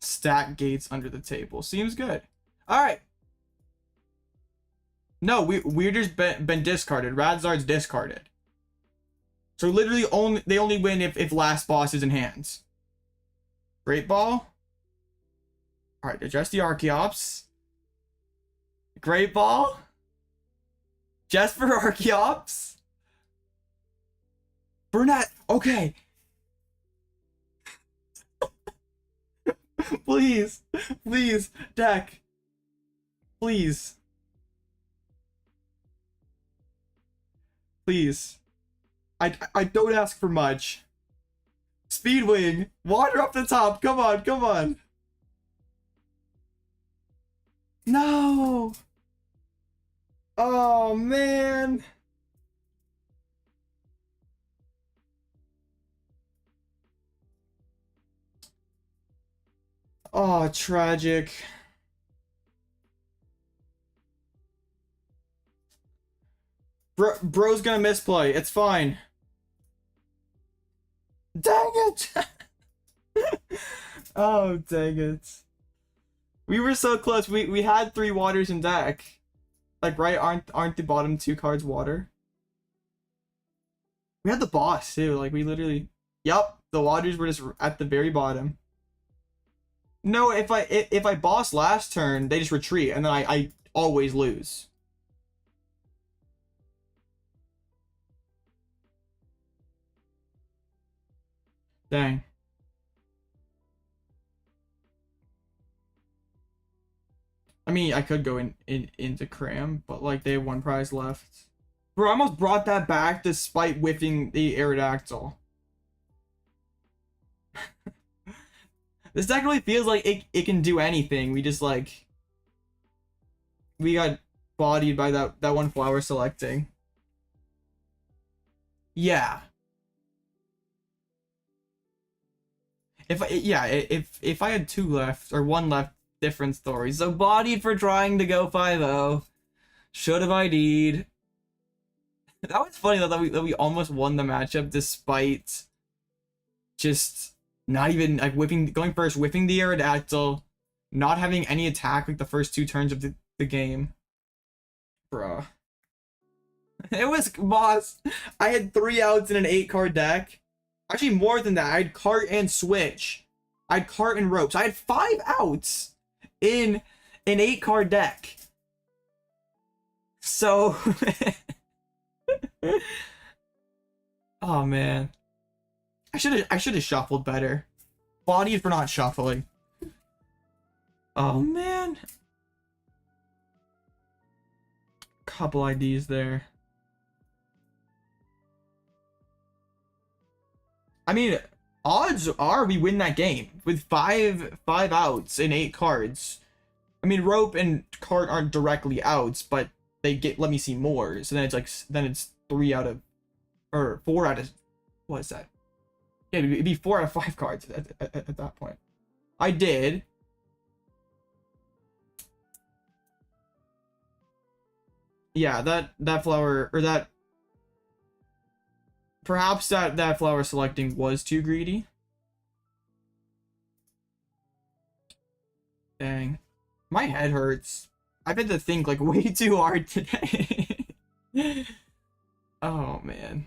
Stack gates under the table. Seems good. Alright. No, we're just been discarded. Radzard's discarded. So literally they only win if last boss is in hands. Great Ball. Alright, adjust the Archeops. Great Ball. Just for Archeops. Burnett. Okay. Please. Please. Deck. Please. Please. I don't ask for much. Speedwing. Water up the top. Come on. Come on. No. Oh, man. Oh, tragic. Bro's gonna misplay. It's fine. Dang it! Oh, dang it. We were so close. We had 3 waters in deck. Like, right? Aren't the bottom 2 cards water? We had the boss too. Like, we literally. Yup, the waters were just at the very bottom. No, if I boss last turn, they just retreat, and then I always lose. Dang. I mean, I could go into Cram, but like they have 1 prize left. Bro, I almost brought that back despite whiffing the Aerodactyl. This deck really feels like it can do anything. We just like we got bodied by that one flower selecting. Yeah. If I had 2 left or 1 left, different story. So bodied for trying to go 5-0. Should have ID'd. That was funny though that we almost won the matchup despite just not even like going first, whipping the Aerodactyl, not having any attack like the first 2 turns of the game. Bruh. It was boss. I had 3 outs in an 8-card deck. Actually, more than that. I had cart and switch. I had cart and ropes. I had 5 outs in an 8-card deck. So, oh man, I should have shuffled better. Bodied for not shuffling. Oh man, couple IDs there. I mean, odds are we win that game with five outs and 8 cards. I mean, rope and cart aren't directly outs, but they let me see more. So then it's like, then it's 3 out of, or 4 out of, what is that? Yeah, it'd be 4 out of 5 cards at that point. I did. Yeah, that flower, or that, perhaps that flower selecting was too greedy. Dang. My head hurts. I've had to think like way too hard today. Oh man.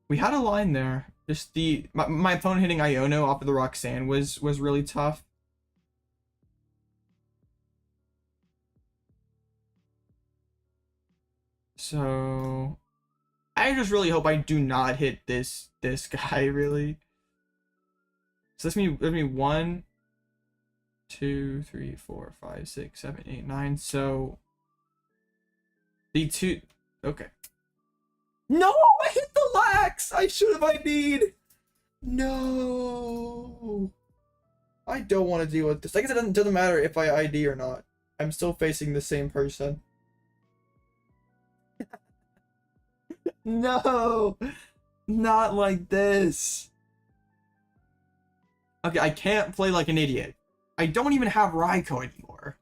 We had a line there. Just my opponent hitting Iono off of the Roxanne was really tough. So I just really hope I do not hit this guy really. So that's me 1, 2, 3, 4, 5, 6, 7, 8, 9. So the 2, okay. No, I hit the lax. I should have ID'd. No, I don't want to deal with this. I guess it doesn't matter if I ID or not. I'm still facing the same person. No, not like this. Okay, I can't play like an idiot. I don't even have Raikou anymore.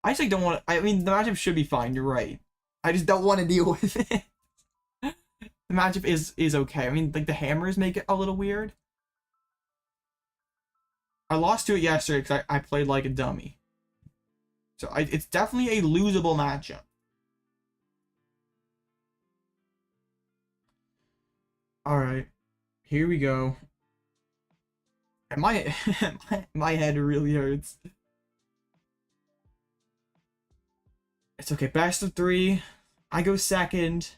I just like, don't want to. I mean, the matchup should be fine. You're right. I just don't want to deal with it. The matchup is okay. I mean, like the hammers make it a little weird. I lost to it yesterday because I played like a dummy. So it's definitely a losable matchup. All right, here we go. And my head really hurts. It's okay. Best of 3. I go second.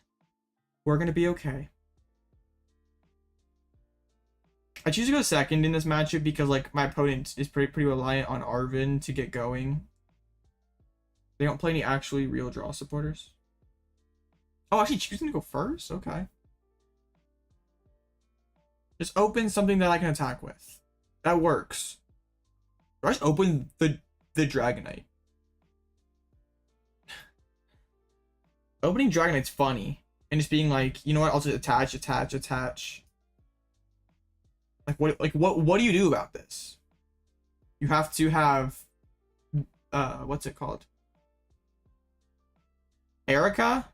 We're gonna be okay. I choose to go second in this matchup because like my opponent is pretty reliant on Arvin to get going. They don't play any actually real draw supporters. Oh, actually choosing to go first? Okay. Just open something that I can attack with. That works. Or I just open the Dragonite. Opening Dragonite's funny. And just being like, you know what, I'll just attach. Like what do you do about this? You have to have what's it called? Erica?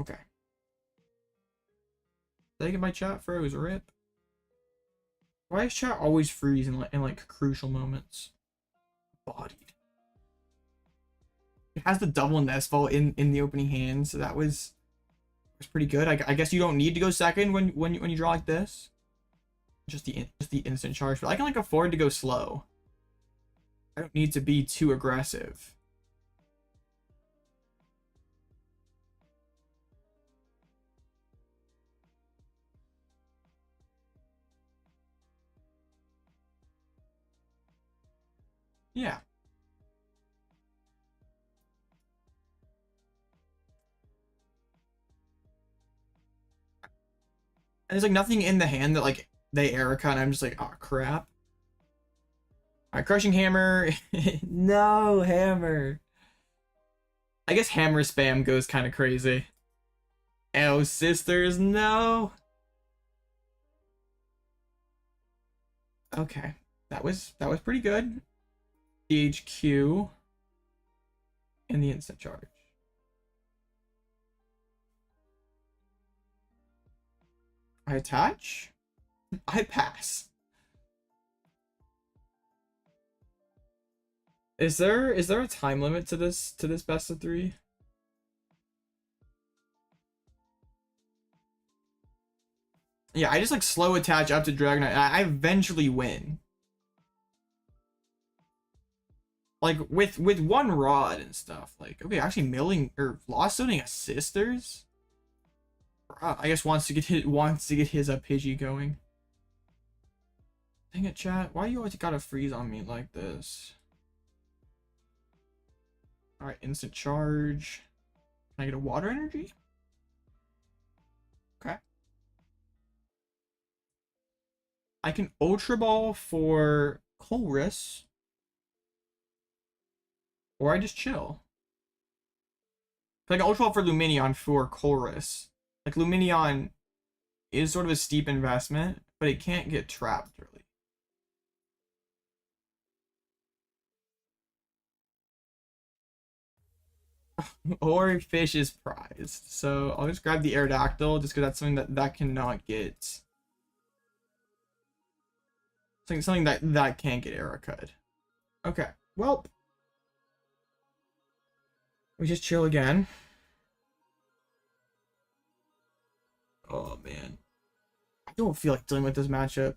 Okay. Did I get my chat froze? Rip. Why is chat always freeze in like crucial moments? Bodied. It has the double Nestfall in the opening hand, so that was pretty good. I guess you don't need to go second when you draw like this. Just the instant charge, but I can like afford to go slow. I don't need to be too aggressive. Yeah. And there's like nothing in the hand that like they Erica, and I'm just like, oh crap. Alright, Crushing Hammer. No, Hammer. I guess Hammer spam goes kind of crazy. Oh, sisters, no. Okay, that was pretty good. DHQ and the instant charge. I attach. I pass. Is there a time limit to this best of 3? Yeah, I just like slow attach up to Dragonite. I eventually win. Like with 1 rod and stuff. Like, okay, actually milling or lost zoning a sisters. I guess wants to get his Pidgey going. Dang it, chat. Why you always gotta freeze on me like this? Alright, instant charge. I get a water energy? Okay. I can Ultra Ball for Colress. Or I just chill. I can Ultra Ball for Lumineon for Colress. Like, Lumineon is sort of a steep investment, but it can't get trapped, really. Or fish is prized. So I'll just grab the Aerodactyl just because that's something that cannot get. Something that can't get Aerocud. Okay. Well, we just chill again. Oh man. I don't feel like dealing with this matchup.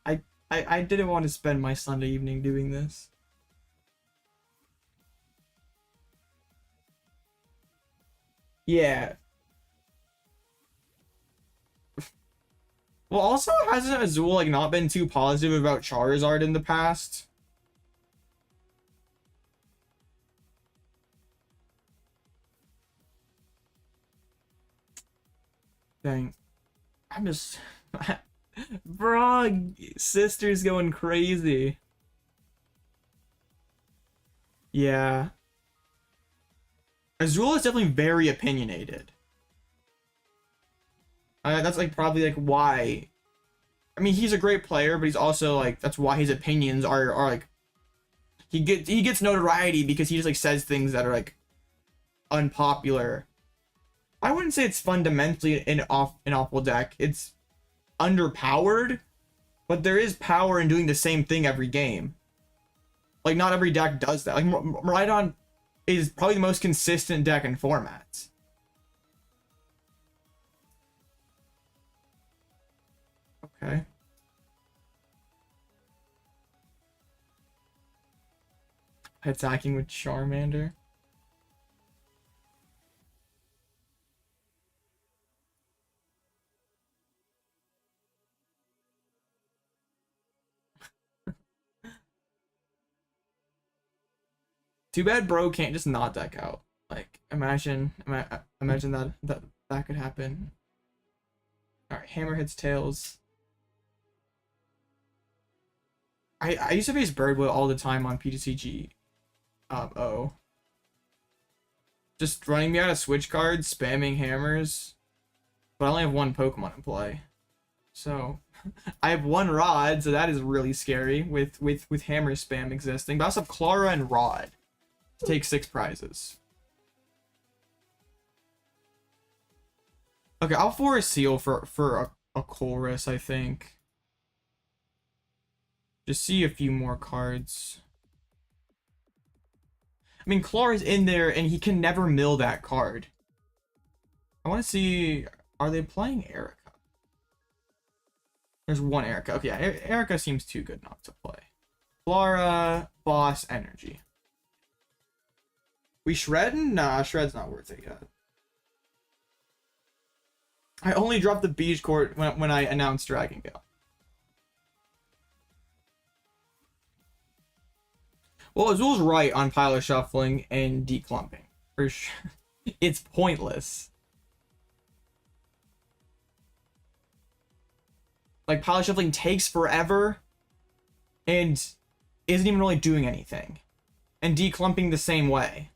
I didn't want to spend my Sunday evening doing this. Yeah. Well, also, hasn't Azul like not been too positive about Charizard in the past? Dang. I'm just bro, sister's going crazy. Yeah. Azul is definitely very opinionated. That's like probably like why. I mean, he's a great player, but he's also like that's why his opinions are like he gets notoriety because he just like says things that are like unpopular. I wouldn't say it's fundamentally an awful deck. It's underpowered, but there is power in doing the same thing every game. Like not every deck does that. Like Miraidon is probably the most consistent deck in formats. Okay. Attacking with Charmander. Too bad bro can't just not deck out. Like imagine that could happen. Alright, hammer hits tails. I used to face Birdwood all the time on PTCG. Oh. Just running me out of switch cards, spamming hammers. But I only have one Pokemon in play. So I have one Rod, so that is really scary with hammer spam existing. But I also have Klara and Rod to take 6 prizes. Okay, I'll force seal for a Colress, I think. Just see a few more cards. I mean, Klara's in there, and he can never mill that card. I want to see... Are they playing Erica? There's one Erica. Okay, yeah, Erica seems too good not to play. Klara, Boss, Energy. We shredding? Nah, shred's not worth it yet. I only dropped the Beach Court when I announced Dragon Gale. Well, Azul's right on pile shuffling and declumping. For sure. It's pointless. Like, pile shuffling takes forever and isn't even really doing anything. And declumping the same way.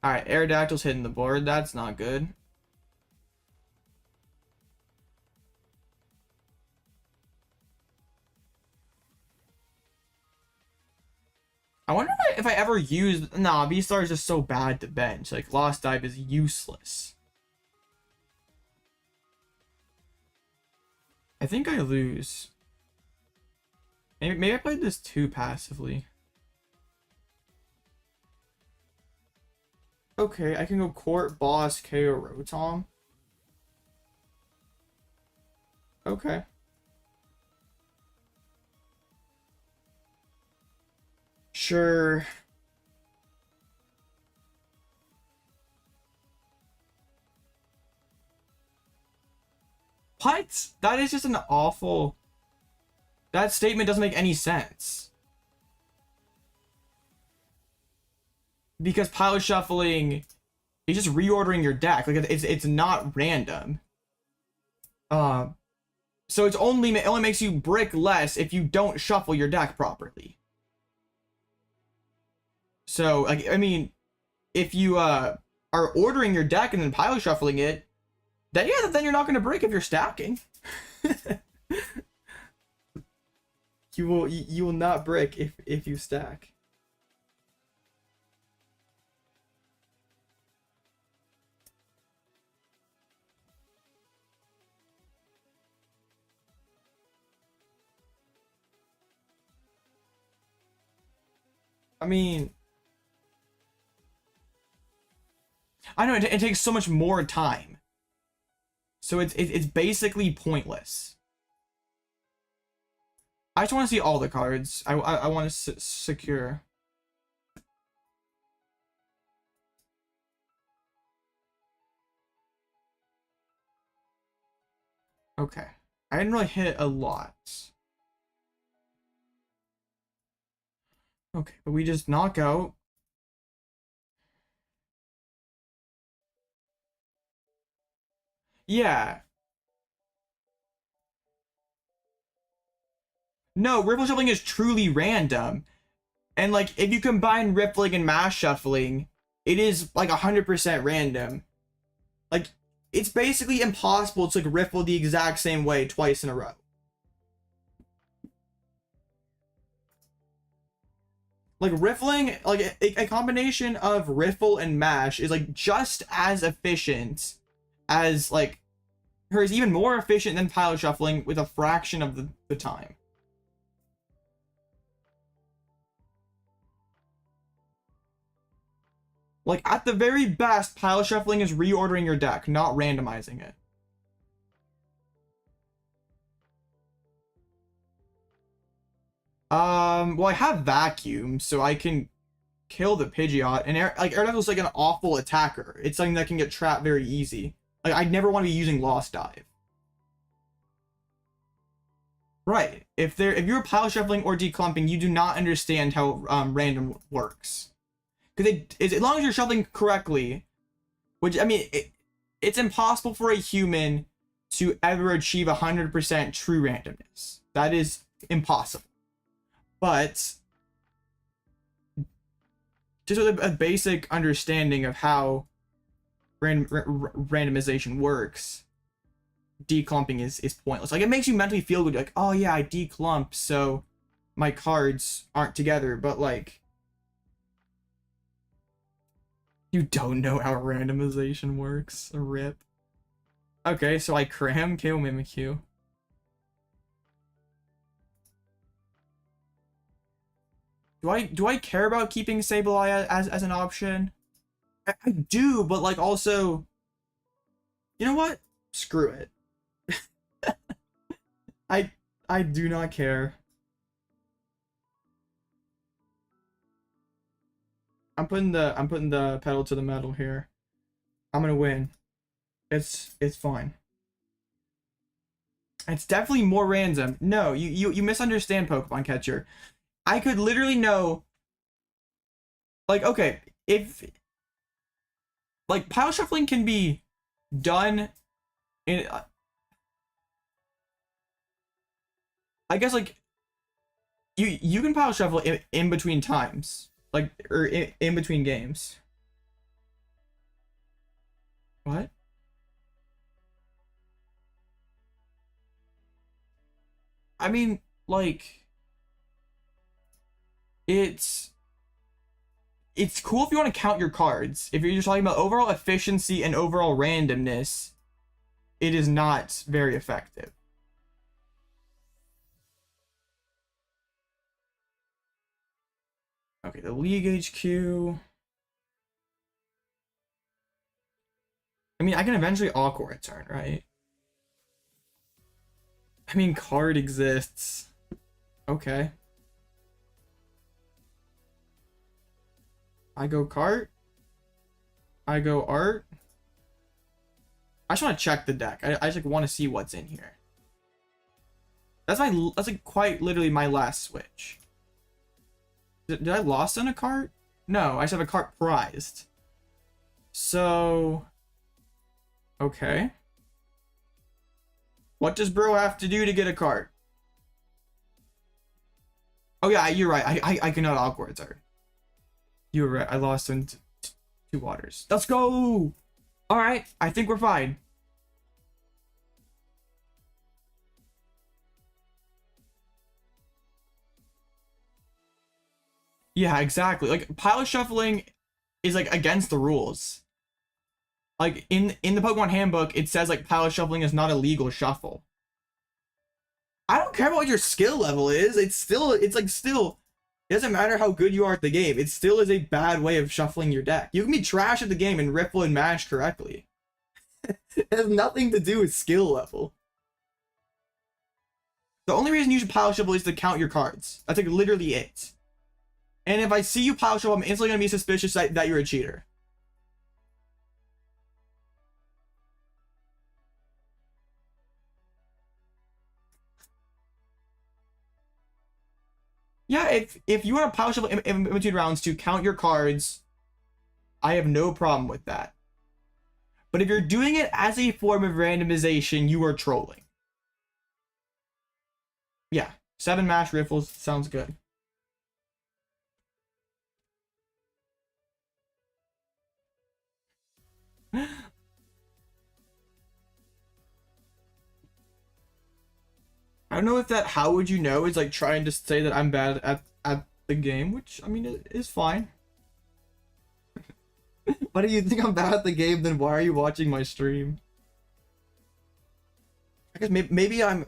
Alright, Aerodactyl's hitting the board. That's not good. I wonder if I ever used... Nah, V-Star is just so bad to bench. Like, Lost Dive is useless. I think I lose. Maybe I played this too passively. Okay, I can go Court, Boss, KO, Rotom. Okay. Sure. What? That is just an awful... That statement doesn't make any sense. because pile shuffling is just reordering your deck. Like it's not random. So it only makes you brick less if you don't shuffle your deck properly. So like, I mean, if you are ordering your deck and then pile shuffling it, then yeah, then you're not going to brick if you're stacking. you will not brick if you stack. I mean, I know it takes so much more time, so it's basically pointless. I just want to see all the cards. I want to secure. Okay, I didn't really hit a lot. Okay, but we just knock out. Yeah. No, riffle shuffling is truly random. And like, if you combine riffling and mass shuffling, it is like 100% random. Like, it's basically impossible to like riffle the exact same way twice in a row. Like riffling, like a combination of riffle and mash is like just as efficient as like, or is even more efficient than pile shuffling with a fraction of the time. Like at the very best, pile shuffling is reordering your deck, not randomizing it. Well, I have vacuum, so I can kill the Pidgeot, and like Aerodactyl's like an awful attacker. It's something that can get trapped very easy. Like I'd never want to be using Lost Dive. Right. If you're pile shuffling or declumping, you do not understand how random works. Because as long as you're shuffling correctly, which I mean, it's impossible for a human to ever achieve 100% true randomness. That is impossible. But just with a basic understanding of how randomization works, declumping is pointless. Like, it makes you mentally feel good, like, oh yeah, I declump, so my cards aren't together. But like, you don't know how randomization works. A rip. Okay, so I cram KO Mimikyu. Do I care about keeping Sableye as an option? I do, but like also, you know what? Screw it. I do not care. I'm putting the pedal to the metal here. I'm gonna win. It's fine. It's definitely more random. No, you misunderstand, Pokemon Catcher. I could literally know, like, okay, if like pile shuffling can be done in I guess like you can pile shuffle in between times, like, or in between games. What? I mean, like, it's cool if you want to count your cards. If you're just talking about overall efficiency and overall randomness, it is not very effective. Okay, the League HQ. I mean, I can eventually Aqua return, right? I mean, card exists. Okay. I go cart. I go art. I just want to check the deck. I just like want to see what's in here. That's like quite literally my last switch. Did I lost in a cart? No, I just have a cart prized. So, okay. What does bro have to do to get a cart? Oh yeah, you're right. I cannot awkward, sorry. You were right. I lost in two waters. Let's go! Alright, I think we're fine. Yeah, exactly. Like, pile shuffling is, like, against the rules. Like, in the Pokemon handbook, it says, like, pile shuffling is not a legal shuffle. I don't care about what your skill level is. It's like, still, it doesn't matter how good you are at the game. It still is a bad way of shuffling your deck. You can be trash at the game and ripple and mash correctly. It has nothing to do with skill level. The only reason you should pile shuffle is to count your cards. That's, like, literally it. And if I see you pile shuffle, I'm instantly going to be suspicious that you're a cheater. Yeah, if you want to pile shuffle in between rounds to count your cards, I have no problem with that. But if you're doing it as a form of randomization, you are trolling. Yeah, 7 mash riffles sounds good. I don't know if that how would you know is like trying to say that I'm bad at the game, which I mean it is fine. But if you think I'm bad at the game, then why are you watching my stream? I guess maybe I'm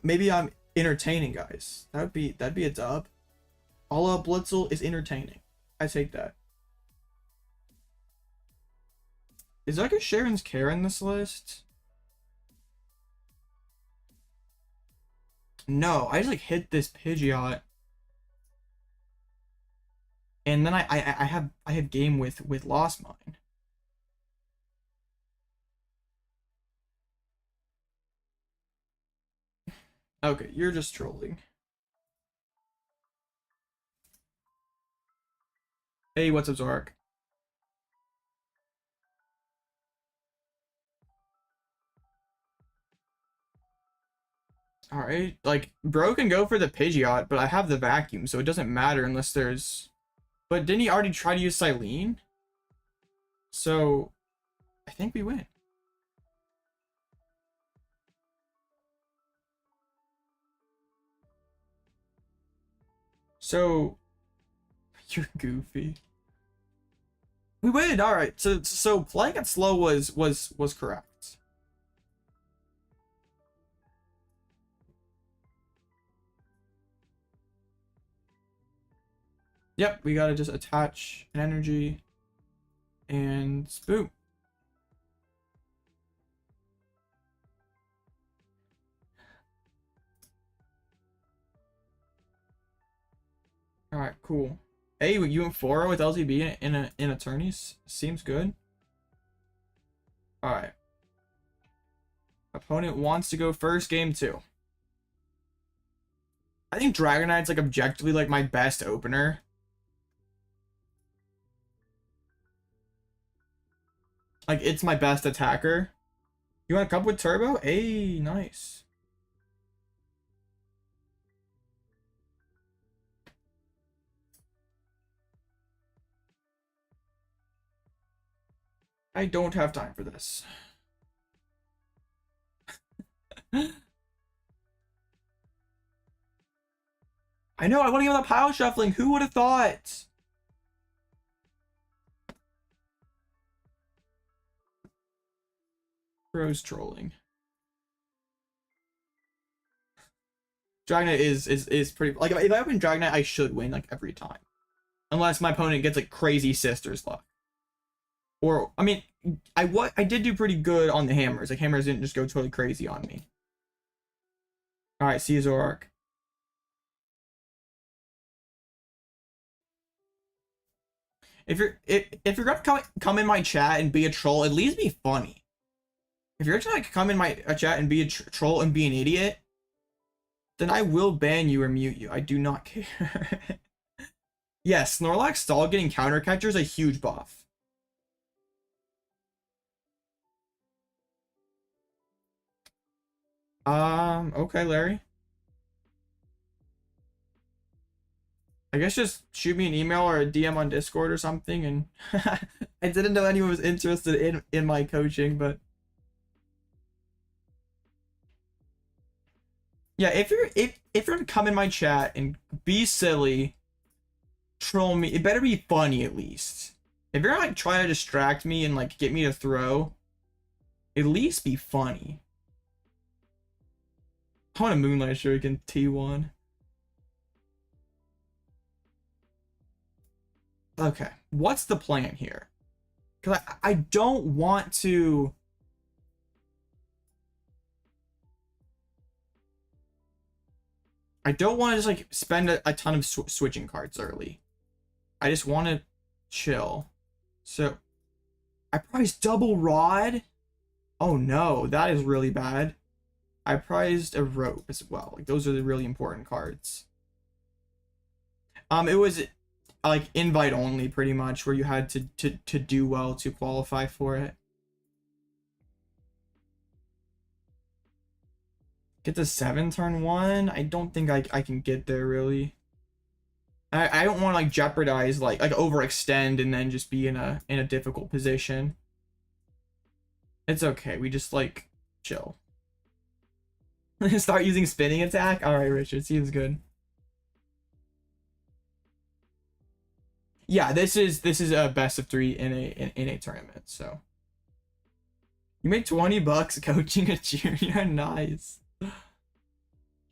entertaining, guys. That'd be a dub. Alloutblitzle is entertaining. I take that. Is there like a Sharon's Care in this list? No, I just like hit this Pidgeot. And then I have game with Lost Mine. Okay, you're just trolling. Hey, what's up, Zorak? Alright, like, bro can go for the Pidgeot, but I have the vacuum, so it doesn't matter unless there's... But didn't he already try to use Silene? So, I think we win. So, you're goofy. We win, alright. So playing it slow was correct. Yep, we gotta just attach an energy and boom. Alright, cool. Hey, you and Fora with LTB in attorneys seems good. Alright. Opponent wants to go first, game 2. I think Dragonite's like objectively like my best opener. Like, it's my best attacker. You want to come with Turbo? Hey, nice. I don't have time for this. I know, I want to give that pile shuffling. Who would have thought? Bro's trolling. Dragonite is pretty like if I open Dragonite, I should win like every time. Unless my opponent gets like crazy sisters luck. Or I mean I did do pretty good on the hammers. Like hammers didn't just go totally crazy on me. Alright, see you, Zorak. If you're gonna come in my chat and be a troll, at least be funny. If you're gonna like come in my chat and be a troll and be an idiot, then I will ban you or mute you. I do not care. Yes, Snorlax stall getting counter catcher is a huge buff. Okay, Larry. I guess just shoot me an email or a DM on Discord or something. And I didn't know anyone was interested in my coaching, but yeah, if you're gonna come in my chat and be silly, troll me, it better be funny at least. If you're like trying to distract me and like get me to throw, at least be funny. I want a Moonlight Shuriken T1. Okay, what's the plan here? Because I don't want to... I don't want to just like spend a ton of switching cards early. I just want to chill. So, I priced double Rod? Oh no, that is really bad. I prized a Rope as well. Like, those are the really important cards. It was like invite only pretty much, where you had to do well to qualify for it. Get to 7 turn 1. I don't think I can get there really. I don't want to like jeopardize like overextend and then just be in a difficult position. It's okay. We just like chill. Start using spinning attack. All right, Richard, seems good. Yeah, this is a best of 3 in a tournament. So you make $20 coaching a junior. Nice.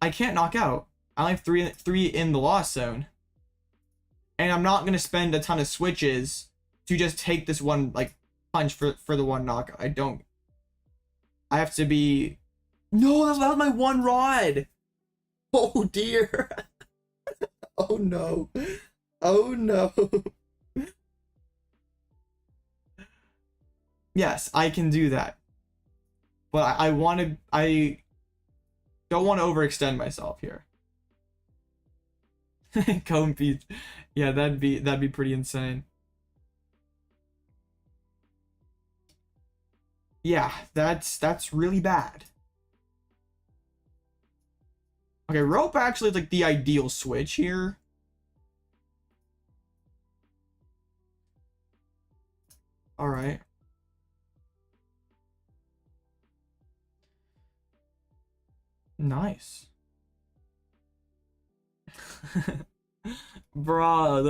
I can't knock out. I only have three in the loss zone, and I'm not gonna spend a ton of switches to just take this one like punch for the one knockout. I have to be. No, that was my one rod. Oh dear. Oh no. Oh no. Yes, I can do that. But I don't want to overextend myself here. Comfey. Yeah, that'd be pretty insane. Yeah, that's really bad. Okay, Rope actually is like the ideal switch here. All right. Nice. Bruh,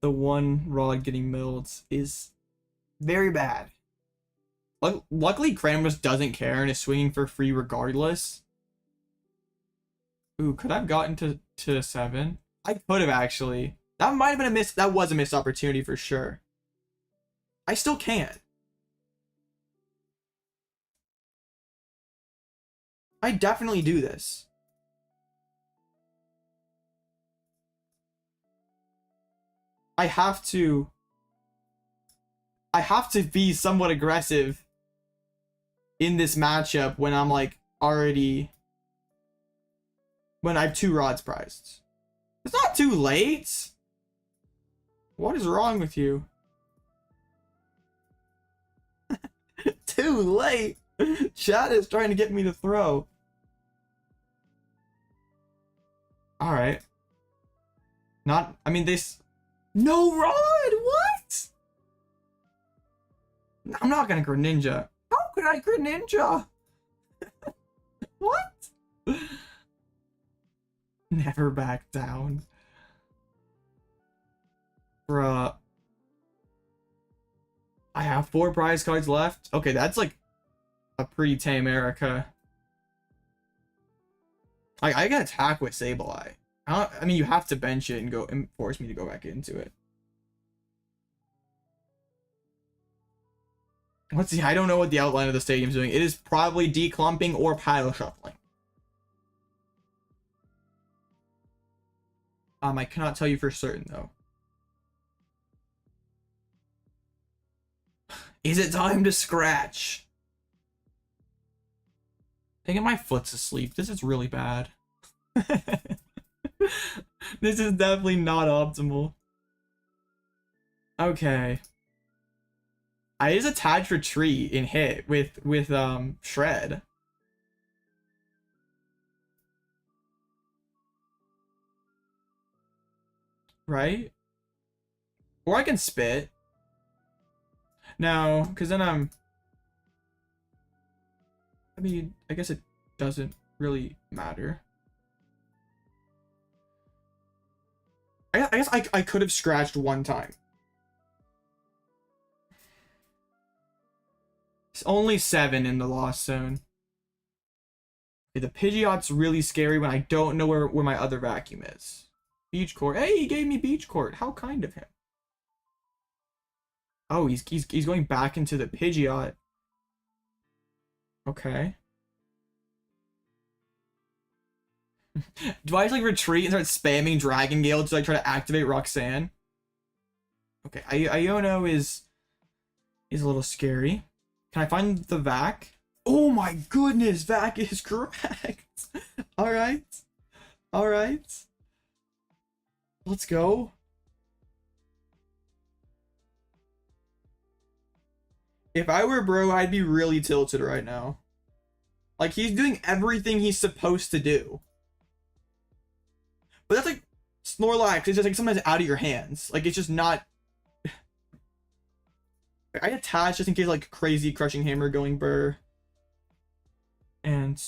the one rod getting milled is very bad. Luckily, Cramorant doesn't care and is swinging for free regardless. Ooh, could I have gotten to 7? I could have actually. That might have been a miss. That was a missed opportunity for sure. I still can. I definitely do this. I have to be somewhat aggressive in this matchup when I'm like already when I have 2 rods prized. It's not too late. What is wrong with you? Too late. Chat is trying to get me to throw. All right. Not, I mean, this. No rod. What? I'm not gonna Greninja. How could I Greninja? What? Never back down. Bruh. I have 4 prize cards left. Okay, that's like a pretty tame Erica. I can attack with Sableye. I mean, you have to bench it and go and force me to go back into it. Let's see. I don't know what the outline of the stadium's doing. It is probably declumping or pile shuffling. I cannot tell you for certain though. Is it time to scratch? Thinking my foot's asleep. This is really bad. This is definitely not optimal. Okay. I just attached retreat and hit with shred. Right? Or I can spit. No, because then I mean, I guess it doesn't really matter. I guess I could have scratched one time. It's only 7 in the Lost Zone. Okay, the Pidgeot's really scary when I don't know where my other vacuum is. Beach Court. Hey, he gave me Beach Court. How kind of him. Oh, he's going back into the Pidgeot. Okay. Do I just like retreat and start spamming Dragon Gale to like try to activate Roxanne? Okay, Iono is a little scary. Can I find the Vac? Oh my goodness, Vac is correct. All right. All right. Let's go. If I were Bro, I'd be really tilted right now. Like, he's doing everything he's supposed to do. But that's like Snorlax. It's just like sometimes out of your hands. Like, it's just not. I attach just in case like crazy crushing hammer going burr. And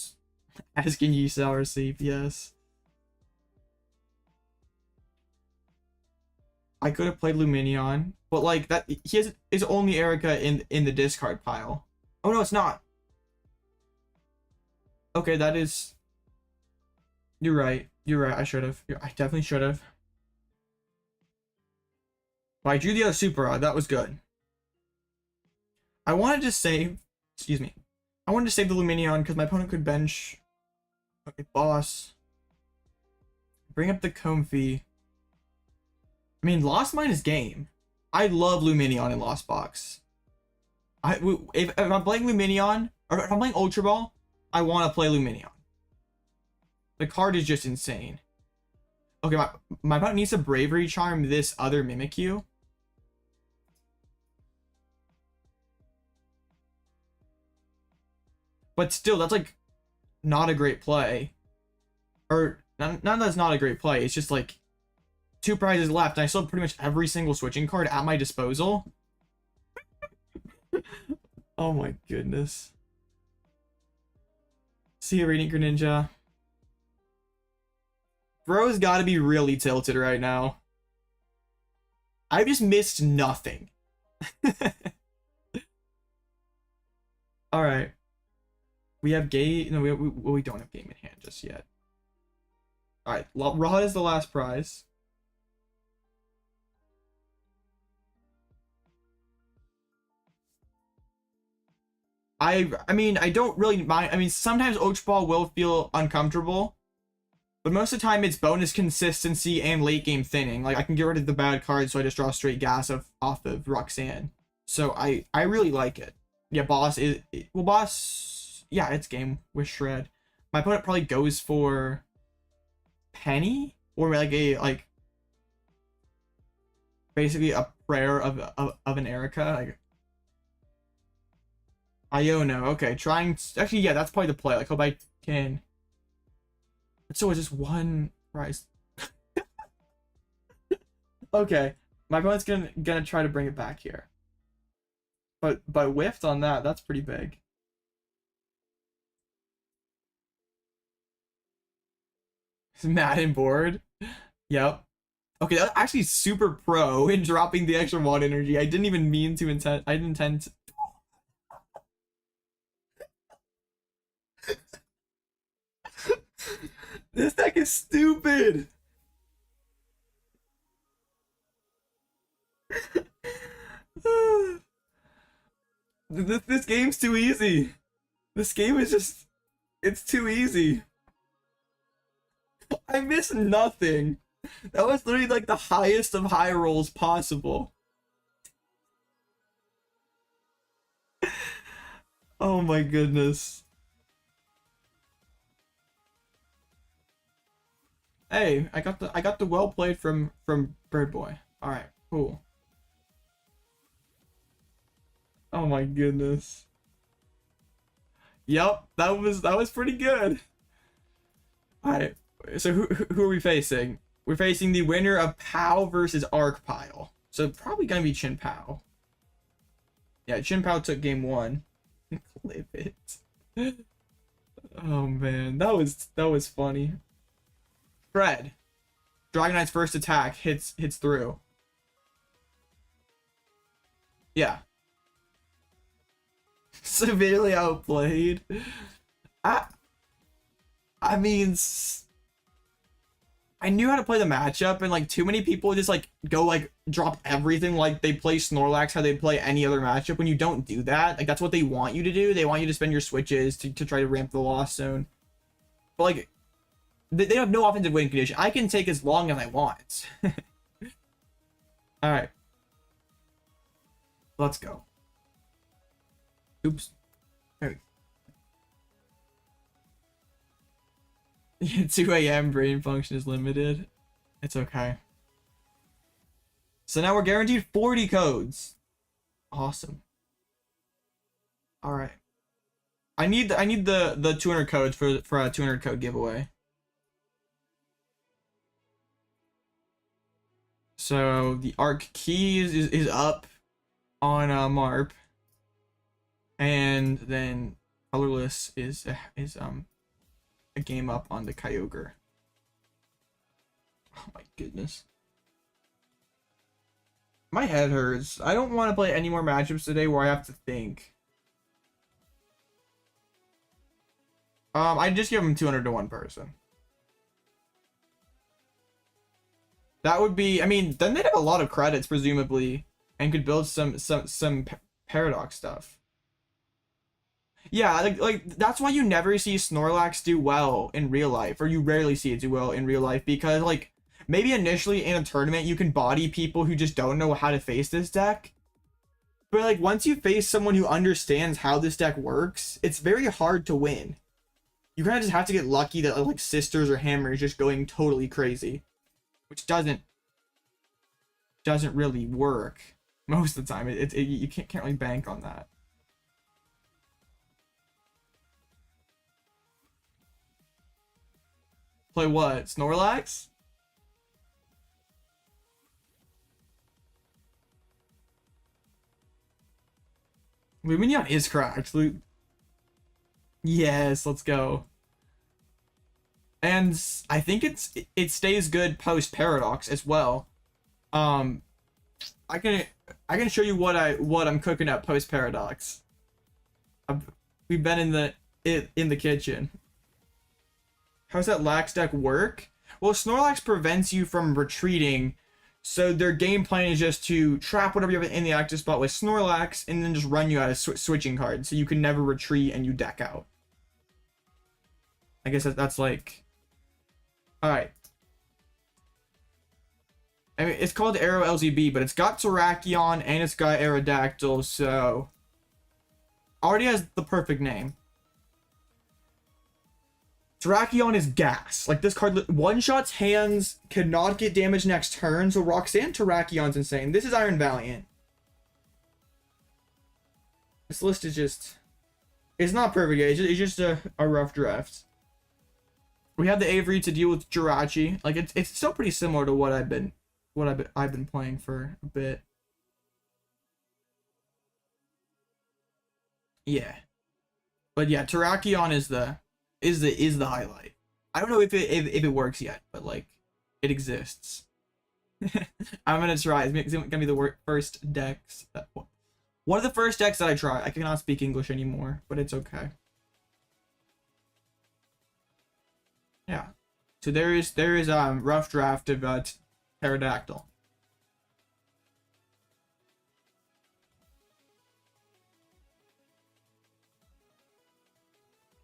asking you sour sleep, yes. I could have played Lumineon, but like that he has his only Erica in the discard pile. Oh no, it's not. Okay, that is. You're right. You're right. I should have. I definitely should have. But I drew the other super odd. That was good. I wanted to save. Excuse me. I wanted to save the Lumineon because my opponent could bench. Okay, boss. Bring up the Comfey. I mean, Lost Mine is game. I love Lumineon in Lost Box. If I'm playing Lumineon, or if I'm playing Ultra Ball, I want to play Lumineon. The card is just insane. Okay, my opponent needs to Bravery Charm this other Mimikyu. But still, that's like not a great play. Or not that it's not a great play. It's just like 2 prizes left, and I still have pretty much every single switching card at my disposal. Oh my goodness. See you, Radiant Greninja. Bro's got to be really tilted right now. I just missed nothing. All right. We have Gate. No, we don't have game in hand just yet. All right. Raw is the last prize. I mean, I don't really mind. I mean, sometimes Ultra Ball will feel uncomfortable, but most of the time it's bonus consistency and late game thinning. Like, I can get rid of the bad cards, so I just draw straight gas off of Roxanne. So I really like it. Yeah, boss is well, boss. Yeah, it's game with shred. My opponent probably goes for Penny or like basically a prayer of an Erica. Like, Iono, okay, actually, yeah, that's probably the play. Like, hope I can. So it's just one prize. Okay, my opponent's gonna try to bring it back here. But whiffed on that. That's pretty big. Mad and bored. Yep. Okay, that's actually super pro in dropping the extra mod energy. I didn't even mean to intend. I didn't intend to. This deck is stupid. This game's too easy. This game is just, it's too easy. I missed nothing. That was literally like the highest of high rolls possible. Oh my goodness. Hey, I got the well played from Bird Boy. All right, cool. Oh my goodness. Yep, that was pretty good. All right, so who are we facing? We're facing the winner of Pow versus Arcpile. So probably gonna be Chin Pow. Yeah, Chin Pow took game 1. Clip it. Oh man, that was funny. Fred. Dragonite's first attack hits through. Yeah. Severely outplayed. I mean, I knew how to play the matchup, and like too many people just like go like drop everything like they play Snorlax how they play any other matchup. When you don't do that, like that's what they want you to do. They want you to spend your switches to try to ramp the Lost Zone. But like they have no offensive win condition. I can take as long as I want. All right, let's go. Oops. There we go. 2 a.m. brain function is limited. It's okay. So now we're guaranteed 40 codes. Awesome. All right. I need the 200 codes for a 200 code giveaway. So the arc key is up on Marp, and then colorless is a game up on the Kyogre. Oh my goodness. My head hurts. I don't want to play any more matchups today where I have to think. I just give them 200 to one person. That would be, I mean, then they'd have a lot of credits presumably and could build some paradox stuff. Yeah, like that's why you never see Snorlax do well in real life, or you rarely see it do well in real life, because like maybe initially in a tournament you can body people who just don't know how to face this deck. But like once you face someone who understands how this deck works, it's very hard to win. You kind of just have to get lucky that like Sisters or Hammer is just going totally crazy, which doesn't really work most of the time. You can't really bank on that. Play what? Snorlax? Lumineon is cracked. Yes, let's go. And I think it stays good post Paradox as well. I can show you what I'm cooking up post Paradox. We've been in the kitchen. How's that Lax deck work? Well, Snorlax prevents you from retreating, so their game plan is just to trap whatever you have in the active spot with Snorlax and then just run you out of switching cards, so you can never retreat and you deck out. I guess that's like... Alright. I mean, it's called Aero LZB, but it's got Terrakion and it's got Aerodactyl, so... Already has the perfect name. Terrakion is gas. Like, this card one-shots hands, cannot get damage next turn, so Roxanne Terrakion's insane. This is Iron Valiant. This list is just... It's not perfect, it's just a rough draft. We have the Avery to deal with Jirachi. Like, it's still pretty similar to what I've been playing for a bit. Yeah. But yeah, Terrakion is the highlight. I don't know if it works yet, but like it exists. I'm gonna try. It's gonna be the first decks. One of the first decks that I try. I cannot speak English anymore, but it's okay. Yeah. So there is rough draft of Aerodactyl.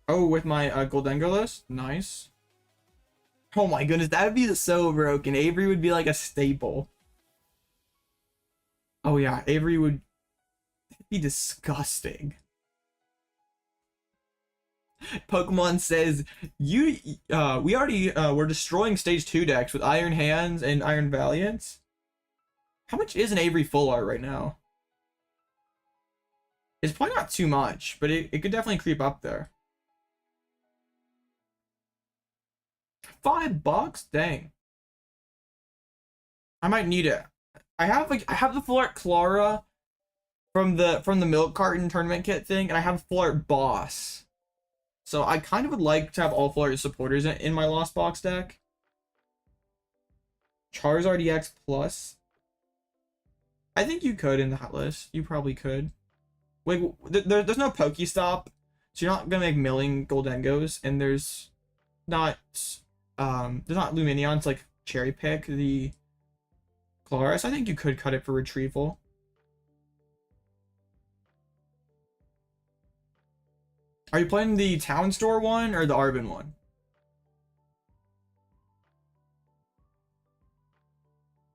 Oh, with my Goldengo list? Nice. Oh my goodness, that would be so broken. Avery would be like a staple. Oh yeah, Avery would be disgusting. Pokemon says we already we're destroying stage 2 decks with Iron Hands and Iron Valiants. How much is an Avery Full Art right now? It's probably not too much, but it could definitely creep up there. $5? Dang. I might need it. I have the Full Art Klara from the milk carton tournament kit thing, and I have Full Art Boss. So I kind of would like to have all Full Art supporters in my Lost Box deck. Charizard EX Plus. I think you could in that list. You probably could. Wait, there's no Pokestop, so you're not gonna make milling Goldengos, and there's not Lumineon to like cherry pick the Colress. I think you could cut it for retrieval. Are you playing the Town Store one or the Arbin one?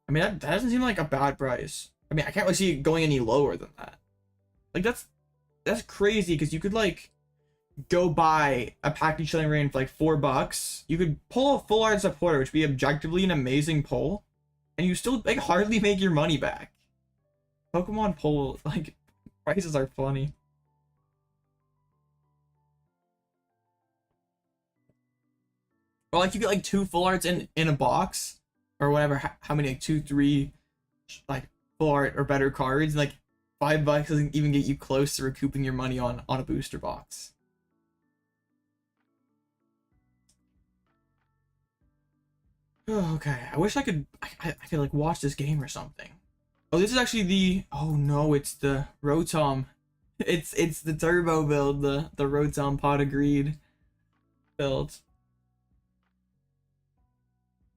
I mean, that doesn't seem like a bad price. I mean, I can't really see it going any lower than that. Like, that's crazy, because you could, like, go buy a package Chilling Reign for, like, $4. You could pull a Full Art supporter, which would be objectively an amazing pull, and you still, like, hardly make your money back. Pokemon pull, like, prices are funny. Or, like, you get, like, 2 Full Arts in a box, or whatever, how many, like, 2, 3, like, Full Art or better cards, and, like, $5 doesn't even get you close to recouping your money on a booster box. Oh, okay, I wish I could like watch this game or something. Oh, this is actually the, oh no, it's the Rotom. It's the turbo build, the Rotom Pot of Greed build.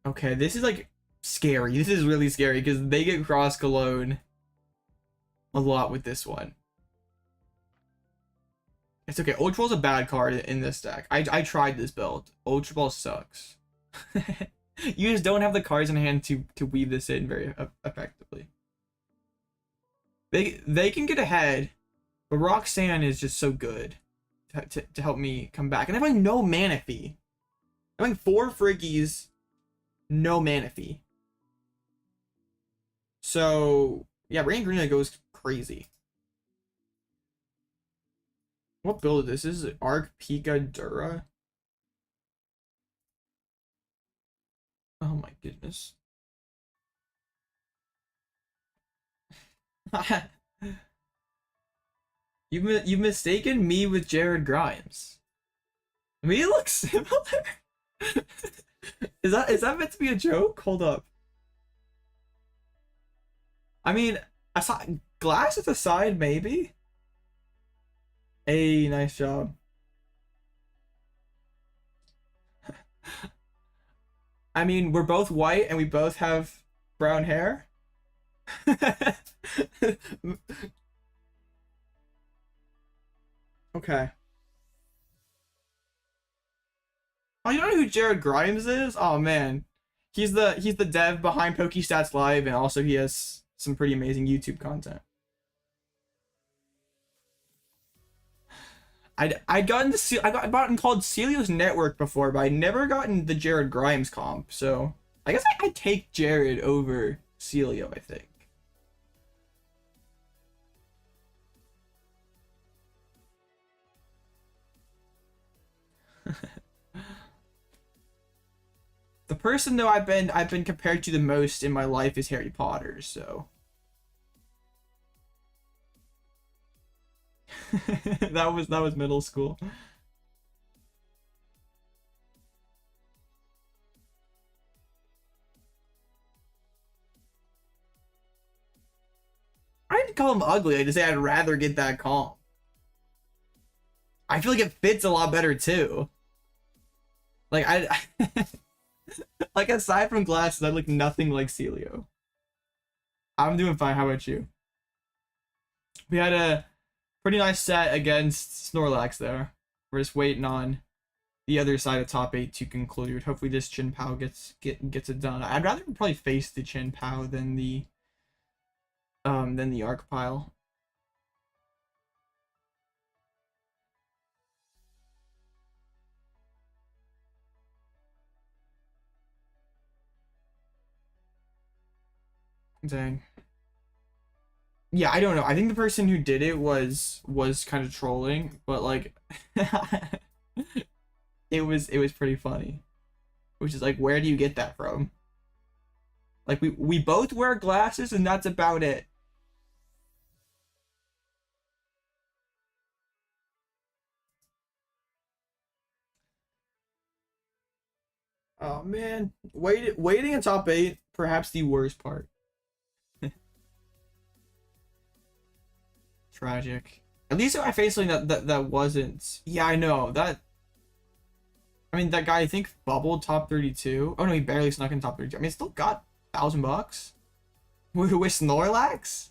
Okay, this is like scary. This is really scary because they get cross Cologne a lot with this one. It's okay. Ultra Ball's a bad card in this deck. I tried this build. Ultra Ball sucks. You just don't have the cards in hand to weave this in very effectively. They can get ahead, but Roxanne is just so good to help me come back. And I'm having no Manaphy. I'm having 4 Friggies, no Manaphy. So yeah, Radiant Greninja goes crazy. What build is this? This is Arc Pika Dura. Oh my goodness. You've mistaken me with Jared Grimes. We look similar. Is that meant to be a joke? Hold up. I mean, glasses aside, maybe. Hey, nice job. I mean, we're both white and we both have brown hair. Okay. Oh, you don't know who Jared Grimes is? Oh man. He's the dev behind PokeStats Live, and also he has some pretty amazing YouTube content. I'd gotten called Celio's Network before, but I'd never gotten the Jared Grimes comp, so I guess I'd take Jared over Celio, I think. The person though I've been compared to the most in my life is Harry Potter, so that was middle school. I didn't call him ugly. I just say I'd rather get that comp. I feel like it fits a lot better too. Like like aside from glasses, I look nothing like Celio. I'm doing fine. How about you? We had a pretty nice set against Snorlax there. We're just waiting on the other side of top 8 to conclude. Hopefully this Chin Pao gets it done. I'd rather probably face the Chin Pao than the Arc Pile. Dang. Yeah, I don't know. I think the person who did it was kind of trolling, but like it was pretty funny. Which is like, where do you get that from? Like we both wear glasses and that's about it. Oh man, waiting in top 8, perhaps the worst part. Tragic. At least I faced something that wasn't. Yeah, I know that. I mean, that guy I think bubbled top 32. Oh no, he barely snuck in top 32. I mean, still got $1,000 with Snorlax.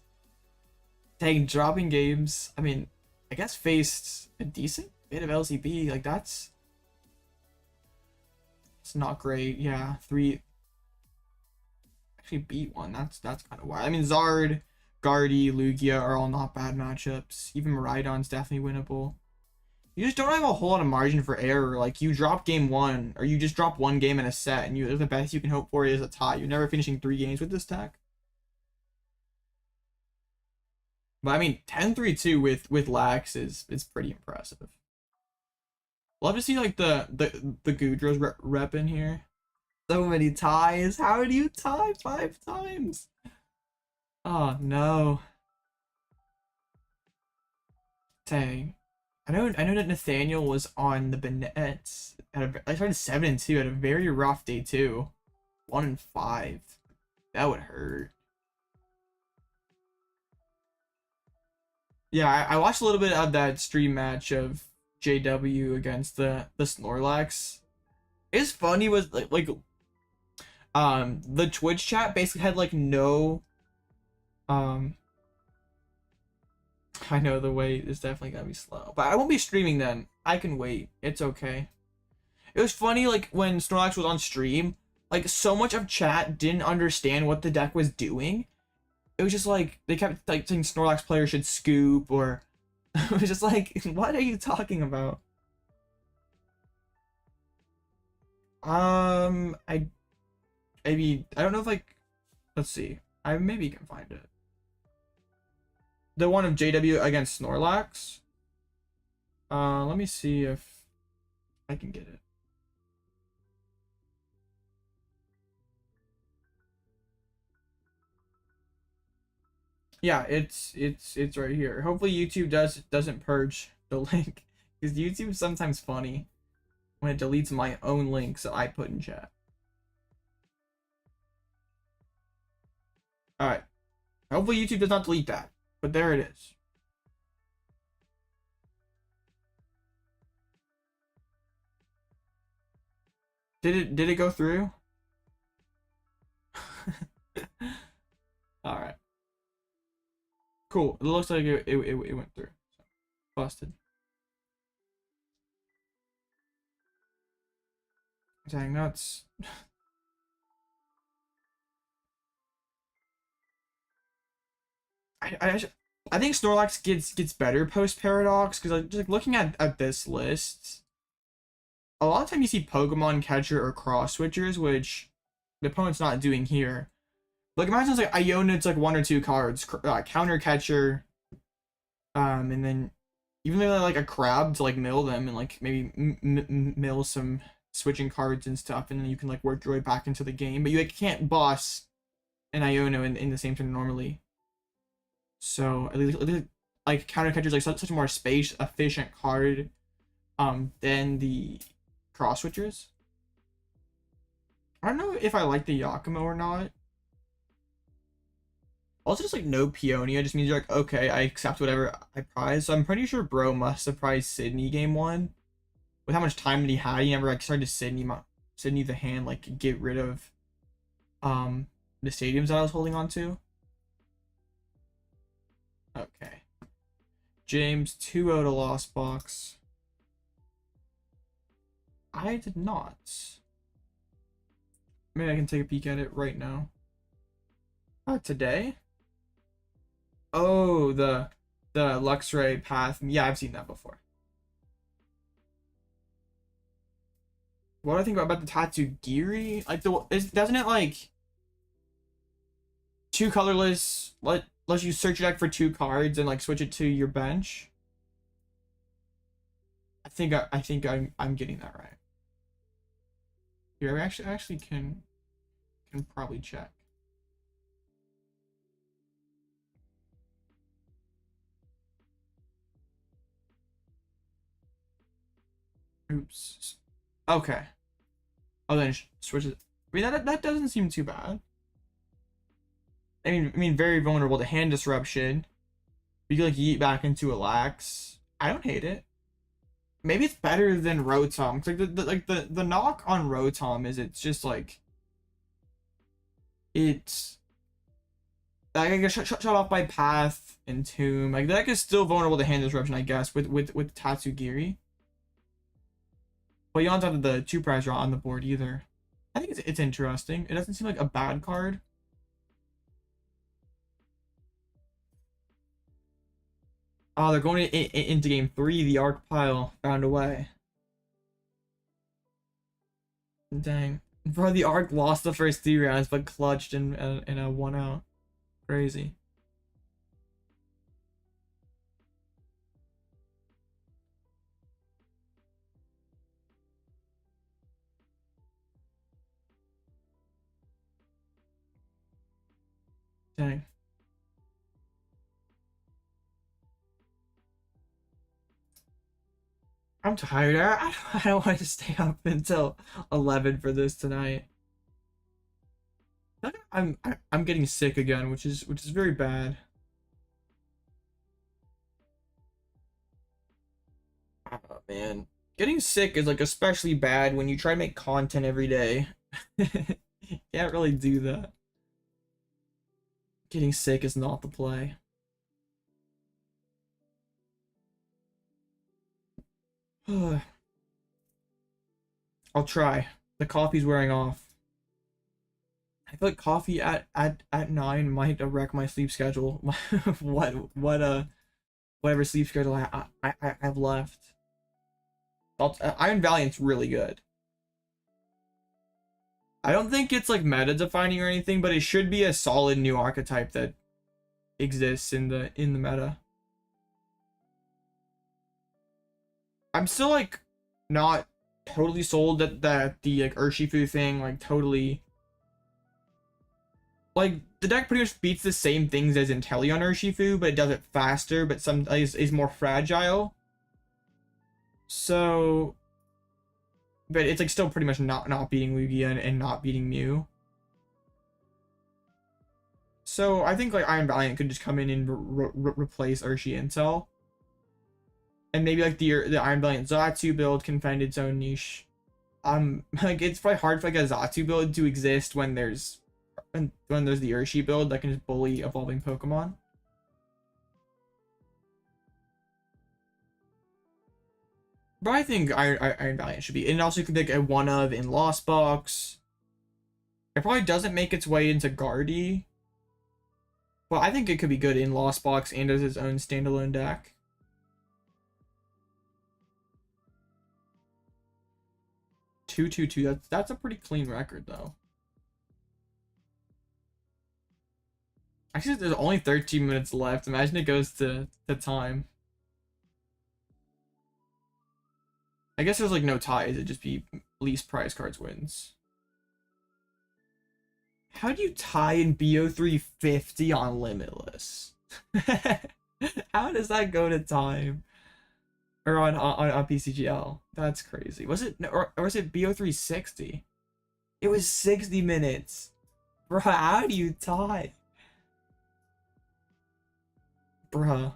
Dang, dropping games. I mean, I guess faced a decent bit of LCB. Like that's. It's not great. Yeah, 3. Actually beat one. That's kind of wild. I mean, Zard, Guardy, Lugia are all not bad matchups. Even Miraidon's definitely winnable. You just don't have a whole lot of margin for error. Like, you drop game 1, or you just drop one game in a set, and the best you can hope for is a tie. You're never finishing 3 games with this tech. But I mean, 10-3-2 with Lax is pretty impressive. Love to see like the Goodros rep in here. So many ties. How do you tie 5 times? Oh no. Dang. I know that Nathaniel was on the Bennetts I started 7-2 at a very rough day too. 1-5. That would hurt. Yeah, I watched a little bit of that stream match of JW against the Snorlax. It's funny was like the Twitch chat basically had like no I know the wait is definitely gonna be slow, but I won't be streaming then. I can wait. It's okay. It was funny like when Snorlax was on stream, like so much of chat didn't understand what the deck was doing. It was just like they kept like saying Snorlax players should scoop, or it was just like, what are you talking about? I mean, I don't know if like, let's see. I maybe can find it. The one of JW against Snorlax. Let me see if I can get it. Yeah, it's right here. Hopefully YouTube doesn't purge the link, because YouTube's sometimes funny when it deletes my own links that I put in chat. All right. Hopefully YouTube does not delete that, but there it is. Did it go through? All right. Cool. It looks like it went through. So, busted. Dang nuts. I think Snorlax gets better post Paradox, because like, just like looking at this list, a lot of time you see Pokemon Catcher or Cross Switchers, which the opponent's not doing here. Like imagine it's like Iona, it's like 1 or 2 cards, Counter Catcher, and then even though like a Crab to like mill them and like maybe mill some switching cards and stuff, and then you can like work your way back into the game, but you like, can't boss an Iono in the same turn normally. So at least like Counter Catcher is like such a more space efficient card than the Cross Switchers. I don't know if I like the Yakimo or not. Also, just like no Peonia just means you're like, okay, I accept whatever I prize. So I'm pretty sure Bro must have prized Sydney game 1. With how much time did he had, he never like started to Sydney the hand, like get rid of the stadiums that I was holding on to. Okay. James 2-0 to Lost Box. I did not. Maybe I can take a peek at it right now. Today? Oh, the Luxray path. Yeah, I've seen that before. What do I think about the Tatsugiri? Like doesn't it like two colorless, let you search your deck for two cards and like switch it to your bench. I think I'm getting that right. Here, I actually can probably check. Oops. Okay. Oh, then switch it. I mean, that doesn't seem too bad. I mean, very vulnerable to hand disruption. You can like yeet back into a lax. I don't hate it. Maybe it's better than Rotom. Like the knock on Rotom is it's just like it's like I get shut off by Path and Tomb. Like that is still vulnerable to hand disruption, I guess, with Tatsugiri. But you don't have the 2-prize draw on the board either. I think it's interesting. It doesn't seem like a bad card. Oh, they're going into game 3. The Arc Pile found a way. Dang. Bro, the Arc lost the first 3 rounds, but clutched in a 1-out. Crazy. Dang. I'm tired. I don't want to stay up until 11 for this tonight. I'm getting sick again, which is very bad. Oh man, getting sick is like especially bad when you try to make content every day. Can't really do that. Getting sick is not the play. I'll try. The coffee's wearing off. I feel like coffee at 9 might wreck my sleep schedule. Whatever sleep schedule I have left. Iron Valiant's really good. I don't think it's like meta defining or anything, but it should be a solid new archetype that exists in the meta. I'm still like not totally sold that the like Urshifu thing like totally like the deck pretty much beats the same things as Inteleon Urshifu, but it does it faster, but some is more fragile. So, but it's like still pretty much not beating Lugia and not beating Mew. So I think like Iron Valiant could just come in and replace Urshi Intel. And maybe like the Iron Valiant Zatu build can find its own niche. Like it's probably hard for like a Zatu build to exist when there's the Urshi build that can just bully evolving Pokemon. But I think Iron Valiant should be. And it also could be like a one of in Lost Box. It probably doesn't make its way into Guardy. But I think it could be good in Lost Box and as its own standalone deck. 2-2-2. That's a pretty clean record though. Actually, there's only 13 minutes left. Imagine it goes to time. I guess there's like no ties. It'd just be least prize cards wins. How do you tie in BO350 on Limitless? How does that go to time? Or on PCGL? That's crazy. Was it or was it BO360? It was 60 minutes. Bruh, how do you tie? Bruh.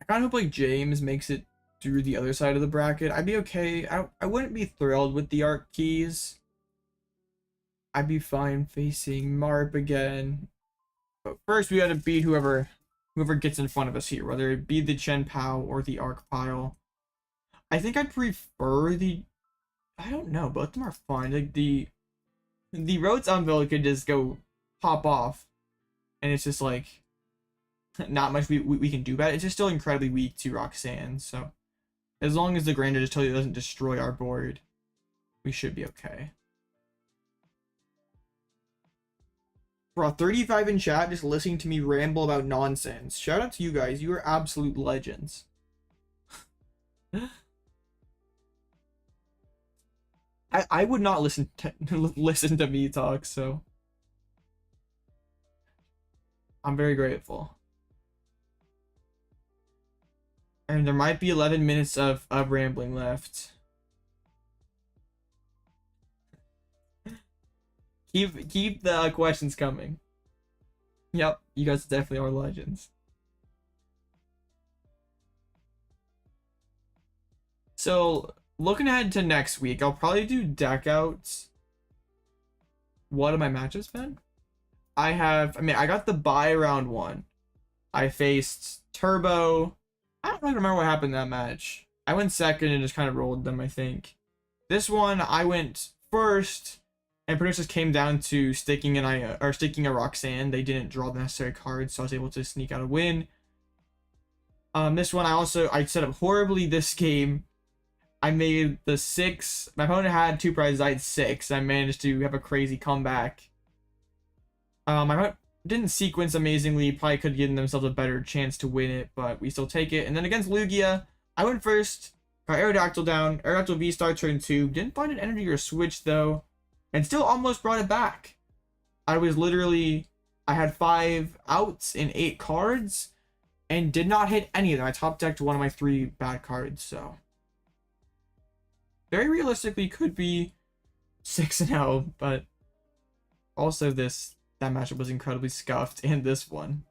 I kind of hope like James makes it through the other side of the bracket. I'd be okay. I wouldn't be thrilled with the Arc keys. I'd be fine facing Marp again. But first we gotta beat whoever gets in front of us here, whether it be the Chen Pao or the Arc Pile. I think I'd prefer the, I don't know, both of them are fine. Like the Rhodes Unveil could just go pop off, and it's just like not much we can do about it. It's just still incredibly weak to Roxanne, so As long as the Greninja just totally doesn't destroy our board, we should be okay. Bro, 35 in chat just listening to me ramble about nonsense. Shout out to you guys. You are absolute legends. I would not listen to me talk, so I'm very grateful. And there might be 11 minutes of rambling left. Keep the questions coming. Yep, you guys definitely are legends. So, looking ahead to next week, I'll probably do deck outs. What have my matchups been? I got the bye round 1. I faced Turbo. I don't really remember what happened in that match. I went second and just kind of rolled them, I think. This one, I went first, and pretty much just came down to sticking a Roxanne. They didn't draw the necessary cards, so I was able to sneak out a win. This one, I set up horribly this game. I made the 6. My opponent had 2 prizes. I had 6. I managed to have a crazy comeback. My opponent didn't sequence amazingly. Probably could have given themselves a better chance to win it, but we still take it. And then against Lugia, I went first. Got Aerodactyl down. Aerodactyl V-Star turn 2. Didn't find an energy or switch though, and still almost brought it back. I had 5 outs in 8 cards, and did not hit any of them. I top decked one of my 3 bad cards, so very realistically could be 6-0, but also that matchup was incredibly scuffed, and this one.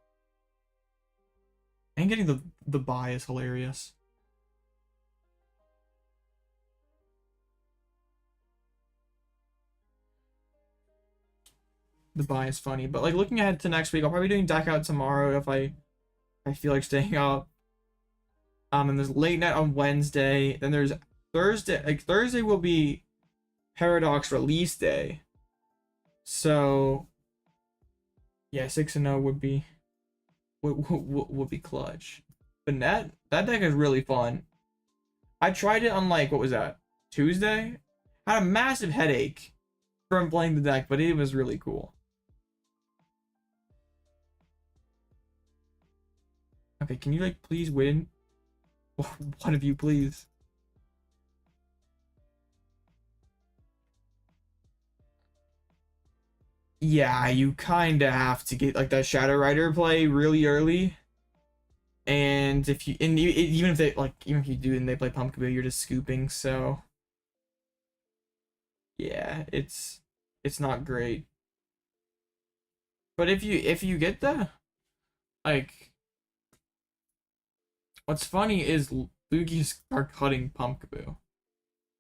And getting the bye is hilarious. The bye is funny, but like looking ahead to next week, I'll probably be doing deck out tomorrow if I feel like staying up. And there's late night on Wednesday. Then there's Thursday. Like Thursday will be Paradox release day. So yeah, 6-0 would be clutch. But that deck is really fun. I tried it on like, what was that, Tuesday? I had a massive headache from playing the deck, but it was really cool. Okay, can you like please win? One of you, please. Yeah, you kind of have to get like that Shadow Rider play really early. And even if you do and they play Pumpkaboo, you're just scooping, so yeah, it's not great. But if you get the like, what's funny is Lugia's are cutting Pumpkaboo.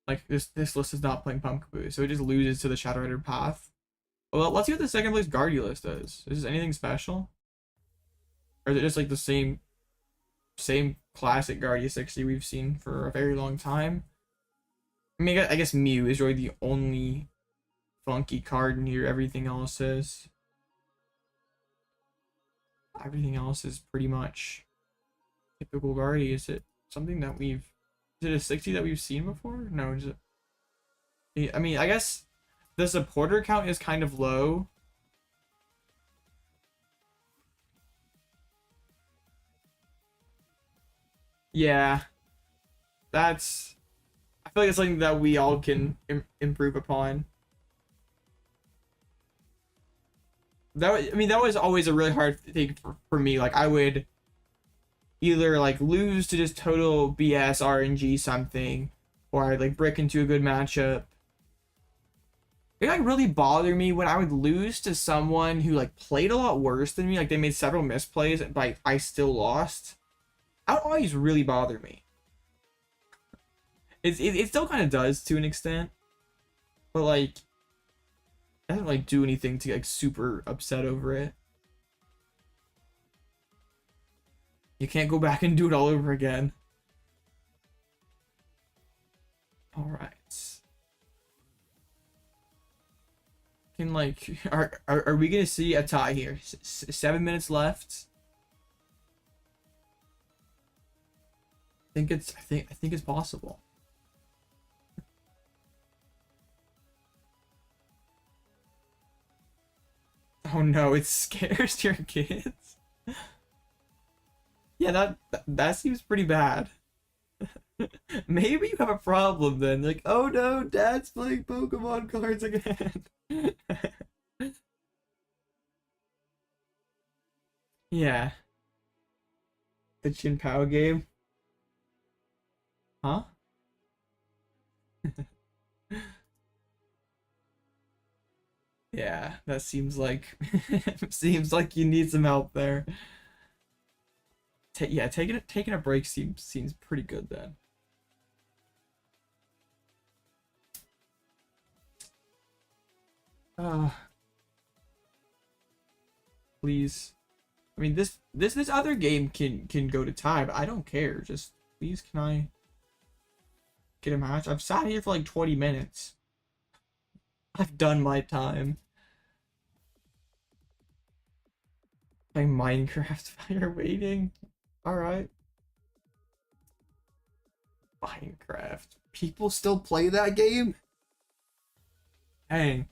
Like this list is not playing Pumpkaboo, so it just loses to the Shadow Rider path. Well, let's see what the second place Guardia list does. Is this anything special? Or is it just like the same classic Guardia 60 we've seen for a very long time? I mean, I guess Mew is really the only funky card in here. Everything else is pretty much typical Guardia. Is it something that is it a 60 that we've seen before? No, is it? I mean, I guess the supporter count is kind of low. Yeah, I feel like it's something that we all can improve upon. That was always a really hard thing for me. Like I would either like lose to just total BS RNG something, or I'd like break into a good matchup. It like really bothered me when I would lose to someone who like played a lot worse than me. Like they made several misplays, but I still lost. That would always really bother me. It still kind of does to an extent, but like I don't like do anything to like super upset over it. You can't go back and do it all over again. All right. Can like are we gonna see a tie here? 7 minutes left. think it's possible. Oh no, it scares your kids. Yeah, that seems pretty bad. Maybe you have a problem then. Like, oh no, dad's playing Pokemon cards again. Yeah. The Chin Pao game. Huh? Yeah, that seems like seems like you need some help there. Yeah, taking a break seems pretty good then. Please. I mean, this other game can go to tie, but I don't care. Just please, can I get a match? I've sat here for like 20 minutes. I've done my time. Playing Minecraft while you're waiting. All right. Minecraft. People still play that game? Dang.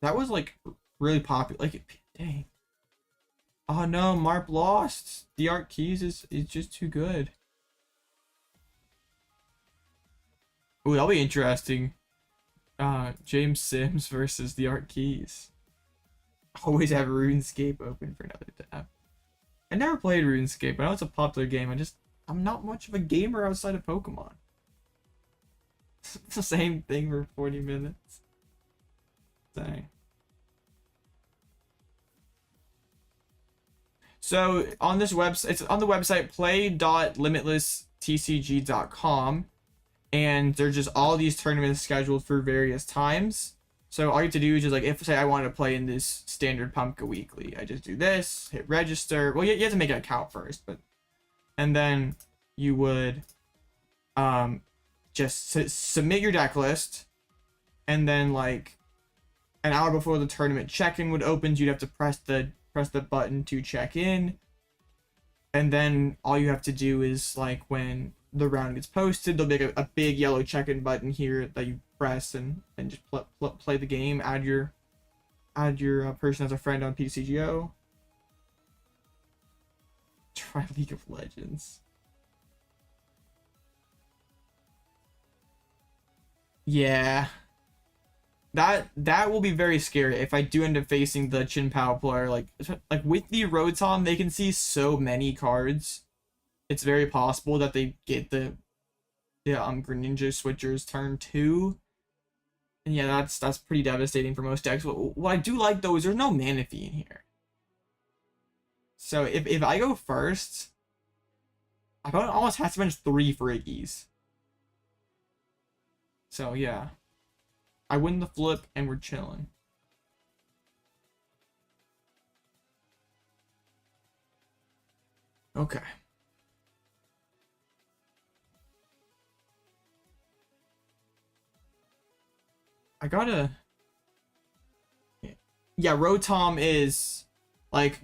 That was like really popular. Like, dang. Oh no, Marp lost. The Art Keys is just too good. Ooh, that'll be interesting. James Sims versus the Art Keys. Always have RuneScape open for another tab. I never played RuneScape. I know it's a popular game. I'm not much of a gamer outside of Pokemon. It's the same thing for 40 minutes. Dang. So on this website, it's on the website play.limitlesstcg.com, and there's just all these tournaments scheduled for various times. So all you have to do is just like, if say I want to play in this standard Pumpkin Weekly, I just do this, hit register. Well, you have to make an account first, and then you would just submit your deck list, and then like an hour before the tournament check-in would open, you'd have to press the button to check in, and then all you have to do is like when the round gets posted, there'll be a big yellow check-in button here that you press and just play the game. Add your person as a friend on PCGO. Try League of Legends. Yeah. That will be very scary if I do end up facing the Chin Pao player. Like with the Rotom, they can see so many cards. It's very possible that they get the Greninja switchers turn 2. And yeah, that's pretty devastating for most decks. What I do like though is there's no Manaphy in here. So if I go first, I almost have to bench 3 Friggies. So yeah. I win the flip and we're chilling. Okay. I gotta... Yeah, Rotom is like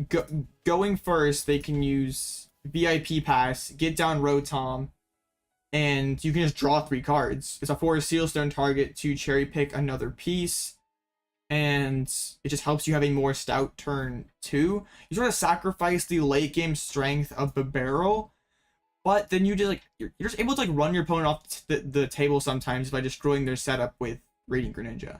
going first. They can use VIP Pass, get down Rotom, and you can just draw 3 cards. It's a 4 Sealstone target to cherry pick another piece, and it just helps you have a more stout turn 2. You sort of sacrifice the late game strength of the barrel, but then you just like you're just able to like run your opponent off the table sometimes by destroying their setup with Radiant Greninja.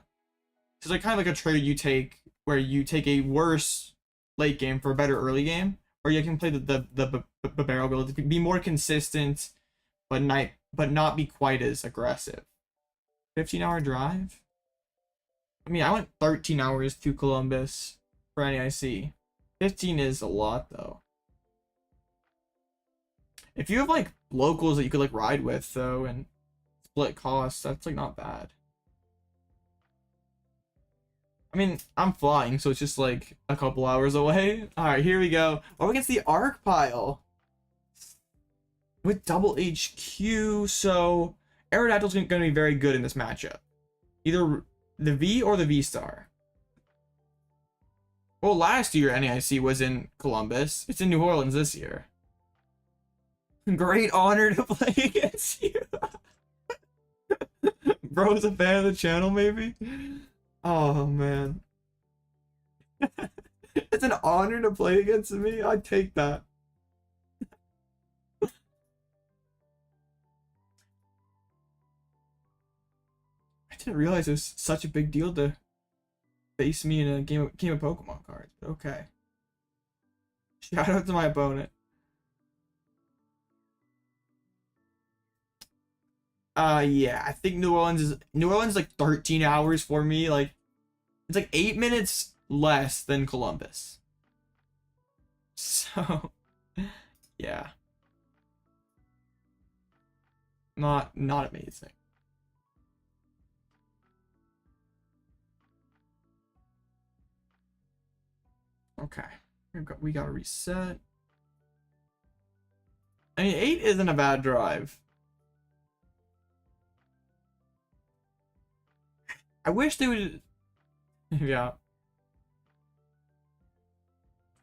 It's like kind of like a trade you take where you take a worse late game for a better early game, or you can play the barrel build to be more consistent, but not be quite as aggressive. 15-hour drive? I mean, I went 13 hours to Columbus for NAIC. 15 is a lot, though. If you have, like, locals that you could, like, ride with, though, and split costs, that's, like, not bad. I mean, I'm flying, so it's just, like, a couple hours away. Alright, here we go. Oh, against the Arc Pile. With double HQ, so Aerodactyl's going to be very good in this matchup. Either the V or the V-Star. Well, last year NAIC was in Columbus. It's in New Orleans this year. Great honor to play against you. Bro's a fan of the channel, maybe? Oh, man. It's an honor to play against me? I'd take that. I didn't realize it was such a big deal to face me in a game of Pokemon cards, but okay. Shout out to my opponent. Yeah, I think New Orleans is like 13 hours for me. Like, it's like 8 minutes less than Columbus. So, yeah. Not amazing. Okay. We gotta reset. I mean, 8 isn't a bad drive. I wish they would. Yeah.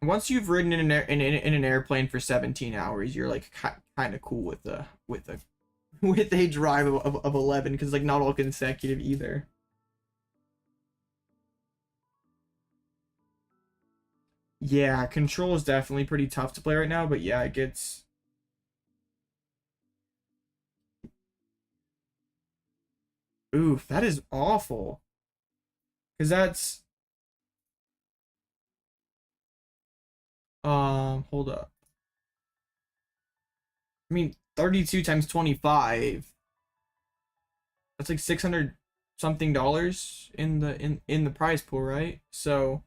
Once you've ridden in an airplane for 17 hours, you're like kind of cool with a drive of 11, because like not all consecutive either. Yeah, control is definitely pretty tough to play right now, but yeah, it gets. Oof, that is awful. Because that's... hold up. I mean, 32 times 25. That's like 600 something dollars in the prize pool, right? So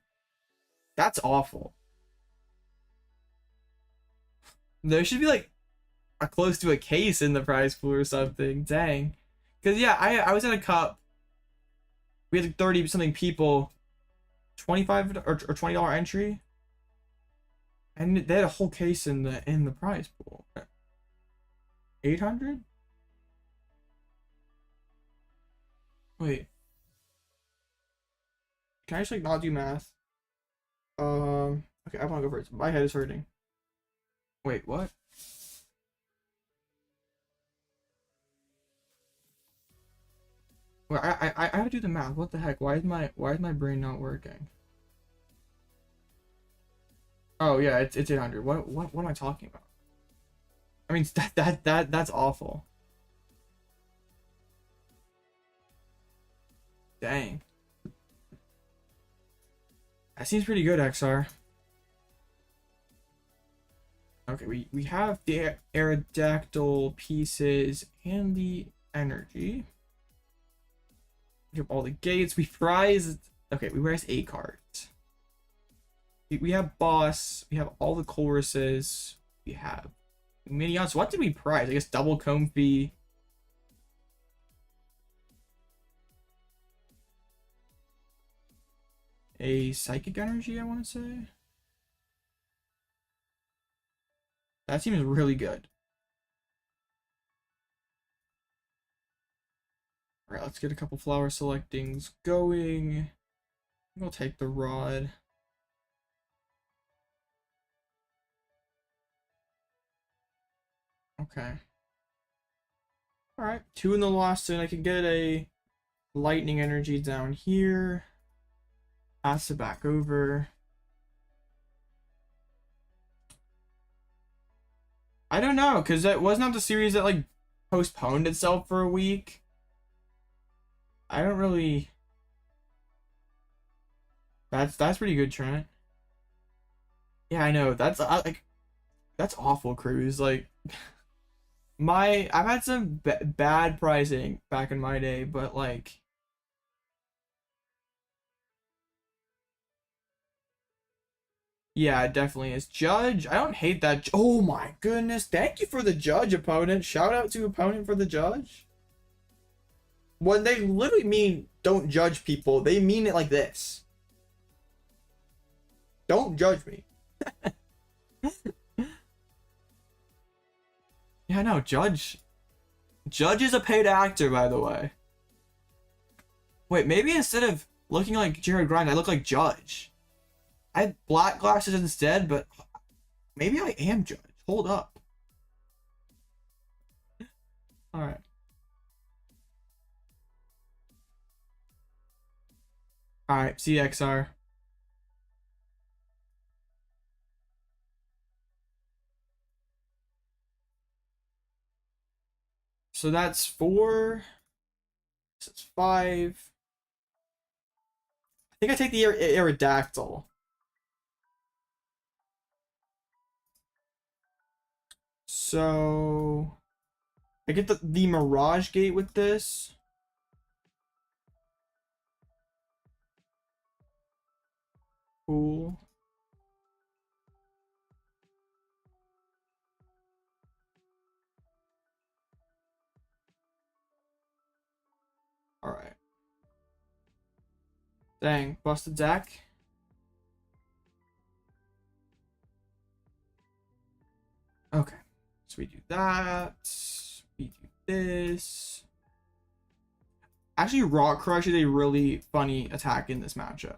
that's awful. There should be like a close to a case in the prize pool or something. Dang. Because yeah, I was at a cup. We had like 30 something people, 25 or $20 entry, and they had a whole case in the prize pool. 800. Wait, can I just like not do math? Okay, I want to go first. My head is hurting. Wait, what? Well, I have to do the math. What the heck? Why is my brain not working? Oh yeah, it's 800. What am I talking about? I mean, that's awful. Dang. That seems pretty good, XR. Okay, we have the Aerodactyl pieces and the energy. We have all the gates. We prized. Okay, we prized 8 cards. We have boss. We have all the Colresses. We have Minions. What did we prize? I guess double Comfey. A psychic energy, I want to say. That seems really good. Alright, let's get a couple flower selectings going. We'll take the rod. Okay. Alright, 2 in the lost, and I can get a lightning energy down here. Pass it back over. I don't know, because that wasn't the series that like postponed itself for a week. I don't really. That's pretty good, Trent. Yeah, I know. That's like that's awful, Cruz. Like I've had some bad pricing back in my day, but like yeah, it definitely is. Judge, I don't hate that. Oh my goodness. Thank you for the judge, opponent. Shout out to opponent for the judge. When they literally mean don't judge people, they mean it like this. Don't judge me. Yeah, no, Judge is a paid actor, by the way. Wait, maybe instead of looking like Jared Grind, I look like Judge. I had black glasses instead, but maybe I am Judge. Hold up. Alright. Alright, CXR. So that's 4. So it's 5. I think I take the Aerodactyl. So I get the Mirage Gate with this. Cool. Alright. Dang, busted deck. Okay. So we do that. We do this. Actually, Rock Crush is a really funny attack in this matchup.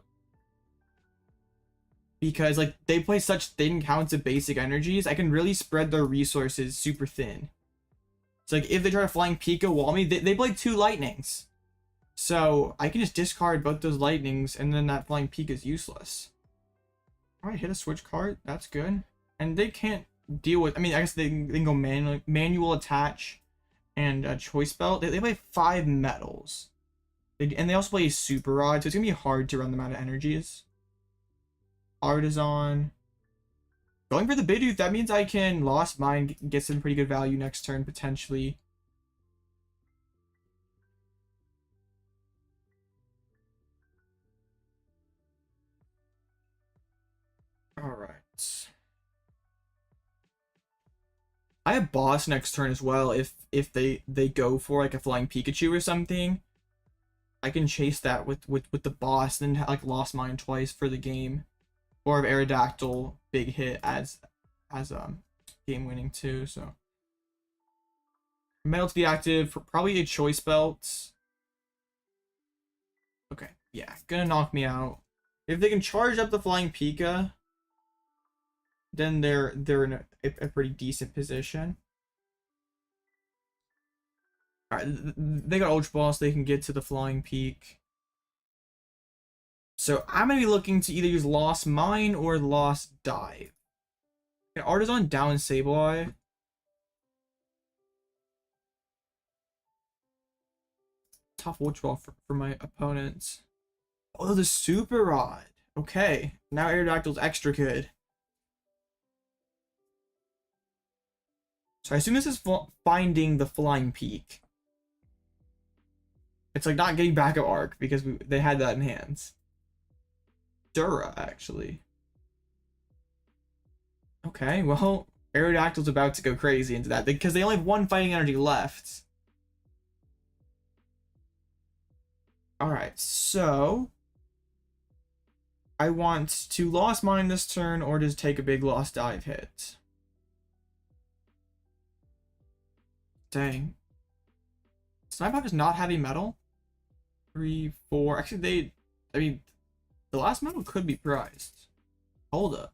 Because, like, they play such thin counts of basic energies, I can really spread their resources super thin. So, like, if they try to Flying Pika wall me, they play 2 Lightnings. So, I can just discard both those Lightnings, and then that Flying Pika is useless. Alright, hit a Switch Cart. That's good. And they can't deal with... I mean, I guess they can go manual attach and Choice Belt. They play 5 metals. And they also play Super Rod, so it's going to be hard to run them out of energies. Artazon. Going for the Bidoof, that means I can Lost Mine, get some pretty good value next turn, potentially. Alright. I have Boss next turn as well, if they go for like a Flying Pikachu or something. I can chase that with the Boss, and then like Lost Mine twice for the game. Or if Aerodactyl big hit as game winning too. So Metal to be active, probably a Choice Belt. Okay, yeah, gonna knock me out. If they can charge up the Flying Pika, then they're in a pretty decent position. Alright, they got Ultra Ball, so they can get to the Flying Peak. So I'm going to be looking to either use Lost Mine or Lost Dive. Okay, Artazon down Sableye. Tough Ultra Ball for my opponents. Oh, the Super Rod. Okay, now Aerodactyl's extra good. So I assume this is finding the Flying Peak. It's like not getting backup arc because they had that in hands. Dura, actually. Okay, well, Aerodactyl's about to go crazy into that because they only have 1 fighting energy left. Alright, so I want to Lost Mine this turn or just take a big Lost Dive hit. Dang. Snipe is not heavy metal. 3, 4. Actually, I mean, the last metal could be prized. Hold up.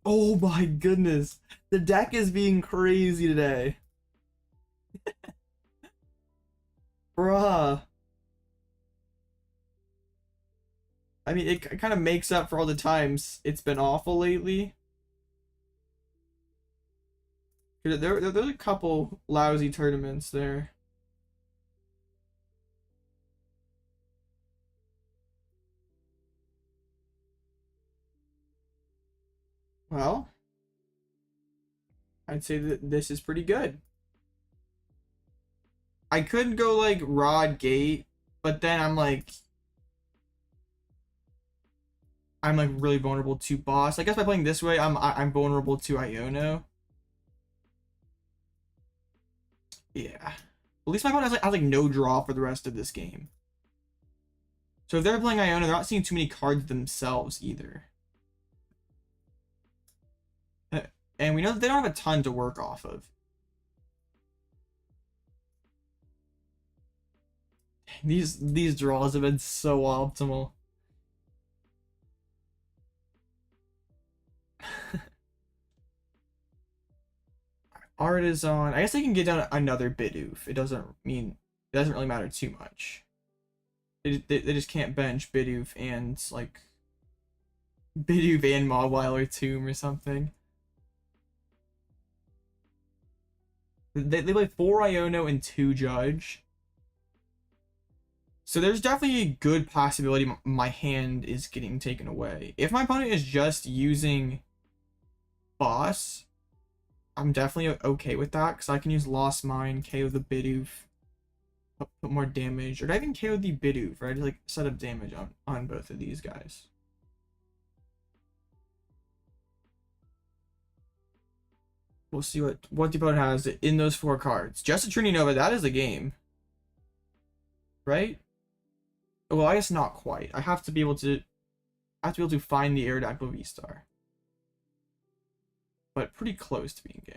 Oh my goodness. The deck is being crazy today. Bruh. I mean, it kind of makes up for all the times it's been awful lately. There's a couple lousy tournaments there. Well, I'd say that this is pretty good. I could go like Rod Gate, but then I'm like really vulnerable to Boss. I guess by playing this way, I'm vulnerable to Iono. Yeah. At least my opponent has like no draw for the rest of this game. So if they're playing Iono, they're not seeing too many cards themselves either. And we know that they don't have a ton to work off of. These draws have been so optimal. Artazon. I guess I can get down another Bidoof. It doesn't really matter too much. They just can't bench Bidoof and like Bidoof and Mawile or Tomb or something. They play 4 Iono and 2 Judge. So there's definitely a good possibility my hand is getting taken away. If my opponent is just using Boss, I'm definitely okay with that because I can use Lost Mine, KO the Bidoof, put more damage, or I even KO the Bidoof, right? Just like set up damage on both of these guys. We'll see what the opponent has in those 4 cards. Just a Trini Nova, that is a game, right? Well, I guess not quite. I have to be able to find the Aerodactyl V-Star, but pretty close to being game.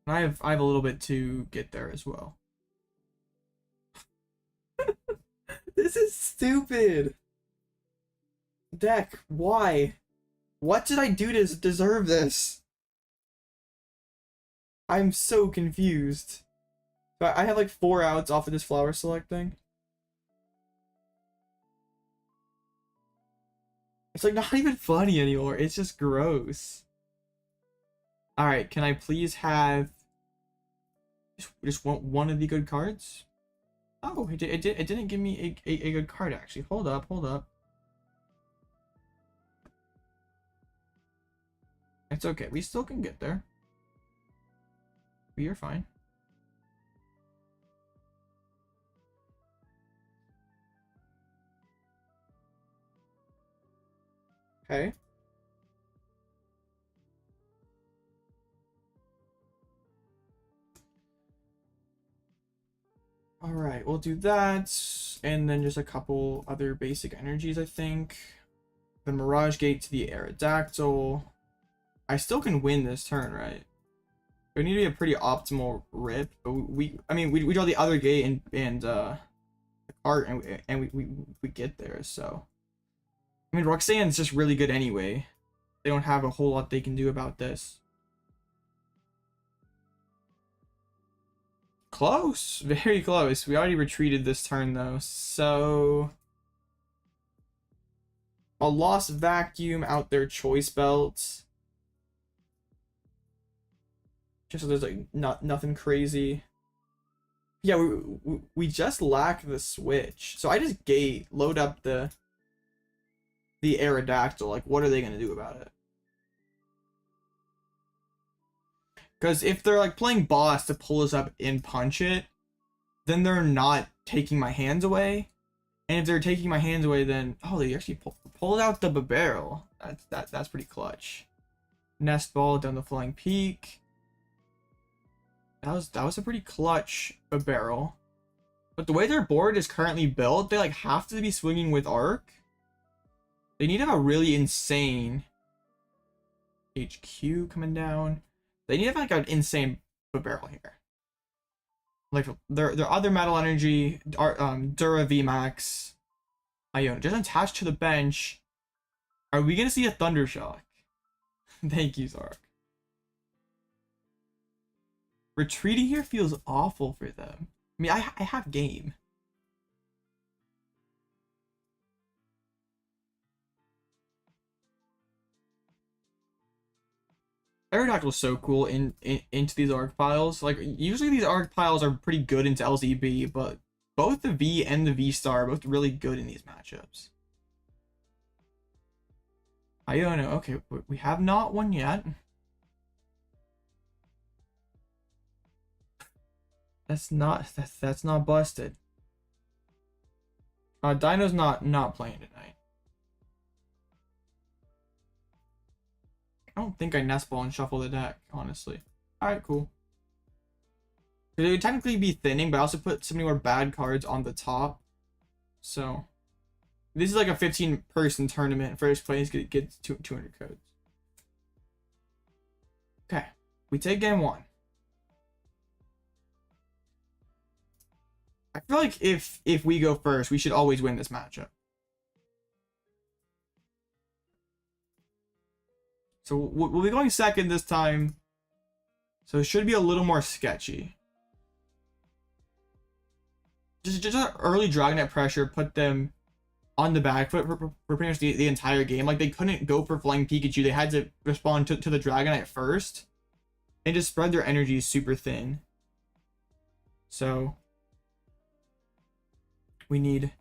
And I have a little bit to get there as well. This is stupid. Deck, why? What did I do to deserve this? I'm so confused. But I have like 4 outs off of this flower select thing. It's like not even funny anymore. It's just gross. Alright, can I please have just one of the good cards? Oh, it didn't give me a good card actually. Hold up. It's okay. We still can get there. We are fine. Okay. Alright, we'll do that. And then just a couple other basic energies, I think. The Mirage Gate to the Aerodactyl. I still can win this turn, right? It would need to be a pretty optimal rip, but we draw the other gate and the cart and we get there, so. I mean, Roxanne's just really good anyway. They don't have a whole lot they can do about this. Close, very close. We already retreated this turn though, so a Lost Vacuum out their Choice Belt. Just so there's like nothing crazy. Yeah, we just lack the switch. So I just gate, load up the Aerodactyl. Like, what are they gonna do about it? Because if they're like playing boss to pull us up and punch it, then they're not taking my hands away. And if they're taking my hands away, then oh, they actually pulled out the barrel. That's pretty clutch. Nest Ball down the Flying Peak. That was a pretty clutch barrel. But the way their board is currently built, they like have to be swinging with arc. They need to have a really insane HQ coming down. They need to have like an insane barrel here. Like their other Metal Energy, Dura VMAX, Iono, just attached to the bench. Are we gonna see a Thundershock? Thank you, Zark. Retreating here feels awful for them. I mean, I have game. Aerodactyl is so cool into these arc piles. Like, usually these arc piles are pretty good into LZB, but both the V and the V-Star are both really good in these matchups. Iono, okay, we have not one yet. That's not busted. Dino's not playing tonight. I don't think I Nest Ball and shuffle the deck, honestly. Alright, cool. It would technically be thinning, but I also put so many more bad cards on the top. So, this is like a 15-person tournament. First place gets 200 codes. Okay, we take game 1. I feel like if we go first, we should always win this matchup. So we'll be going second this time. So it should be a little more sketchy. Just early Dragonite pressure put them on the back foot for pretty much the entire game. Like, they couldn't go for Flying Pikachu. They had to respond to the Dragonite first. And just spread their energy super thin. So we need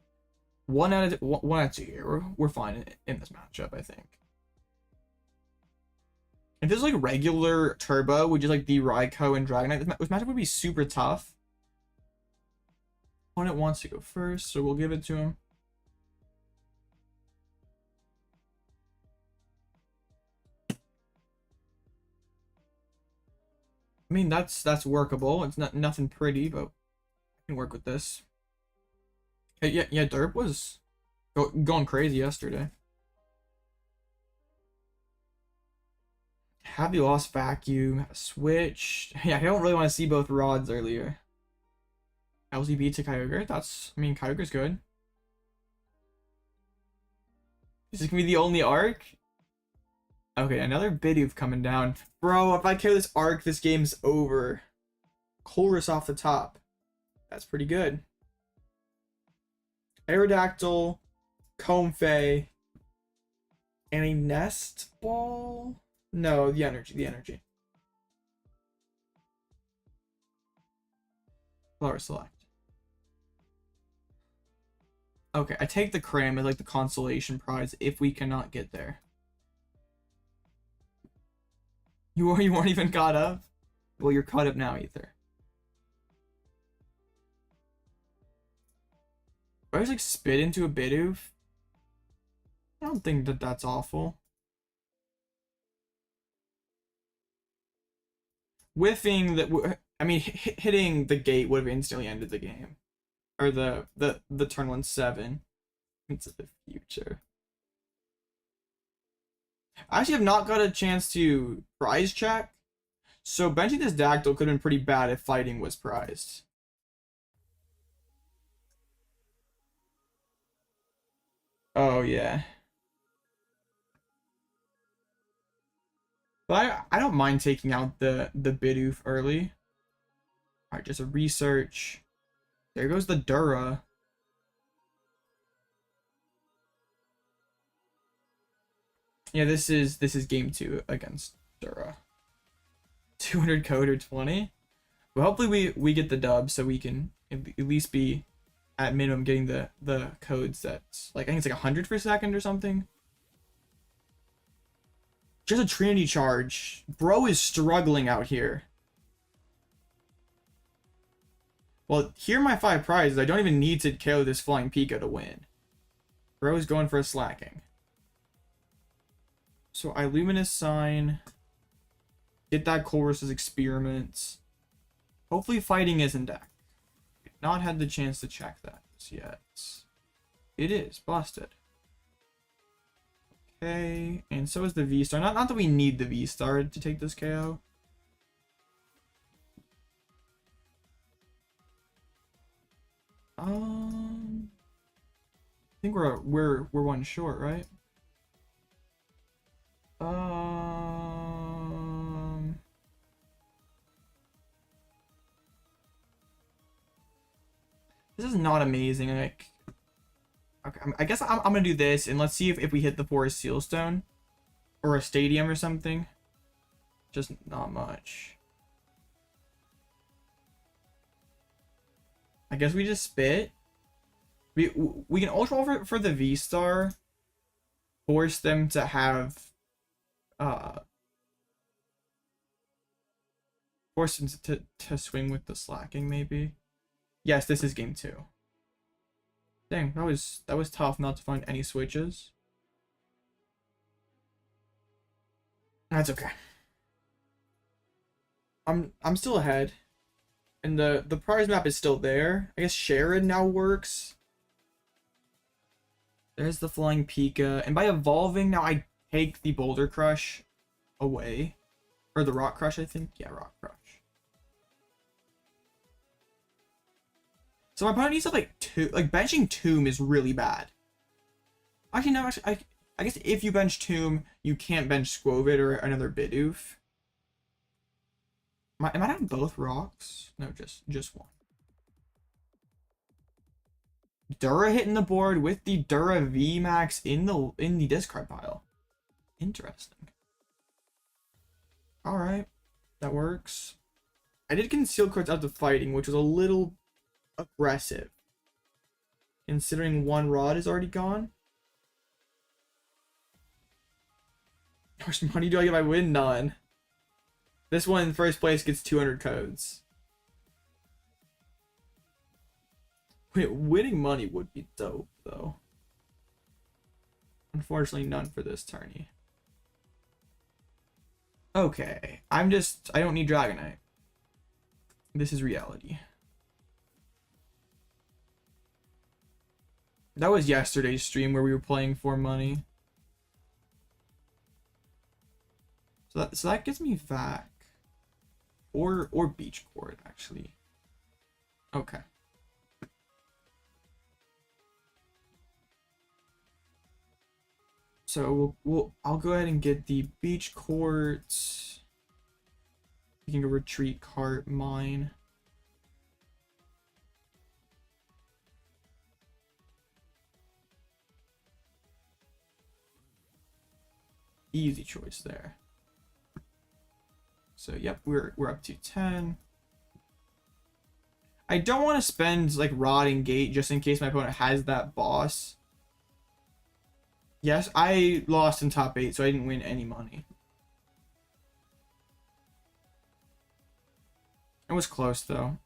one out of two here. We're fine in this matchup, I think. If this was like regular Turbo, which is like the Raikou and Dragonite, this matchup would be super tough. Opponent wants to go first, so we'll give it to him. I mean, that's workable. It's nothing pretty, but I can work with this. Yeah, Derp was going crazy yesterday. Have the Lost Vacuum, Switch. Yeah, I don't really want to see both rods earlier. LZB to Kyogre. I mean, Kyogre's good. Is this gonna be the only arc? Okay, another Bidoof coming down. Bro, if I kill this arc, this game's over. Colress off the top. That's pretty good. Aerodactyl, Comfey, and a Nest Ball? No, the energy. Flower select. Okay, I take the Cram as like the consolation prize if we cannot get there. You weren't even caught up? Well, you're caught up now, Ether. Do I just like spit into a Bidoof? I don't think that's awful. Whiffing that, I mean, hitting the gate would have instantly ended the game, or the turn 1/7 into the future. I actually have not got a chance to prize check, so benching this Dactyl could have been pretty bad if fighting was prized. Oh yeah. But I don't mind taking out the Bidoof early. Alright, just a research. There goes the Dura. Yeah, this is game 2 against Dura. 200 code or 20. Well, hopefully we get the dub so we can at least be at minimum getting the codes that's like, I think it's like 100 per second or something. Just a Trinity charge. Bro is struggling out here. Well, here are my 5 prizes. I don't even need to KO this Flying Pika to win. Bro is going for a slacking. So I Luminous Sign. Get that Colress's experiments. Hopefully fighting isn't deck. Not had the chance to check that yet. It is busted. Okay, and so is the V-Star. Not that we need the V-Star to take this KO. I think we're one short, right? This is not amazing. Like, okay, I guess I'm gonna do this, and let's see if we hit the Forest Sealstone or a Stadium or something. Just not much. I guess we just spit. We can ultra for the V-Star. Force them to have force them to swing with the slacking, maybe. Yes, this is game 2. Dang, that was tough not to find any switches. That's okay. I'm still ahead. And the prize map is still there. I guess Sharon now works. There's the Flying Pika. And by evolving, now I take the Boulder Crush away. Or the Rock Crush, I think. Yeah, Rock Crush. So my opponent needs to like benching Tomb is really bad. Actually, no, I I guess if you bench Tomb, you can't bench Squovit or another Bidoof. Am I on both rocks? No, just one. Dura hitting the board with the Dura VMAX in the discard pile. Interesting. All right, that works. I did conceal cards out to fighting, which was a little aggressive, considering one rod is already gone. How much money do I get if I win? None. This one in first place gets 200 codes. Wait, winning money would be dope, though. Unfortunately, none for this tourney. Okay, I don't need Dragonite. This is reality. That was yesterday's stream where we were playing for money. So that gets me back. Or Beach Court, actually. Okay. So I'll go ahead and get the Beach Court. We can go retreat cart mine. Easy choice there. So yep, we're up to 10. I don't want to spend like Rod and Gate just in case my opponent has that boss. Yes, I lost in top 8, so I didn't win any money. It was close though.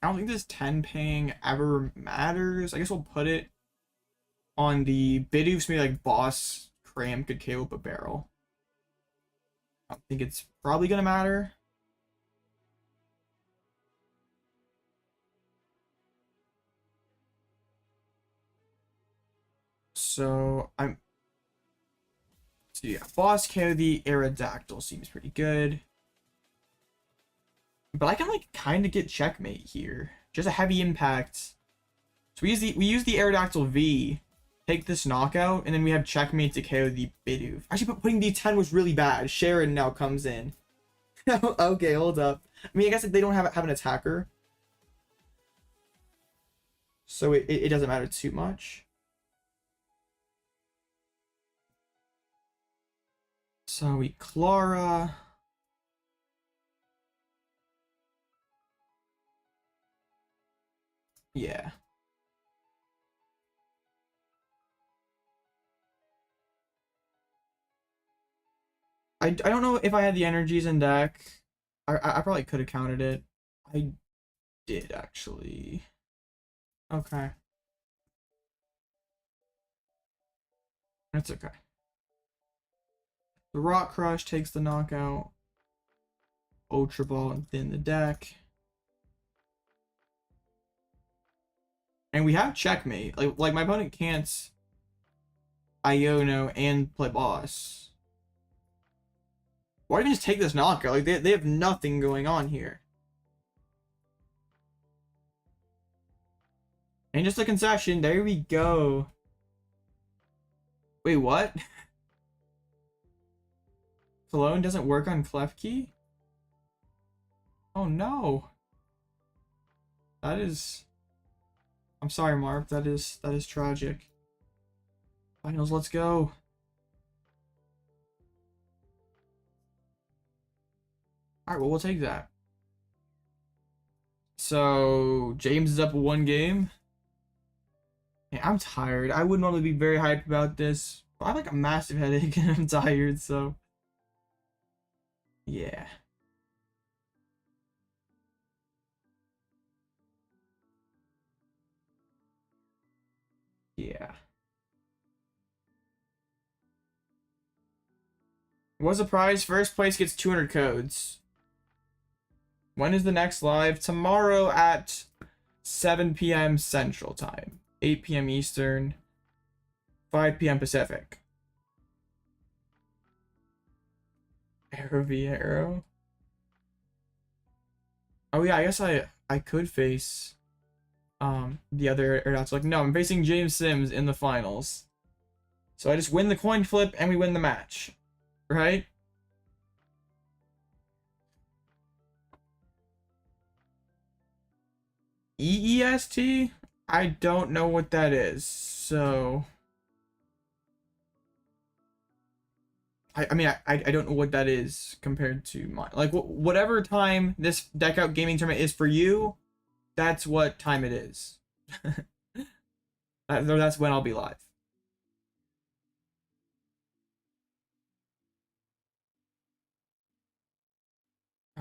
I don't think this 10 ping ever matters. I guess we'll put it on the Bidoofs. Maybe like boss Cram could KO up a barrel. I don't think it's probably gonna matter. So yeah, boss KO the Aerodactyl seems pretty good. But I can like kind of get checkmate here. Just a heavy impact. So we use the Aerodactyl V, take this knockout, and then we have checkmate to KO the Bidoof. Actually, but putting the 10 was really bad. Sharon now comes in. Okay, hold up. I mean, I guess they don't have an attacker, so it doesn't matter too much. So we Klara. Yeah. I don't know if I had the energies in deck. I probably could have counted it. I did actually. Okay. That's okay. The Rock Crush takes the knockout. Ultra Ball and thin the deck. And we have checkmate. Like my opponent can't Iono and play boss. Why even just take this knockout? Like they have nothing going on here. And just a concession. There we go. Wait, what? Cologne doesn't work on Klefki? Oh no. That is... I'm sorry, Marv. That is tragic. Finals, let's go. Alright, well, we'll take that. So, James is up 1 game. Yeah, I'm tired. I would normally be very hyped about this, but I have like a massive headache and I'm tired, so... Yeah. Yeah. What's the prize? First place gets 200 codes. When is the next live? Tomorrow at 7 p.m. Central Time. 8 p.m. Eastern. 5 p.m. Pacific. Arrow v Arrow. Oh yeah, I guess I could face the other Aerodactyl. Like, no, I'm facing James Sims in the finals. So I just win the coin flip and we win the match. Right? EEST? I don't know what that is. So I mean, I don't know what that is compared to mine. Like, whatever time this deck out gaming tournament is for you, that's what time it is. That's when I'll be live.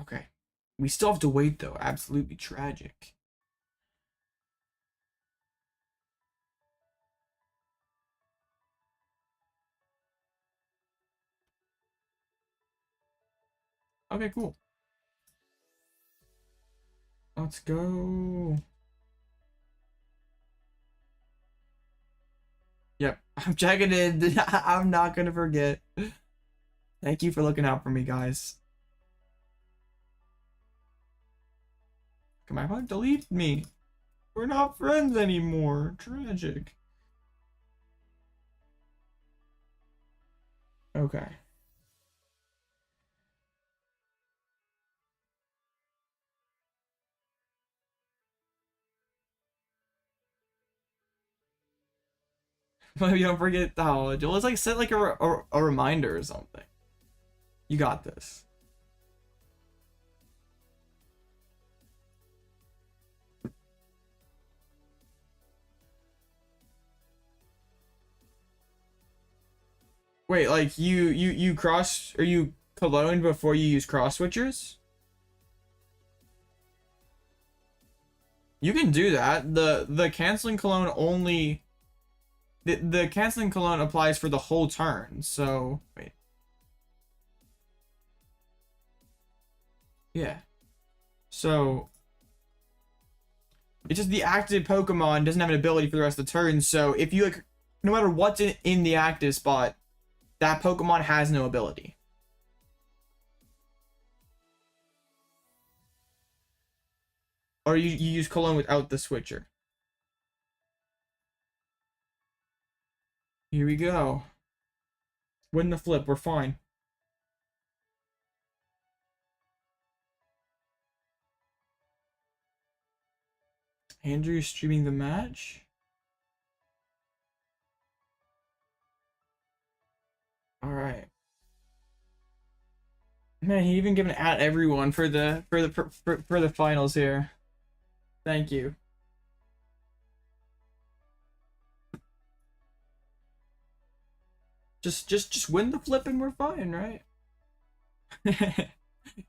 Okay. We still have to wait, though. Absolutely tragic. Okay, cool. Let's go. Yep, I'm checking in. I'm not gonna forget. Thank you for looking out for me, guys. Come on, delete me. We're not friends anymore. Tragic. Okay. Maybe don't forget the holiday. Let's like set like a reminder or something. You got this. Wait, like you cross or you cologne before you use cross switchers? You can do that. The canceling cologne only the canceling cologne applies for the whole turn. So wait. Yeah. So it's just the active Pokemon doesn't have an ability for the rest of the turn. So if you like, no matter what's in the active spot, that Pokemon has no ability. Or you use cologne without the switcher. Here we go. Win the flip. We're fine. Andrew streaming the match. All right. Man, he even given at everyone for the finals here. Thank you. Just win the flip and we're fine, right?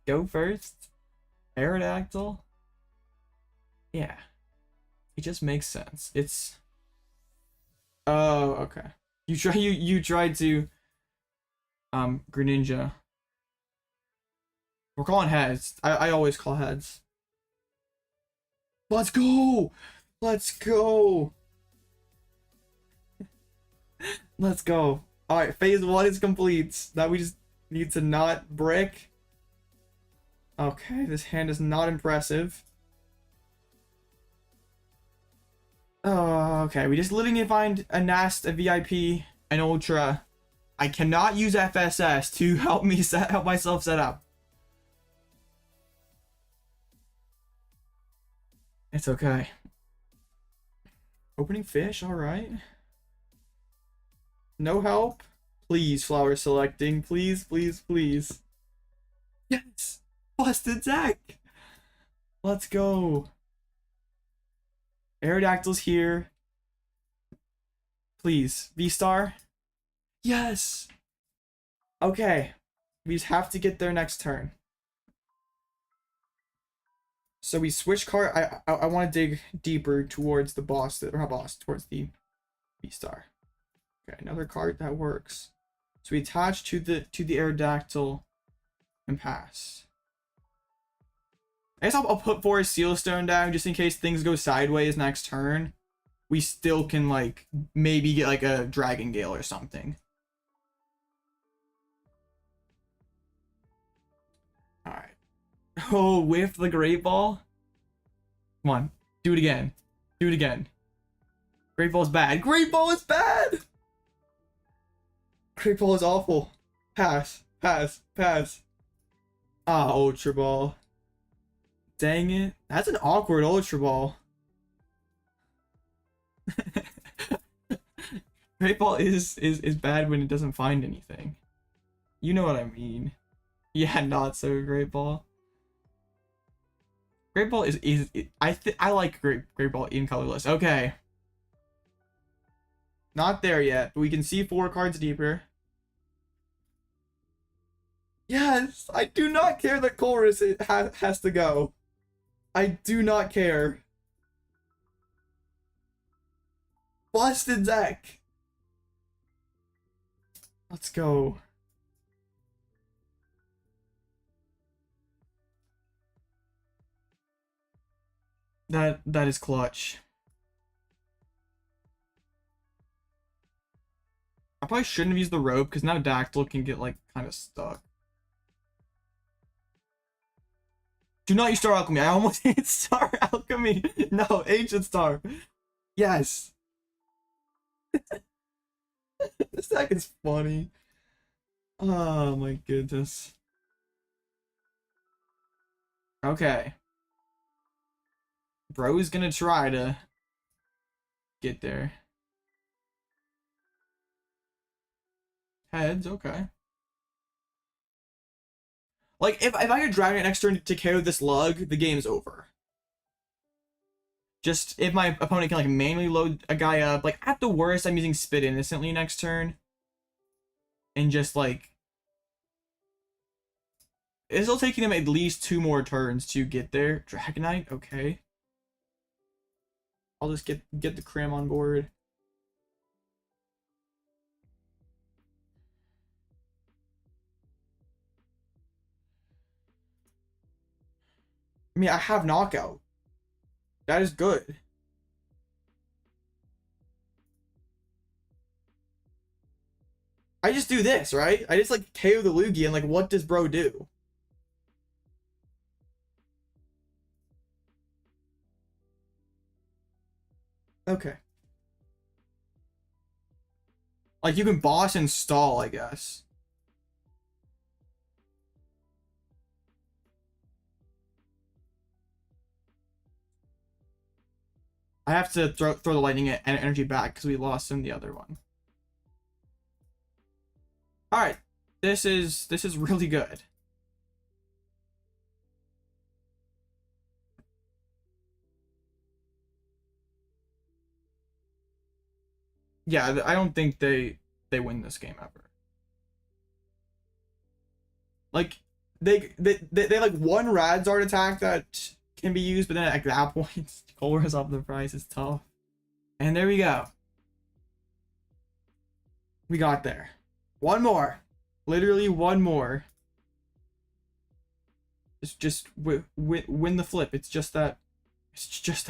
Go first. Aerodactyl. Yeah. It just makes sense. It's oh, okay. You tried to Greninja. We're calling heads. I always call heads. Let's go! Let's go! Let's go. Alright, phase 1 is complete. Now we just need to not brick. Okay, this hand is not impressive. Oh, okay. We just literally need to find a Nast, a VIP, an Ultra. I cannot use FSS to help myself set up. It's okay. Opening fish, alright. No help. Please, flower selecting. Please, please, please. Yes! Busted deck! Let's go. Aerodactyl's here. Please. V-Star. Yes! Okay. We just have to get there next turn. So we switch card. I want to dig deeper towards the boss, or not boss, towards the V-Star. Okay, another card that works. So we attach to the Aerodactyl and pass. I guess I'll put Forest Sealstone down just in case things go sideways next turn. We still can like maybe get like a Dragon Gale or something. All right. Oh, whiff the Great Ball. Come on, do it again. Do it again. Great Ball is bad. Great Ball is bad! Great Ball is awful. Pass. Pass. Pass. Ah, Ultra Ball. Dang it. That's an awkward Ultra Ball. Great Ball is bad when it doesn't find anything. You know what I mean. Yeah, not so Great Ball. Great Ball I like Great Ball in colorless. Okay. Not there yet, but we can see 4 cards deeper. Yes, I do not care that Colress has to go. I do not care. Busted deck. Let's go. That is clutch. I probably shouldn't have used the rope because now Dactyl can get like kind of stuck. Do not use Star Alchemy. I almost hit Star Alchemy. No, Ancient Star. Yes. This deck is funny. Oh my goodness. Okay. Bro is gonna try to get there. Heads, okay. Like, if I could Dragonite next turn to KO this lug, the game's over. Just, if my opponent can, like, manually load a guy up, like, at the worst, I'm using Spit Innocently next turn. And just, like... It's still taking them at least 2 more turns to get there. Dragonite, okay. I'll just get the Cram on board. I mean, I have Knockout. That is good. I just do this, right? I just, like, KO the Lugia, and, like, what does bro do? Okay. Like, you can boss and stall, I guess. I have to throw the lightning and energy back because we lost in the other one. All right, this is really good. Yeah, I don't think they win this game ever. Like they like one Radzard attack that can be used, but then at that point, Colress off the price is tough. And there we go. We got there. One more. Literally one more. Just win the flip. It's just that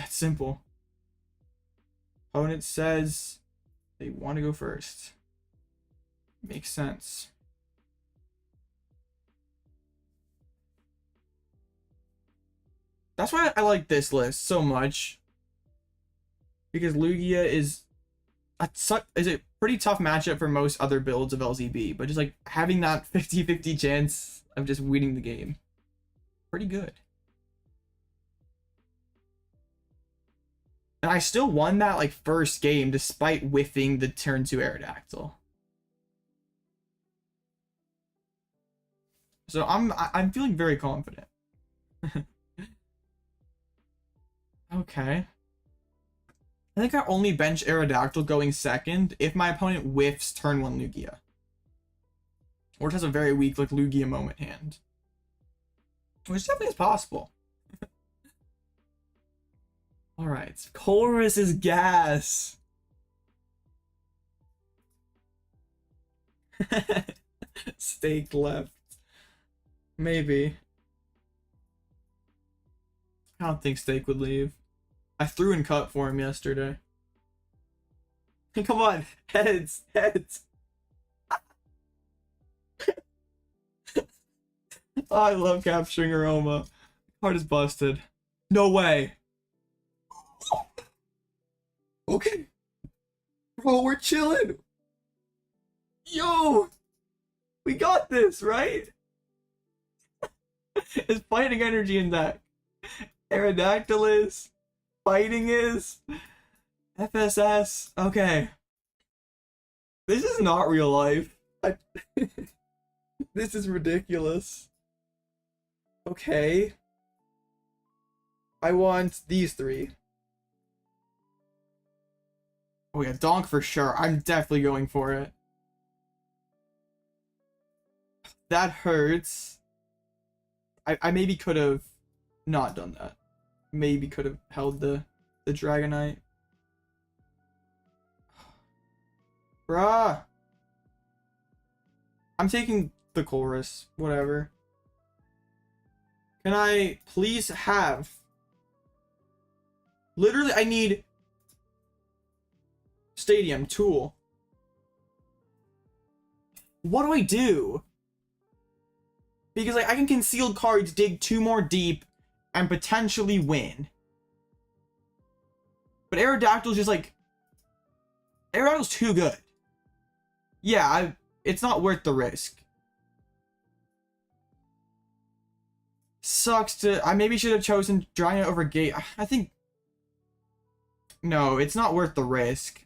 simple. Opponent says they want to go first. Makes sense. That's why I like this list so much. Because Lugia is a pretty tough matchup for most other builds of LZB, but just like having that 50-50 chance of just winning the game. Pretty good. And I still won that like first game despite whiffing the turn 2 Aerodactyl. So I'm feeling very confident. Okay. I think I only bench Aerodactyl going second if my opponent whiffs turn 1 Lugia. Or it has a very weak like Lugia moment hand. Which definitely is possible. Alright. Colress is gas. Stake left. Maybe. I don't think Stake would leave. I threw and cut for him yesterday. Come on, heads. Oh, I love capturing Aroma. Card is busted. No way. Bro, we're chilling. Yo, we got this, right? It's fighting energy in deck. Aerodactyl is. Fighting is. FSS. Okay. This is not real life. This is ridiculous. Okay. I want these three. Oh yeah, Donk for sure. I'm definitely going for it. That hurts. I maybe could have not done that. Maybe could have held the Dragonite. Bruh. I'm taking the Colress. Whatever. Can I please have... Literally, I need... Stadium, Tool. What do I do? Because like, I can concealed cards, dig 2 more deep, and potentially win. But Aerodactyl's just like... Aerodactyl's too good. Yeah, it's not worth the risk. Sucks to... I maybe should have chosen Dragonite over Gate. I think... No, it's not worth the risk.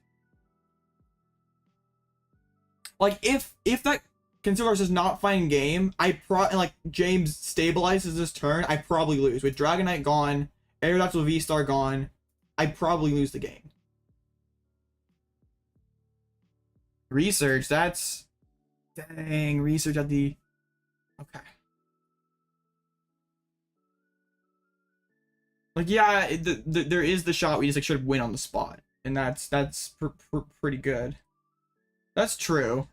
Like, if that Concealed is not fighting game, like, James stabilizes this turn, I probably lose. With Dragonite gone, Aerodactyl V-Star gone, I probably lose the game. Research, that's... Dang, research at the... Okay. Like, yeah, there is the shot we just like should win on the spot. And that's pretty good. That's true.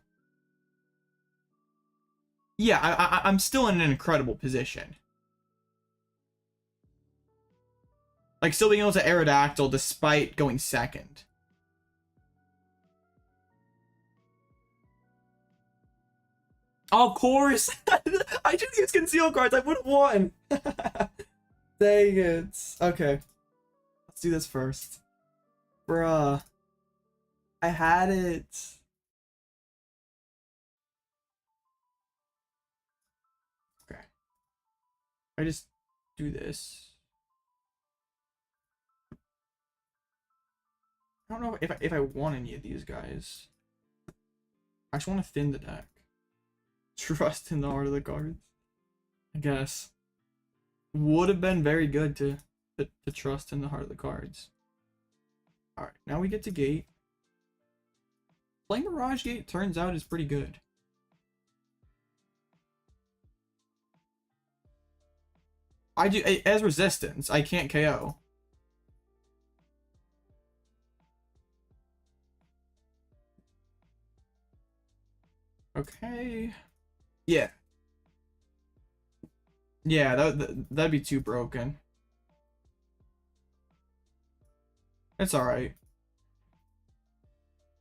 Yeah, I'm still in an incredible position. Like, still being able to Aerodactyl despite going second. Oh, of course! I didn't use conceal cards, I would have won! Dang it. Okay. Let's do this first. Bruh. I had it. Okay. I just do this. I don't know if I want any of these guys. I just want to thin the deck. Trust in the heart of the cards. I guess. Would have been very good to trust in the heart of the cards. Alright, now we get to Gate. Playing Mirage Gate turns out is pretty good. I do as resistance, I can't KO. Okay. Yeah. Yeah, that'd be too broken. It's alright.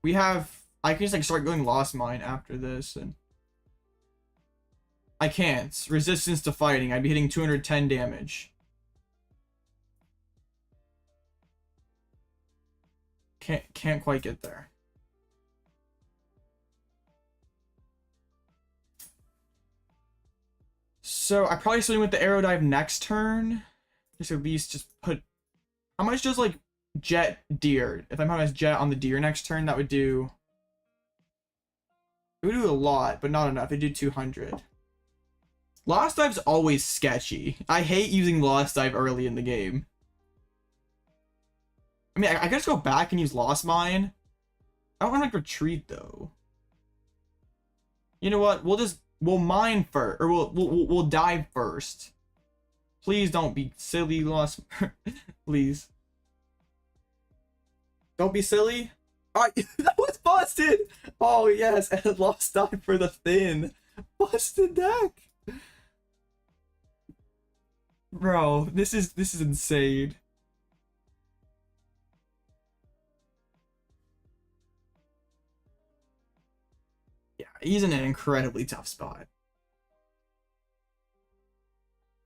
We have... I can just like start going Lost Mine after this, and... I can't. Resistance to fighting. I'd be hitting 210 damage. Can't quite get there. So I probably swing with the Aerodive next turn. Just at least just put... How much does like Jet Deer? If I'm having Jet on the Deer next turn, that would do... It would do a lot, but not enough. It'd do 200. Lost Dive's always sketchy. I hate using Lost Dive early in the game. I mean, I could just go back and use Lost Mine. I don't want to like retreat though. You know what? We'll mine first, or we'll dive first. Please don't be silly, Lost. Please. Don't be silly. Alright, that was busted! Oh yes, and Lost Dive for the thin. Busted deck. Bro, this is insane. Yeah, he's in an incredibly tough spot.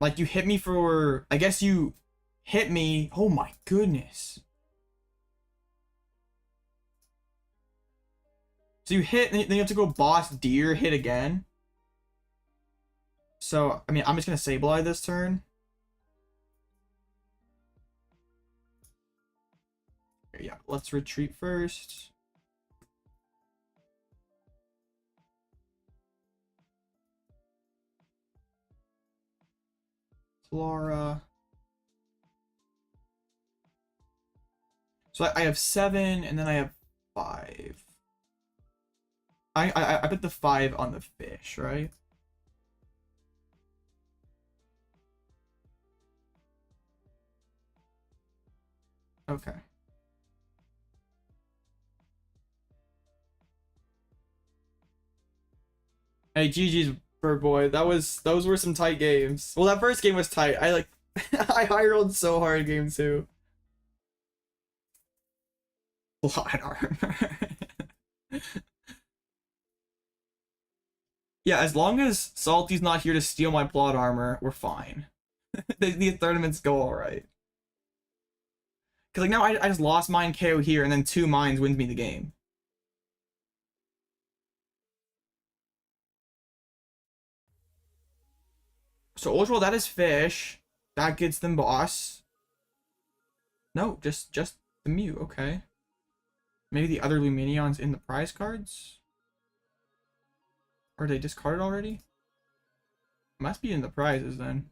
Like, you hit me for... I guess you hit me... Oh my goodness. So you hit, then you have to go boss deer, hit again. So, I mean, I'm just going to Sableye this turn. Yeah, let's retreat first. Flora. So I have 7, and then I have 5. I put the 5 on the fish, right? Okay. Hey, GG's bird boy. Those were some tight games. Well, that first game was tight. I like I high rolled so hard game 2. Plot armor. Yeah, as long as Salty's not here to steal my plot armor, we're fine. the tournaments go alright. Cause like now I just lost mine KO here, and then 2 mines wins me the game. So Ultra, that is fish. That gets them boss. No, just the Mew, okay. Maybe the other Lumineon's in the prize cards? Or are they discarded already? Must be in the prizes then.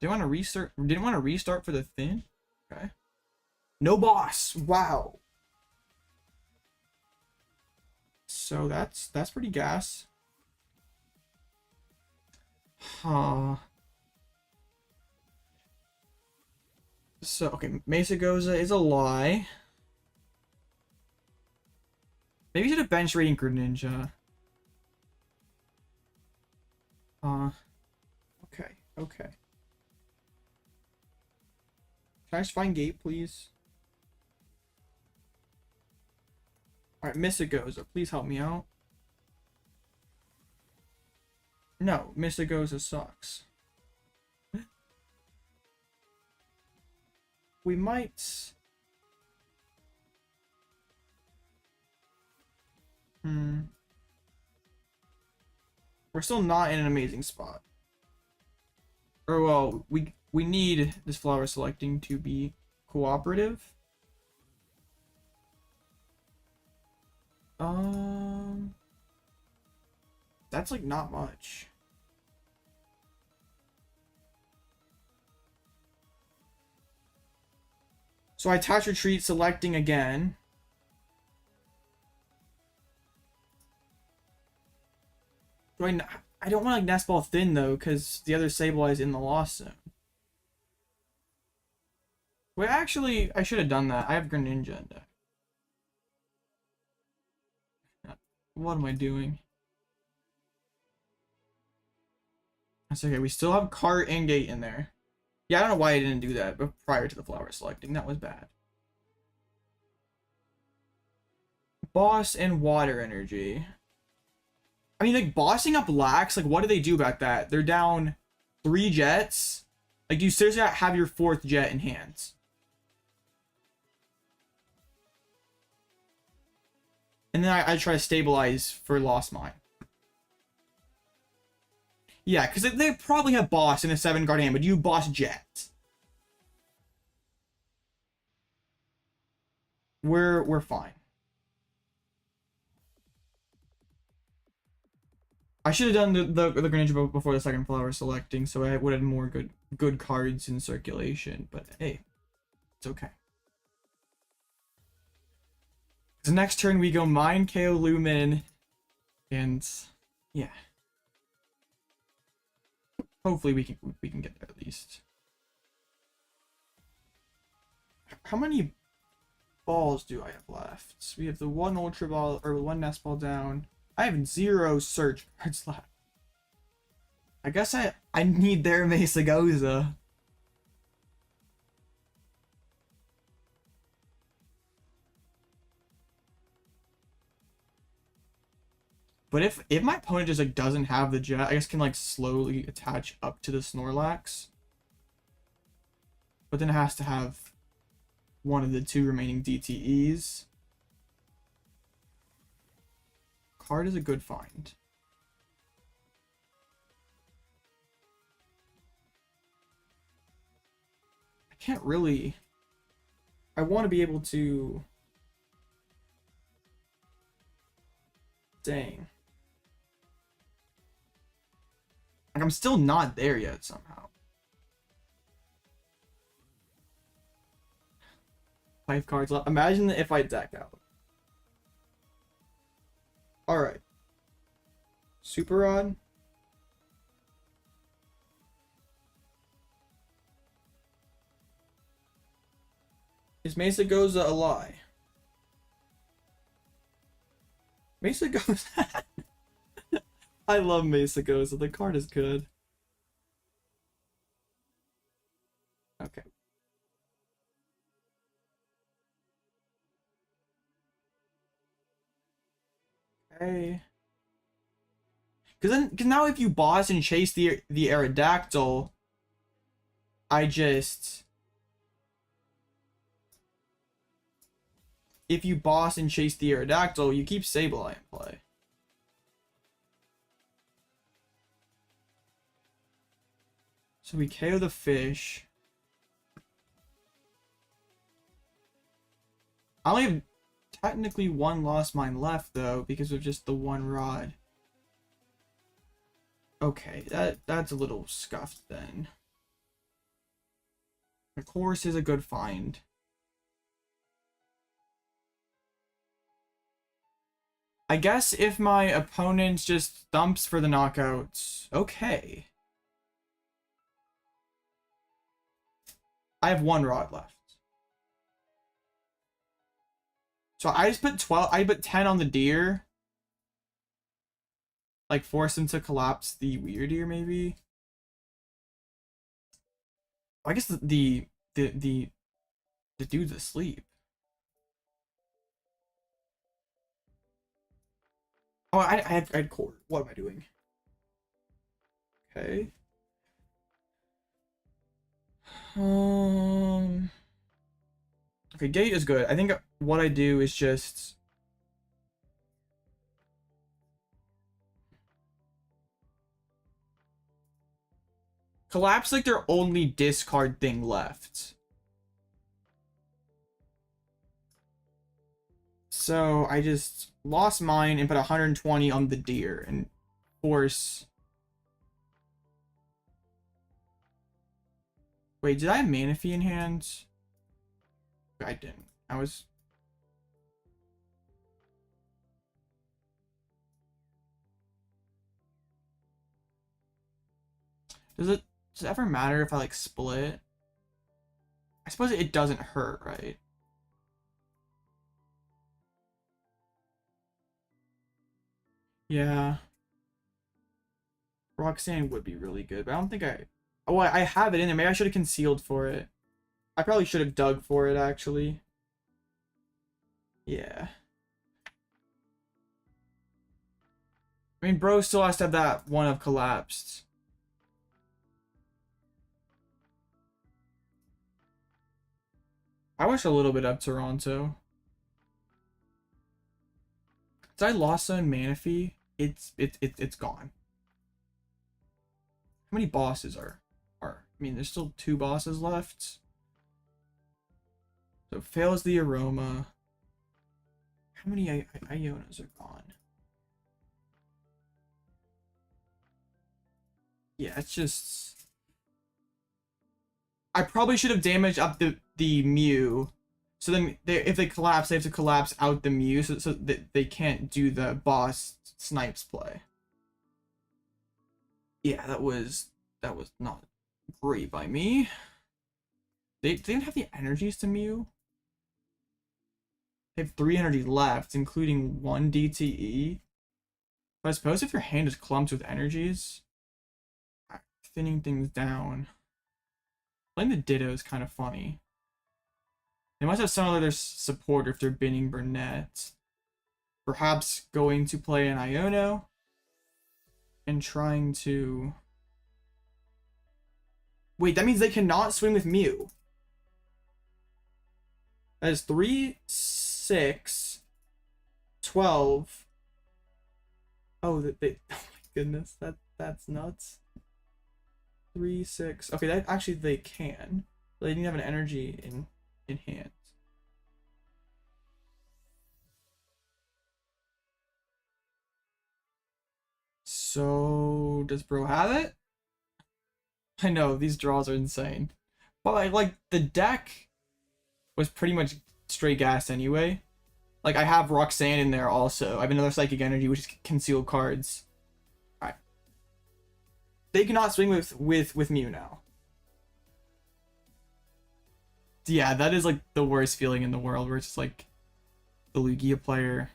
Didn't want to restart for the thin? Okay. No boss! Wow. So that's pretty gas. Huh. So okay, Mesagoza is a lie. Maybe you should have bench Radiant Greninja. Okay. Can I just find gate, please? Alright, Mesagoza, please help me out. No, Mesagoza sucks. We might... We're still not in an amazing spot. Or well, we need this flower selecting to be cooperative. That's like not much. So I attach retreat, selecting again. I don't want like Nest Ball Thin though, because the other Sableye is in the Lost Zone. Wait, actually, I should have done that. I have Greninja in deck. What am I doing? That's okay. We still have Cart and Gate in there. Yeah, I don't know why I didn't do that, but prior to the flower selecting, that was bad. Boss and Water Energy. I mean, like, bossing up Lax, like, what do they do about that? They're down 3 jets. Like, do you seriously have your 4th jet in hands? And then I try to stabilize for Lost Mine. Yeah, because they probably have boss in a 7 guard hand, but you boss jet. We're fine. I should have done the Greninja before the second flower selecting, so I would have more good cards in circulation. But hey, it's okay. So next turn we go Mine, KO, Lumen, and yeah. Hopefully we can get there at least. How many balls do I have left? We have the 1 Ultra Ball, or 1 Nest Ball down. I have 0 search cards left. I guess I need their Mesagoza. But if my opponent just like doesn't have the jet, I guess can like slowly attach up to the Snorlax. But then it has to have one of the 2 remaining DTEs. card is a good find. I can't really... I want to be able to... Dang. Like, I'm still not there yet somehow. 5 cards left. Imagine if I deck out. Alright. Super Rod. Is Mesa Goza a lie? Mesa Goza. I love Mesa Goza. The card is good. Okay. Okay. Cause now if you boss and chase the Aerodactyl, if you boss and chase the Aerodactyl, you keep Sableye in play. So we KO the fish. I only have technically one Lost Mine left though, because of just the one rod. Okay, that's a little scuffed then. The Colress is a good find. I guess if my opponent just thumps for the knockouts, okay. I have one rod left. So I just put 12, I put 10 on the deer. Like force him to collapse the weird deer maybe. I guess the dude's asleep. Oh, I had cord. What am I doing? Okay. Okay, gate is good. I think what I do is just collapse like their only discard thing left. So I just lost mine and put 120 on the deer and force. Wait, did I have Manaphy in hand? I didn't. I was... Does it ever matter if I like split? I suppose it doesn't hurt, right? Yeah. Roxanne would be really good, but I don't think I... Oh, I have it in there. Maybe I should have concealed for it. I probably should have dug for it, actually. Yeah. I mean, bro still has to have that one of collapsed. I wish a little bit of Toronto. Did I lost on Manaphy? It's gone. How many bosses are? I mean, there's still 2 bosses left. So fails the aroma. How many Ionas are gone? Yeah, it's just... I probably should have damaged up the Mew. So then if they collapse, they have to collapse out the Mew so that they can't do the boss snipes play. Yeah, that was not great by me. They didn't have the energies to Mew. They have 3 energy left, including 1 DTE. But I suppose if your hand is clumped with energies, thinning things down. Playing the Ditto is kind of funny. They must have some other support if they're binning Burnett. Perhaps going to play an Iono and trying to... Wait, that means they cannot swing with Mew. That is 3, 6, 12, Oh, they oh my goodness, that's nuts. 3, 6. Okay, that actually they can. They need to have an energy in hand. So does bro have it? I know these draws are insane, but like the deck was pretty much straight gas anyway. Like I have Roxanne in there also. I have another Psychic Energy, which is concealed cards. All right, they cannot swing with Mew now. Yeah, that is like the worst feeling in the world, where it's just like the Lugia player.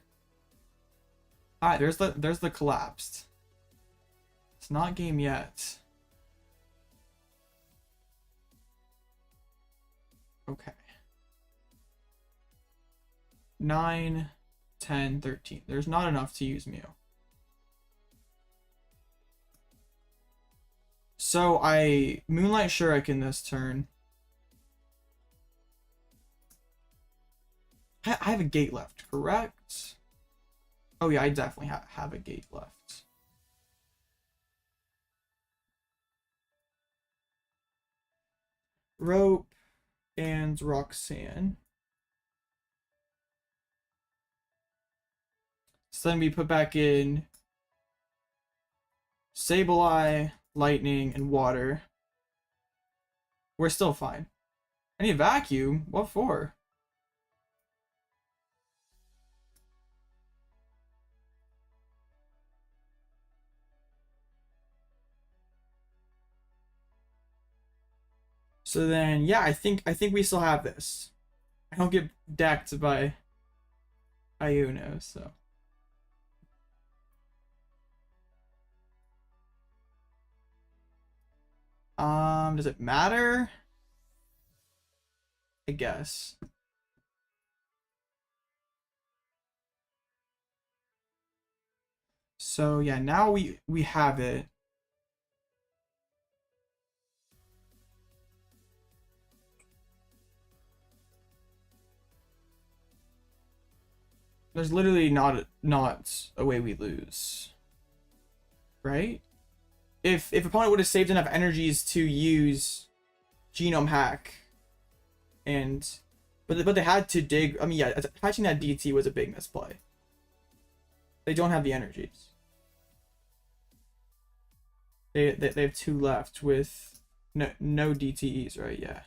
All right, there's the collapsed. It's not game yet. Okay. 9, 10, 13. There's not enough to use Mew. So I Moonlight Shuriken this turn. I have a gate left, correct? Oh yeah, I definitely have a gate left. Rope and Roxanne. So then we put back in Sableye, Lightning, and Water. We're still fine. I need Vacuum. What for? So then, yeah, I think we still have this. I don't get decked by Iono, so. Does it matter? I guess. So yeah, now we have it. There's literally not a way we lose, right? If opponent would have saved enough energies to use Genome Hack, but they had to dig. I mean, yeah, attaching that DT was a big misplay. They don't have the energies. They have 2 left with no DTEs, right? Yeah.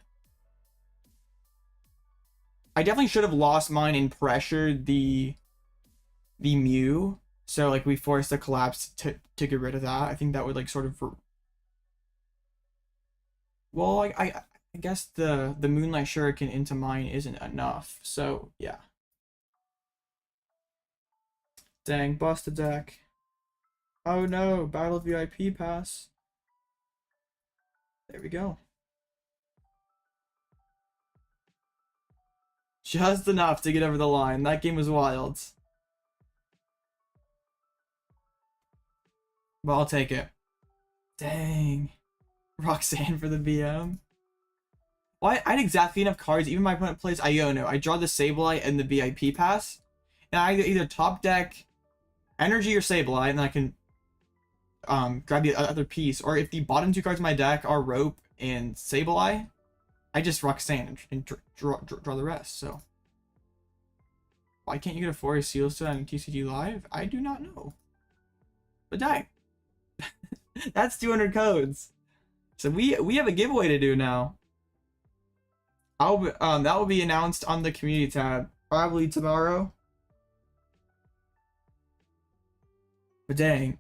I definitely should have lost mine and pressured the Mew. So like we forced a collapse to get rid of that. I think that would like sort of. Well, I guess the Moonlight Shuriken into mine isn't enough. So yeah. Dang, bust a deck. Oh no, Battle VIP Pass. There we go. Just enough to get over the line. That game was wild. But I'll take it. Dang. Roxanne for the BM. Well, I had exactly enough cards. Even my opponent plays Iono. I draw the Sableye and the VIP Pass. And I either top deck Energy or Sableye, and then I can grab the other piece. Or if the bottom 2 cards of my deck are Rope and Sableye, I just Roxanne and draw the rest. So why can't you get a Forest Seal Stone on TCG Live? I do not know. But dang. That's 200 codes. So we have a giveaway to do now. That will be announced on the community tab probably tomorrow. But dang.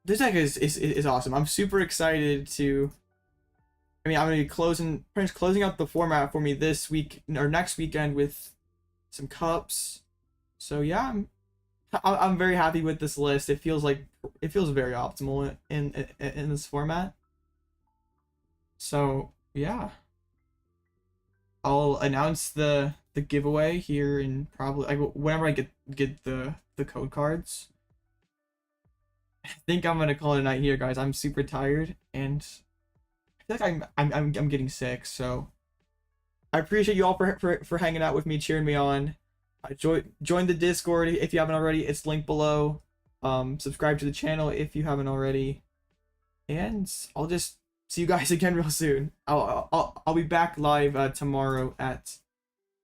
This deck is awesome. I'm super excited to. I mean, I'm gonna be closing out the format for me this week or next weekend with some cups. So yeah, I'm very happy with this list. It feels very optimal in this format. So yeah, I'll announce the giveaway here in probably whenever I get the code cards. I think I'm gonna call it a night here, guys. I'm super tired and I feel like I'm getting sick. So I appreciate you all for hanging out with me, cheering me on. Join the Discord if you haven't already. It's linked below. Subscribe to the channel if you haven't already. And I'll just see you guys again real soon. I'll be back live tomorrow at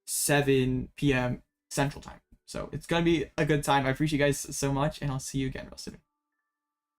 7 p.m. Central Time. So it's gonna be a good time. I appreciate you guys so much, and I'll see you again real soon.